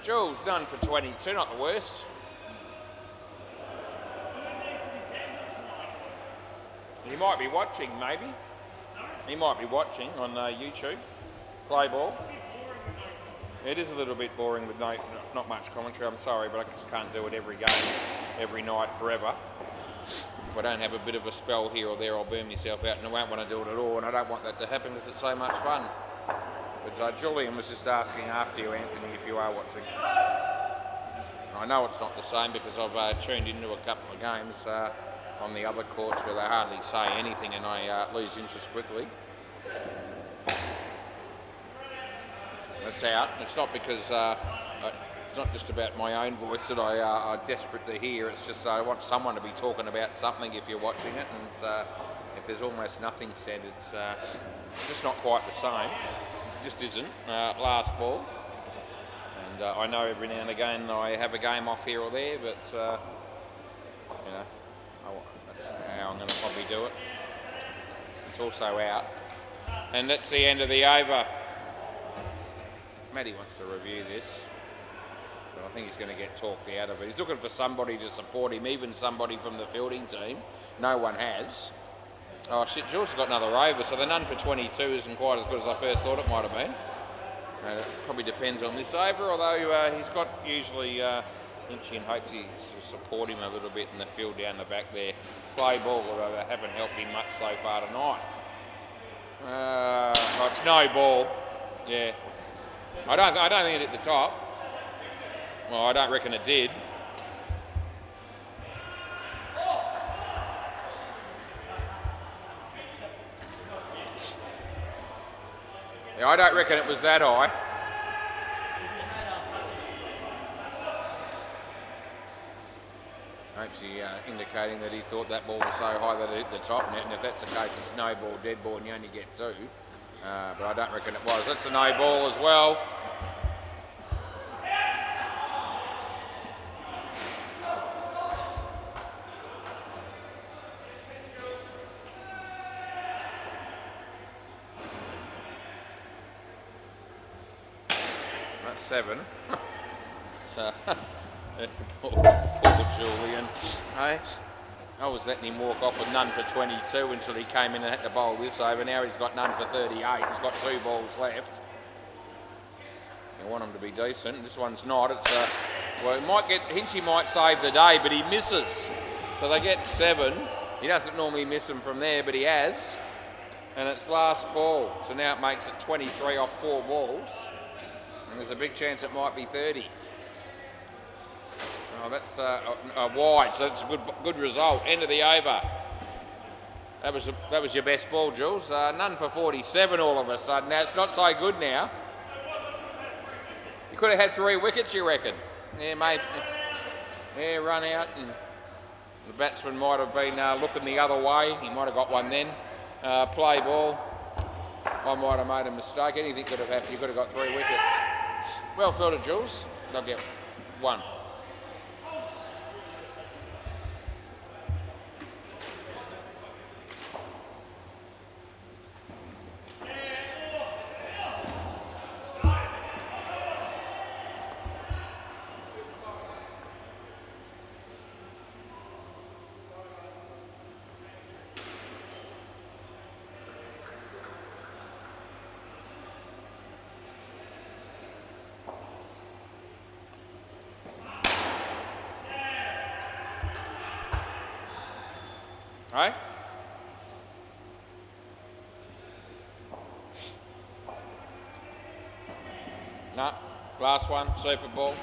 Jules, none for 22, not the worst. He might be watching, maybe. He might be watching on YouTube. Play ball. It is a little bit boring with not much commentary. I'm sorry, but I just can't do it every game, every night, forever. If I don't have a bit of a spell here or there, I'll burn myself out, and I won't want to do it at all. And I don't want that to happen because it's so much fun. But Julian was just asking after you, Anthony, if you are watching. I know it's not the same because I've tuned into a couple of games on the other courts where they hardly say anything, and I lose interest quickly. That's out. It's not because it's not just about my own voice that I'm desperate to hear. It's just I want someone to be talking about something if you're watching it, and if there's almost nothing said, it's just not quite the same. It just isn't. Last ball, and I know every now and again I have a game off here or there, but you know, that's how I'm going to probably do it. It's also out, and that's the end of the over. Matty wants to review this, but I think he's going to get talked out of it. He's looking for somebody to support him, even somebody from the fielding team. No one has. Oh shit, Jules has got another over, so the none for 22 isn't quite as good as I first thought it might have been. It probably depends on this over, although he's got usually Hinchy and hopes he sort of support him a little bit in the field down the back there. Play ball, although they haven't helped him much so far tonight. It's no ball. Yeah. I don't think it hit the top. Well, I don't reckon it did. Yeah, I don't reckon it was that high. Hopes he indicating that he thought that ball was so high that it hit the top net, and if that's the case, it's no ball, dead ball, and you only get 2. But I don't reckon it was. That's a no ball as well. That's 7. So, poor Julian. I was letting him walk off with none for 22 until he came in and had to bowl this over. Now he's got none for 38. He's got 2 balls left. You want him to be decent. This one's not. It's well, it might get Hinchy might save the day, but he misses. So they get 7. He doesn't normally miss them from there, but he has. And it's last ball. So now it makes it 23 off 4 balls. And there's a big chance it might be 30. Oh, that's wide, so that's a good result. End of the over. That was your best ball, Jules. None for 47 all of a sudden. Now it's not so good now. You could have had 3 wickets, you reckon? Yeah, mate. Yeah, run out, and the batsman might have been looking the other way. He might have got one then. Play ball. I might have made a mistake. Anything could have happened. You could have got 3 wickets. Well fielded, Jules. They'll get 1. Right? No. Last one, Super Bowl.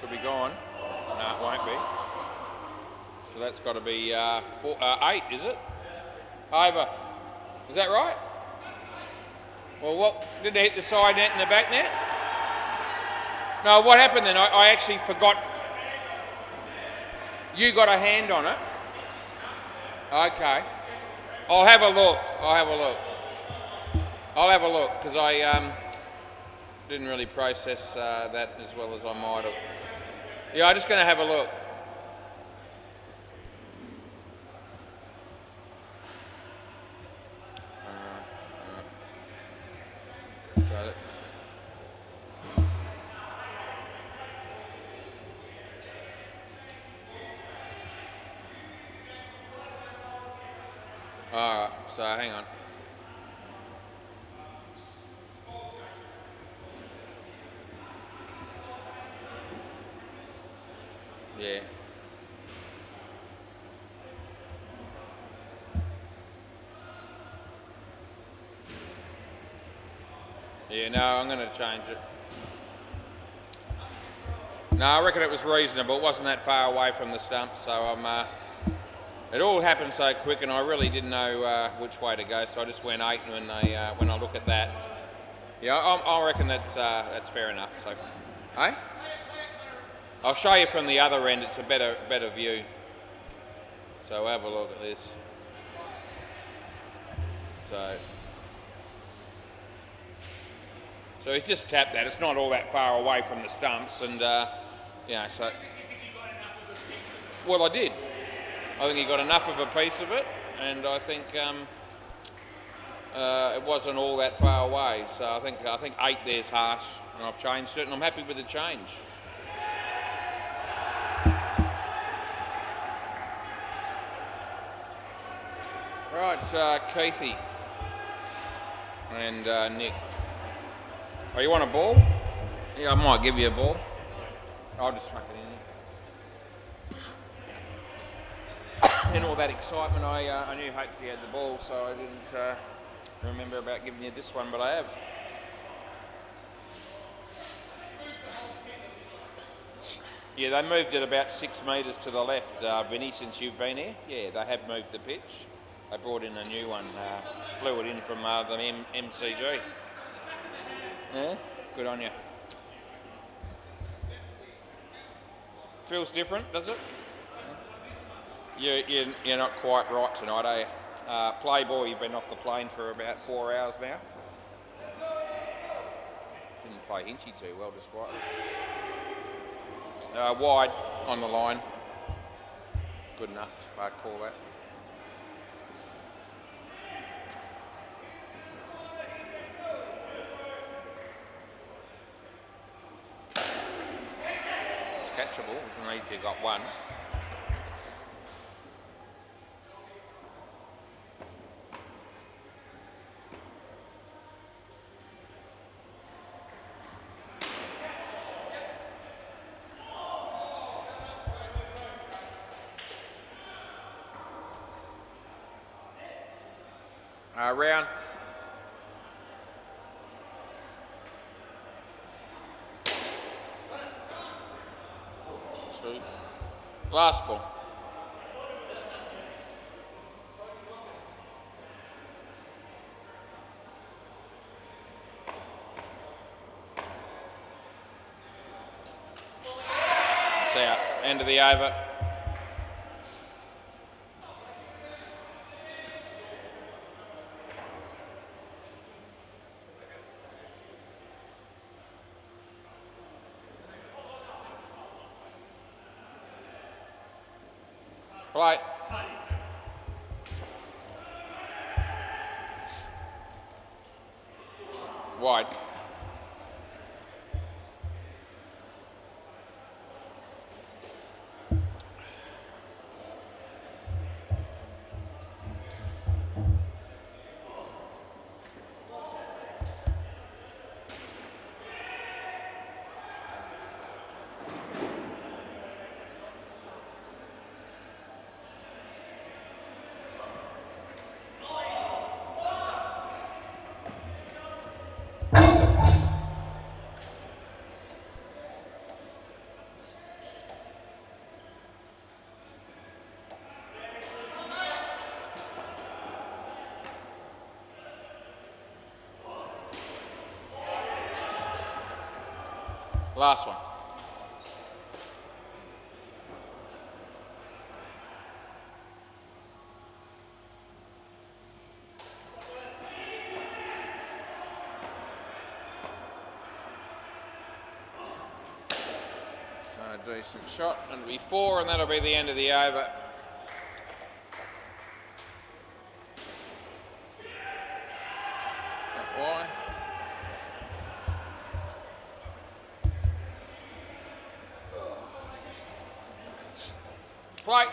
Could be gone. No, it won't be. So that's got to be 8, is it? Over. Is that right? Well, what did they hit the side net and the back net? No, what happened then? I actually forgot. You got a hand on it. Okay. I'll have a look. I'll have a look because I didn't really process that as well as I might have. Yeah, I'm just going to have a look. So let's. Alright, so hang on. Yeah. Yeah, no, I'm going to change it. No, I reckon it was reasonable. It wasn't that far away from the stump, so I'm. It all happened so quick, and I really didn't know which way to go, so I just went 8 when I look at that. Yeah, I reckon that's fair enough. So, hey, I'll show you from the other end. It's a better view. So have a look at this. So he's just tapped that. It's not all that far away from the stumps, and so. Well, I did. I think he got enough of a piece of it, and I think it wasn't all that far away. So I think 8 there's harsh, and I've changed it, and I'm happy with the change. Right, Keithy and Nick. Oh, you want a ball? Yeah, I might give you a ball. I'll just chuck it in. In all that excitement, I knew Hopesy had the ball, so I didn't remember about giving you this one, but I have. Yeah, they moved it about 6 metres to the left, Vinny, since you've been here. Yeah, they have moved the pitch. They brought in a new one, flew it in from the MCG. Yeah, good on you. Feels different, does it? You're not quite right tonight, are you? Playboy, you've been off the plane for about 4 hours now. Didn't play Hinchy too well, just quietly. Wide on the line. Good enough, I'd call that. It's catchable, it's easy, got one. Round. 2. Last ball. It's out. End of the over. Play. Wide. Last one. So a decent shot, and it'll be 4, and that'll be the end of the over. Why? Play.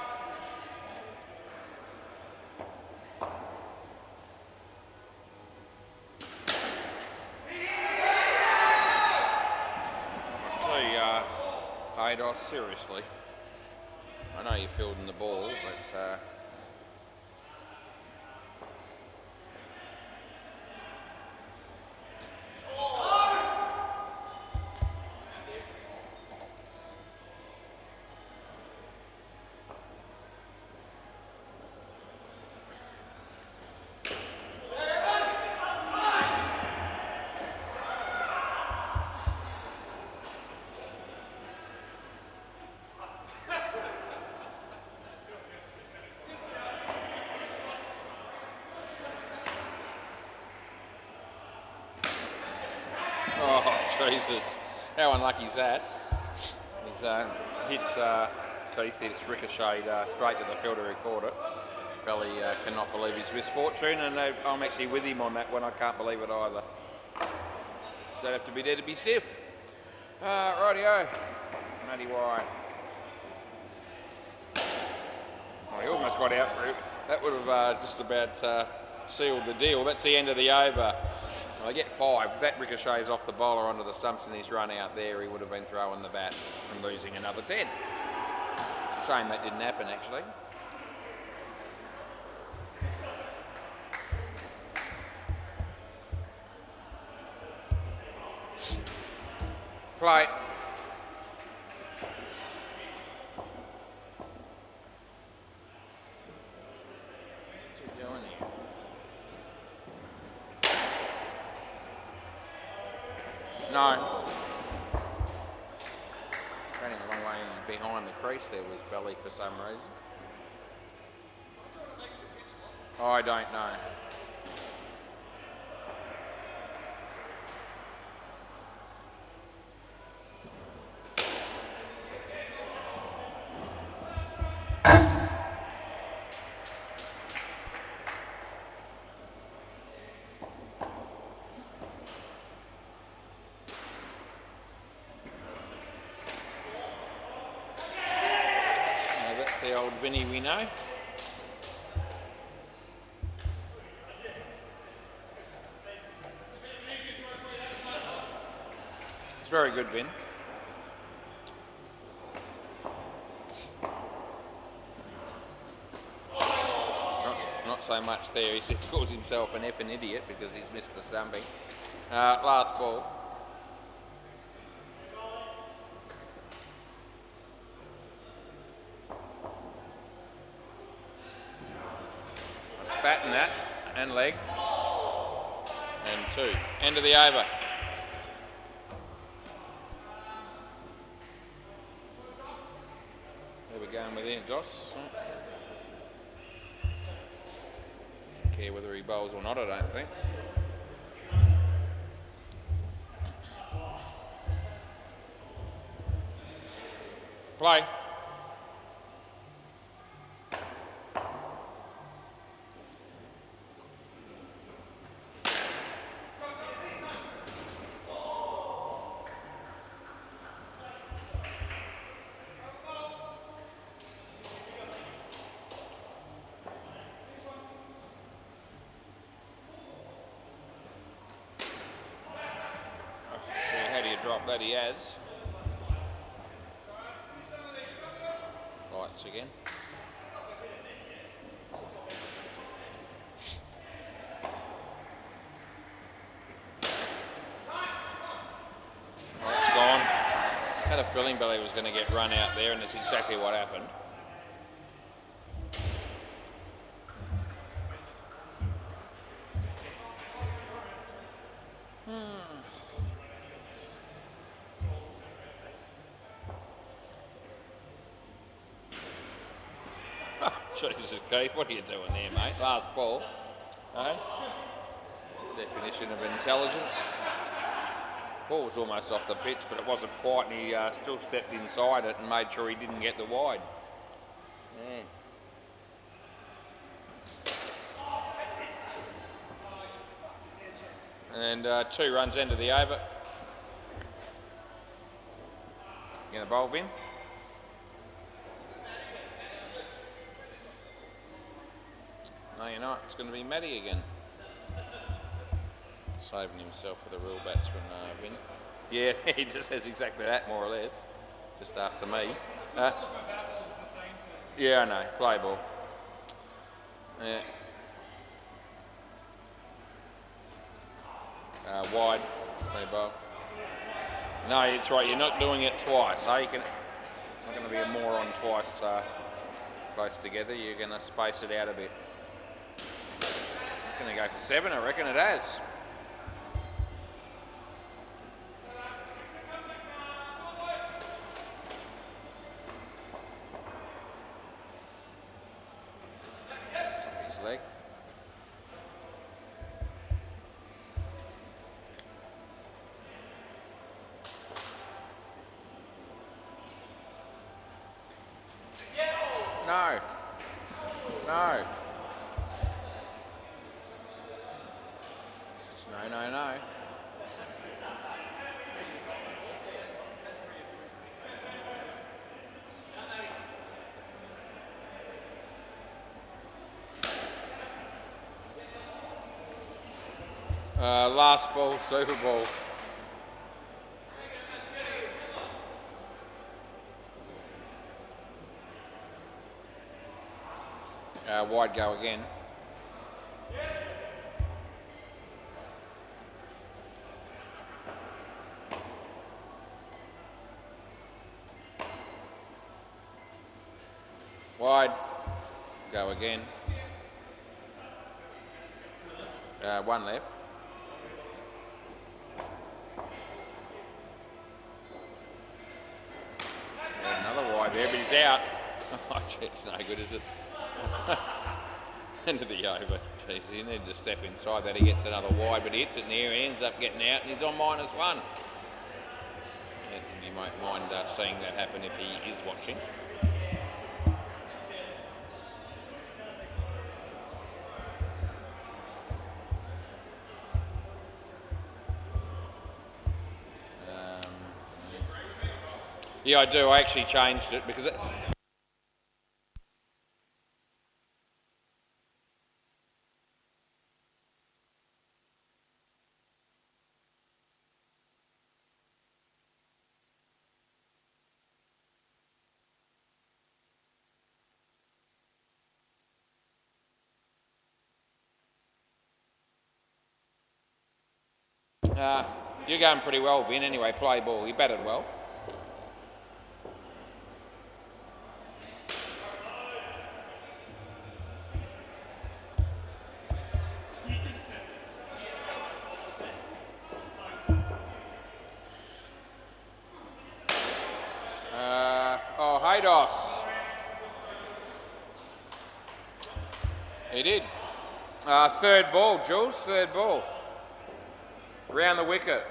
Paid seriously. I know you're fielding the ball, but oh, Jesus. How unlucky is that? He's hit Keith, it's ricocheted straight to the field to record it. Belly cannot believe his misfortune, and I'm actually with him on that one. I can't believe it either. Don't have to be there to be stiff. Rightio. Matty Wye. Oh, he almost got out. That would have just about sealed the deal. That's the end of the over. Well, I get 5. If that ricochets off the bowler onto the stumps and he's run out there, he would have been throwing the bat and losing another 10. It's a shame that didn't happen, actually. Play. What's he doing here? No. Running a long way behind the crease there was Belly for some reason. I don't know. The old Vinny we know. It's very good, Vin. Not so much there. He calls himself an effing idiot because he's missed the stumping. Last ball. Bat and that, and leg, and 2. End of the over. Where we going with here, Doss? Doesn't care whether he bowls or not, I don't think. Play. Drop that he has. Lights again. Oh, it's gone. Had a feeling Belly was going to get run out there, and that's exactly what happened. Jesus, Keith, what are you doing there, mate? Last ball. Eh? Definition of intelligence. Ball was almost off the pitch, but it wasn't quite, and he still stepped inside it and made sure he didn't get the wide. And 2 runs into the over. Going to bowl in. No, you're not. It's going to be Matty again. Saving himself for the real batsman, Vin. Yeah, he just says exactly that, more or less. Just after me. Yeah, I know. Play ball. Yeah. Wide. Play ball. No, it's right. You're not doing it twice. You can. Not going to be a moron twice close together. You're going to space it out a bit. Going to go for 7. I reckon it has. Leg. No. No. No. Last ball, Super Bowl. Wide go again. Wide go again. 1 left. Another wide there, but he's out. Oh, gee, it's no good, is it? Into the over. Jeez, you need to step inside that. He gets another wide, but he hits it in the air, he ends up getting out, and he's on -1. You might mind seeing that happen if he is watching. Yeah, I do. I actually changed it because you're going pretty well, Vin. Anyway, play ball. You batted well. Haydos. He did. 3rd ball, Jules. 3rd ball. Round the wicket.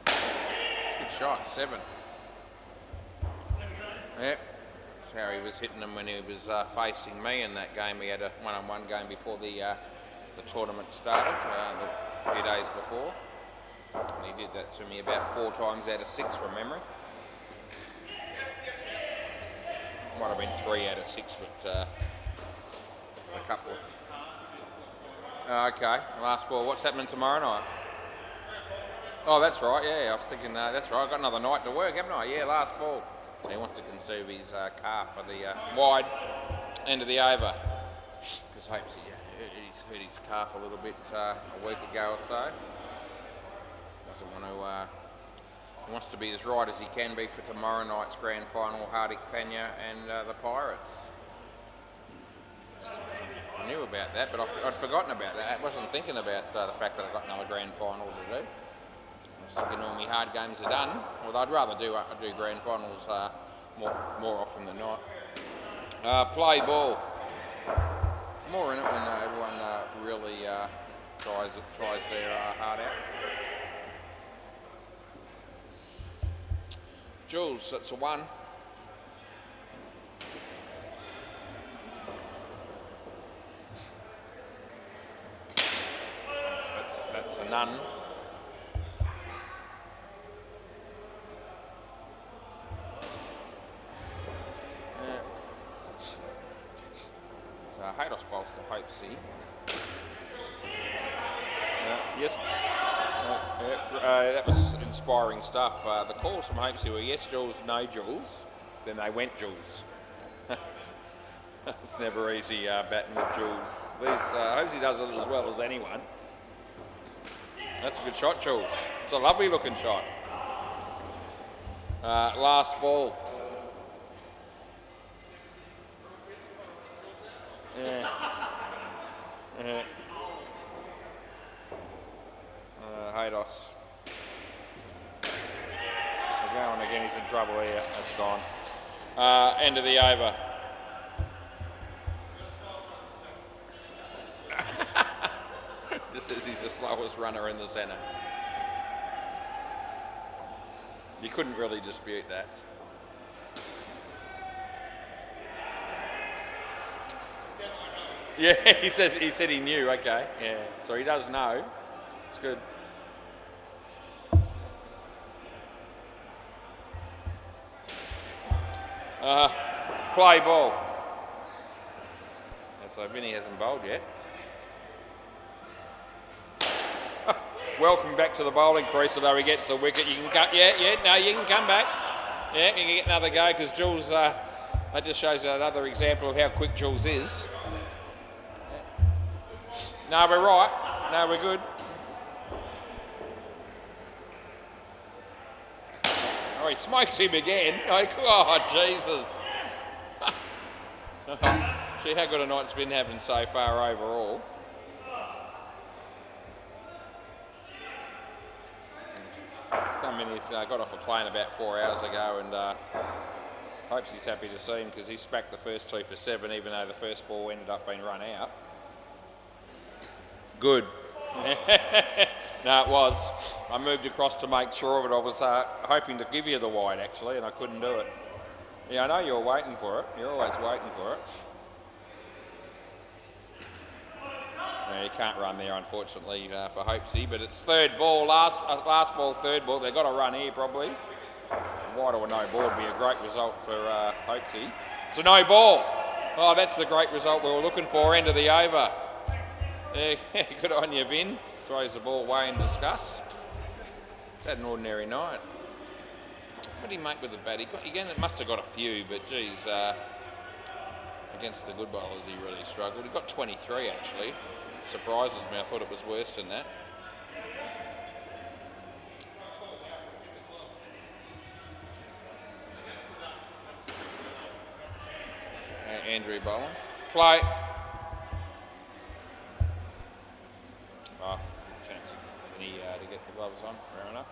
Good shot. 7. Yep. That's how he was hitting them when he was facing me in that game. We had a one-on-one game before the tournament started, a few days before. And he did that to me about 4 times out of 6 from memory. Might have been 3 out of 6, but a couple. Okay, last ball. What's happening tomorrow night? Oh, that's right, yeah. I was thinking, that's right. I've got another night to work, haven't I? Yeah, last ball. So he wants to conserve his calf for the wide end of the over. Because hopes he's hurt his calf a little bit a week ago or so. Doesn't want to. He wants to be as right as he can be for tomorrow night's grand final, Hardik Pandya and the Pirates. I knew about that, but I'd forgotten about that. I wasn't thinking about the fact that I've got another grand final to do. I was thinking all my hard games are done. Although I'd rather do grand finals more often than not. Play ball. It's more in it when everyone really tries their heart out. Jules, that's a 1. That's a none. So Haydos bowls to Hopesy. Yes, that was inspiring stuff. The calls from Hopesy were yes Jules, no Jules. Then they went Jules. It's never easy batting with Jules. Hopesy does it as well as anyone. That's a good shot, Jules. It's a lovely looking shot. Last ball. Yeah. Haydos. We're going again, he's in trouble here. That's gone. End of the over. This is he's the slowest runner in the centre. You couldn't really dispute that. Yeah, he said he knew. Okay, yeah. So he does know. It's good. Play ball. So Vinny hasn't bowled yet. Welcome back to the bowling crease, although he gets the wicket. You can cut, no, you can come back. Yeah, you can get another go because Jules, that just shows another example of how quick Jules is. No, we're right. No, we're good. Oh, he smokes him again. Oh, Jesus. See how good a night's been having so far overall. He's come in, he's got off a plane about 4 hours ago and hopes he's happy to see him because he spacked the first 2 for 7 even though the first ball ended up being run out. Good. No, it was. I moved across to make sure of it. I was hoping to give you the wide actually and I couldn't do it. Yeah, I know you were waiting for it. You're always waiting for it. No, you can't run there, unfortunately, for Hopesy, but it's third ball, last ball, third ball. They've got to run here, probably. Wide or no ball would be a great result for Hopesy. It's a no ball. Oh, that's the great result we were looking for, end of the over. Yeah, good on you, Vin. Throws the ball away in disgust. It's had an ordinary night. What did he make with the bat? Again, it must have got a few, but geez, against the good bowlers he really struggled. He got 23 actually. Surprises me, I thought it was worse than that. Andrew bowling. Play. Oh, chance to get the gloves on, fair enough.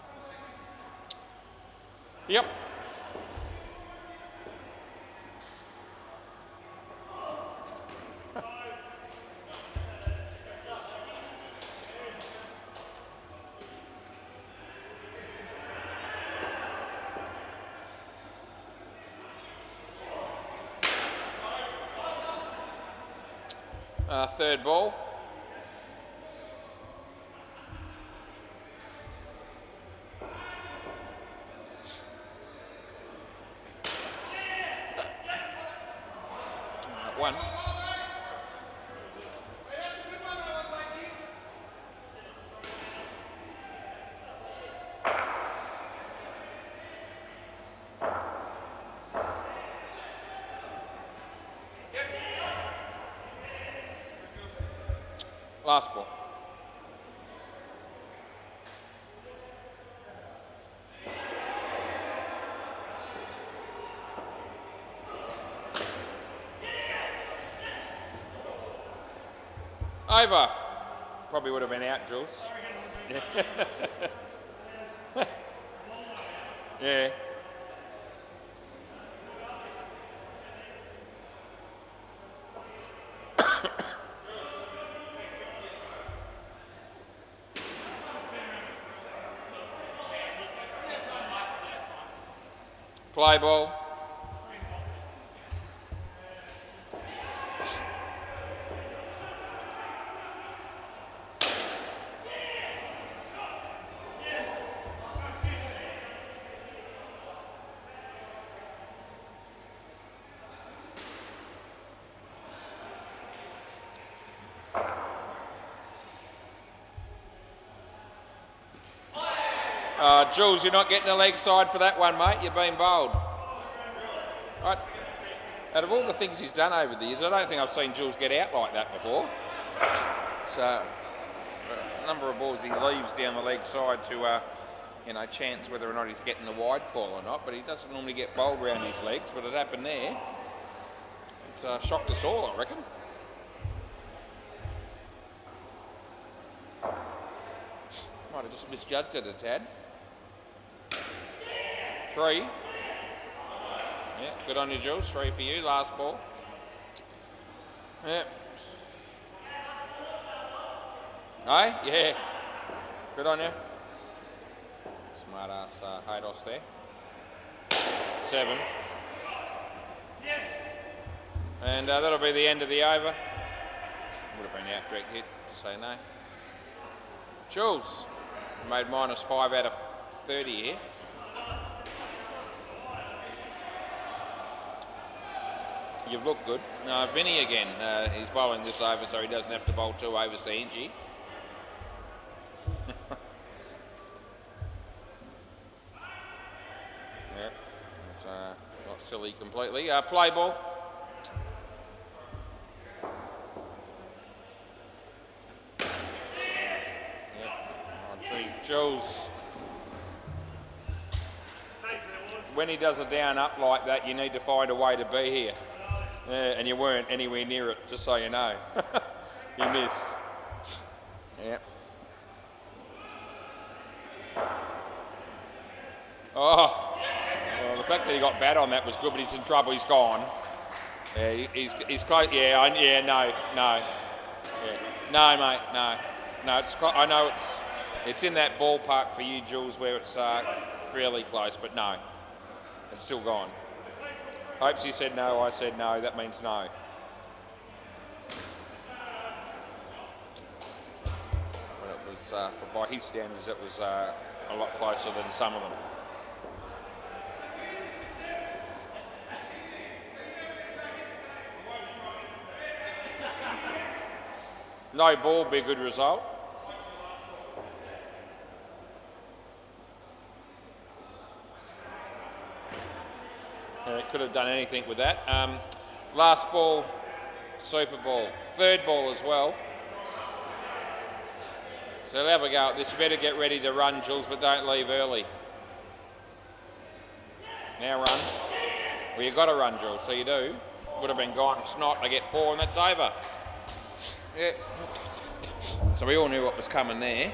Yep. Third ball. One. Last ball. Over. Probably would have been out, Jules. Yeah. Play ball. Jules, you're not getting a leg side for that one, mate. You've been bowled. Right. Out of all the things he's done over the years, I don't think I've seen Jules get out like that before. So, a number of balls he leaves down the leg side to, chance whether or not he's getting the wide call or not. But he doesn't normally get bowled round his legs, but it happened there. It's shocked us all, I reckon. Might have just misjudged it a tad. 3. Yeah, good on you, Jules. 3 for you. Last ball. Yeah. Hey? Yeah. Good on you. Smart ass Haydos there. 7. And that'll be the end of the over. Would have been out direct hit. Say no. Jules made -5 out of 30 here. You've looked good. Vinny again. He's bowling this over so he doesn't have to bowl 2 overs to Angie. Yeah, it's not silly completely. Play ball. Yep. I see Jules. When he does a down up like that, you need to find a way to be here. Yeah, and you weren't anywhere near it, just so you know. You missed. Yeah. Oh, well, the fact that he got bat on that was good, but he's in trouble. He's gone. Yeah, he's close. Yeah, no. Yeah. No, mate, no. I know it's in that ballpark for you, Jules, where it's fairly close, but no, it's still gone. Hopes you said no, I said no, that means no. But it was, by his standards, it was a lot closer than some of them. No ball, be a good result. Could have done anything with that. Last ball, super ball. 3rd ball as well. So they'll have a go at this. You better get ready to run, Jules, but don't leave early. Now run. Well, you've got to run, Jules, so you do. Would have been gone. It's not. They get 4 and that's over. Yeah. So we all knew what was coming there.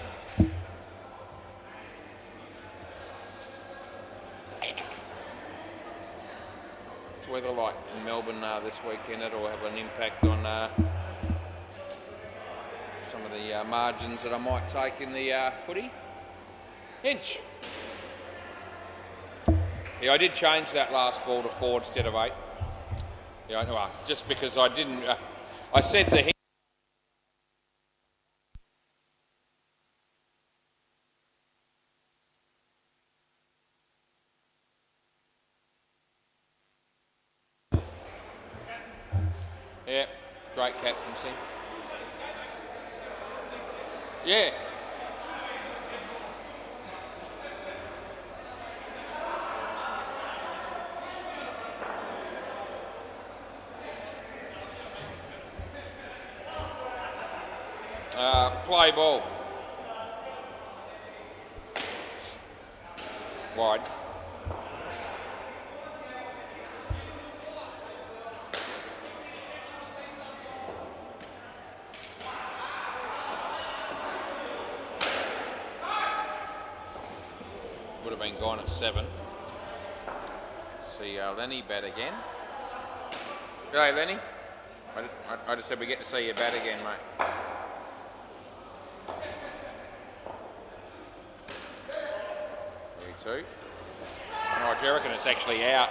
Weather like in Melbourne this weekend, it'll have an impact on some of the margins that I might take in the footy. Inch. Yeah, I did change that last ball to 4 instead of 8. Yeah, well, just because I didn't. I said to him. Yeah, great captaincy. Yeah. Play ball. Wide. Would have been gone at 7. See Lenny bat again. G'day, Lenny. I just said we get to see you bat again, mate. 32. Oh, do you reckon it's actually out?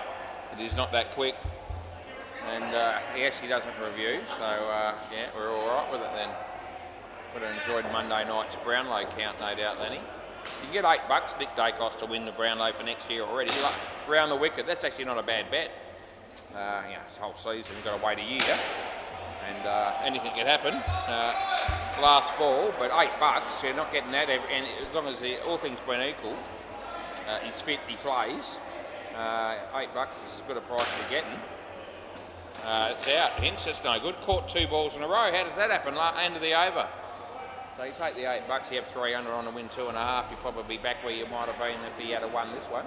But he's not that quick. And he actually doesn't review, so yeah, we're all right with it then. Would have enjoyed Monday night's Brownlow count, no doubt, Lenny. You can get $8, Nick Dacos, to win the Brownlow for next year already. Like, round the wicket, that's actually not a bad bet. This whole season, you've got to wait a year, and anything can happen. Last ball, but $8, you're not getting that. And as long as all things being equal, he's fit, he plays. $8 is as good a price as you're getting. It's out. Hinch, that's no good. Caught 2 balls in a row. How does that happen? End of the over. So you take the $8, you have 300 on to win 2.5. You're probably back where you might have been if he had won this one.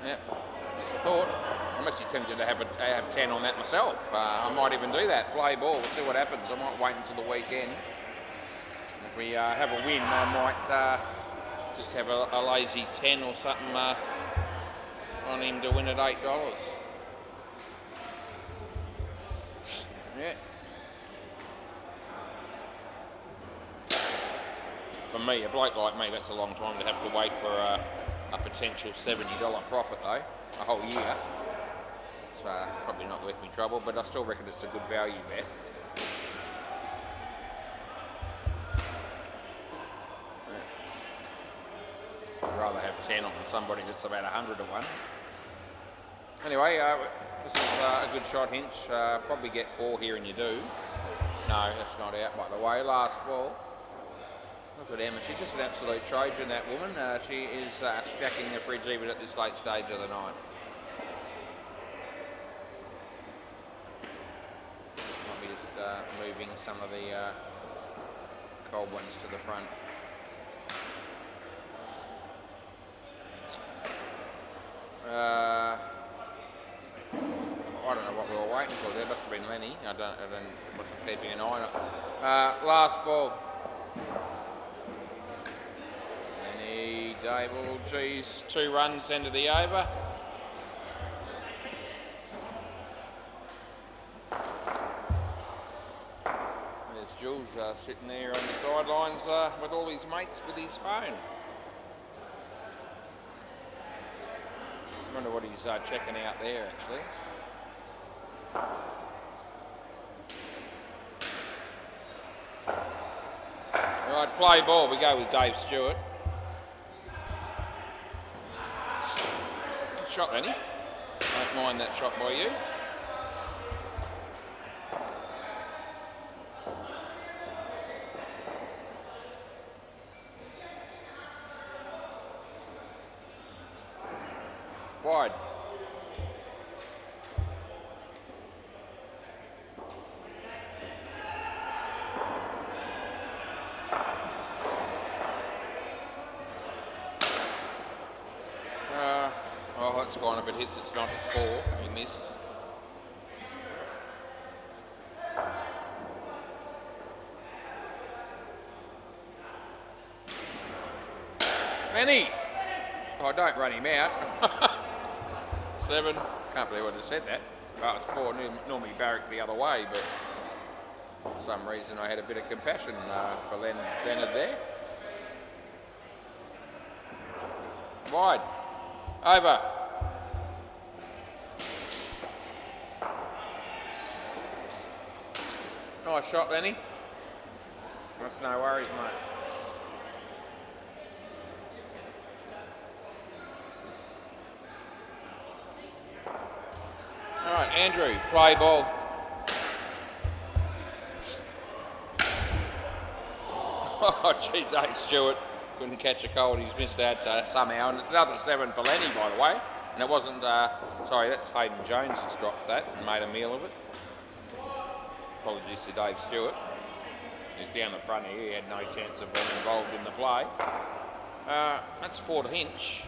Yeah, just a thought. I'm actually tempted to have 10 on that myself. I might even do that. Play ball. We'll see what happens. I might wait until the weekend. If we have a win, I might just have a lazy 10 or something on him to win at $8. Yeah. For me, a bloke like me, that's a long time to have to wait for a potential $70 profit though, a whole year. So probably not worth me trouble, but I still reckon it's a good value bet. Yeah. I'd rather have 10 on somebody that's about 100 to 1. Anyway, this is a good shot, Hinch. Probably get 4 here, and you do. No, that's not out, by the way. Last ball. Look at Emma. She's just an absolute Trojan, that woman. She is stacking the fridge even at this late stage of the night. Might be just moving some of the cold ones to the front. I don't know what we were waiting for there. Must have been Lenny. I wasn't keeping an eye on it. Last ball. Lenny Dable, geez, 2 runs into the over. There's Jules sitting there on the sidelines with all his mates with his phone. I wonder what he's checking out there, actually. Right, play ball. We go with Dave Stewart. Good shot, Lenny. Don't mind that shot by you. Wide. Oh, that's gone. If it hits, it's not. It's 4. He missed. Lenny! Oh, don't run him out. 7. Can't believe I just said that. Well, it's poor. Normally barrack the other way, but for some reason I had a bit of compassion for Leonard there. Wide. Over. Nice shot, Lenny. That's no worries, mate. All right, Andrew, play ball. Oh, gee, Dave Stewart couldn't catch a cold. He's missed that somehow. And it's another 7 for Lenny, by the way. And it wasn't, sorry, that's Hayden Jones that's dropped that and made a meal of it. Apologies to Dave Stewart. He's down the front here. He had no chance of being involved in the play. That's 4 to Hinch.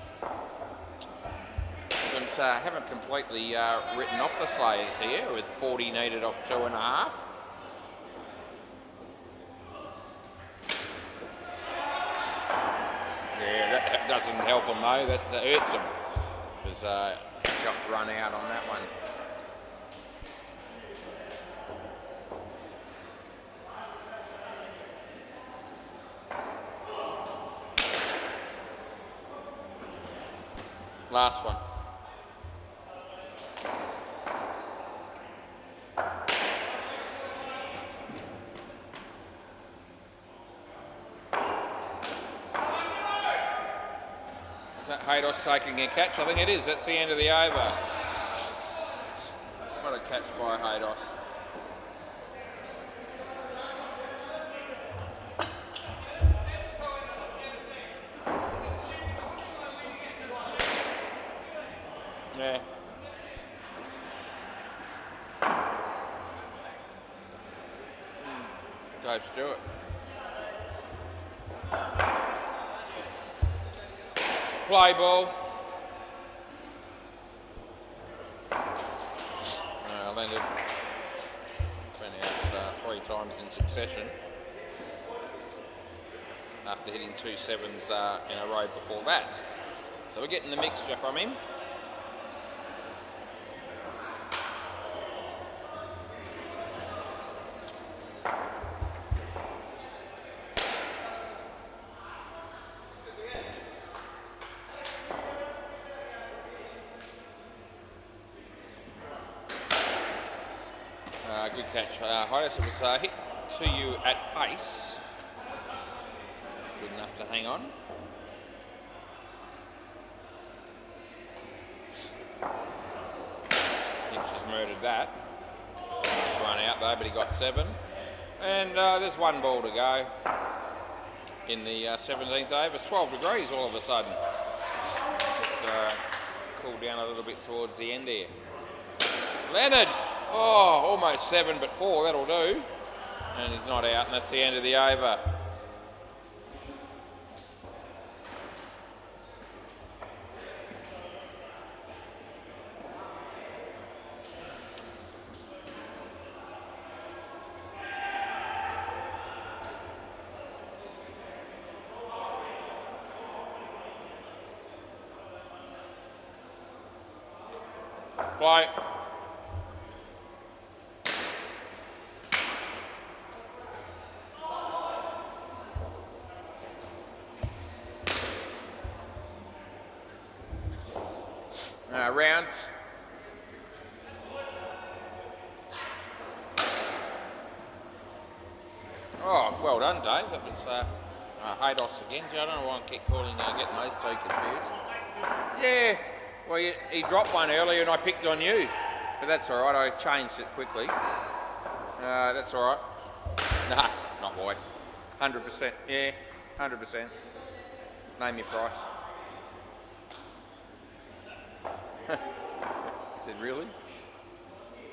Haven't completely written off the Slayers here with 40 needed off 2.5. Yeah, that doesn't help them though. That hurts them because got run out on that one. Last one. Is that Haydos taking a catch? I think it is. That's the end of the over. What a catch by Haydos. Yeah. Dave Stewart. Play ball. Landed. Went out 3 times in succession after hitting 2 sevens in a row before that. So we're getting the mixture from him. Good catch. Haydos, it was hit to you at pace. Good enough to hang on. Hinch has murdered that. Just run out though, but he got 7. And there's 1 ball to go in the 17th over. It's 12 degrees all of a sudden. Just cooled down a little bit towards the end here. Leonard! Oh, almost 7, but 4, that'll do. And he's not out, and that's the end of the over. Play. Round. Oh, well done, Dave. That was Haydos again. I don't know why I keep calling, getting those 2 confused. Yeah, well, he dropped one earlier and I picked on you. But that's all right, I changed it quickly. That's all right. Nah, not wide. 100%, yeah, 100%. Name your price. He said, really?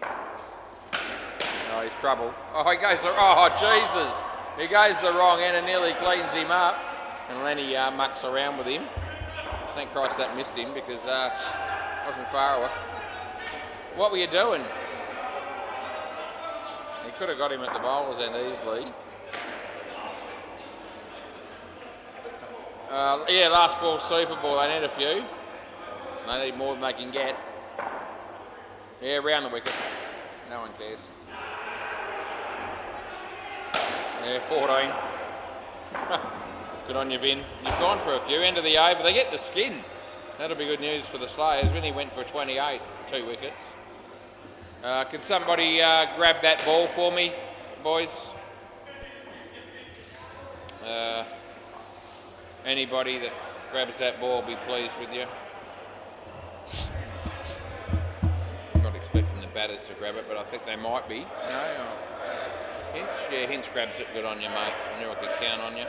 Oh, he's trouble. Oh, he goes the... Oh, Jesus! He goes the wrong end and nearly cleans him up. And Lenny mucks around with him. Thank Christ that missed him because wasn't far away. What were you doing? He could have got him at the bowler's end easily. Yeah, last ball, Super Ball. They need a few. They need more than they can get. Yeah, round the wicket. No one cares. Yeah, 14. Good on you, Vin. You've gone for a few. End of the over. They get the skin. That'll be good news for the Slayers. Vinny went for 28, 2 wickets. Can somebody grab that ball for me, boys? Anybody that grabs that ball will be pleased with you. I'm not expecting the batters to grab it, but I think they might be. No, Hinch? Yeah, Hinch grabs it. Good on you, mate. I knew I could count on you.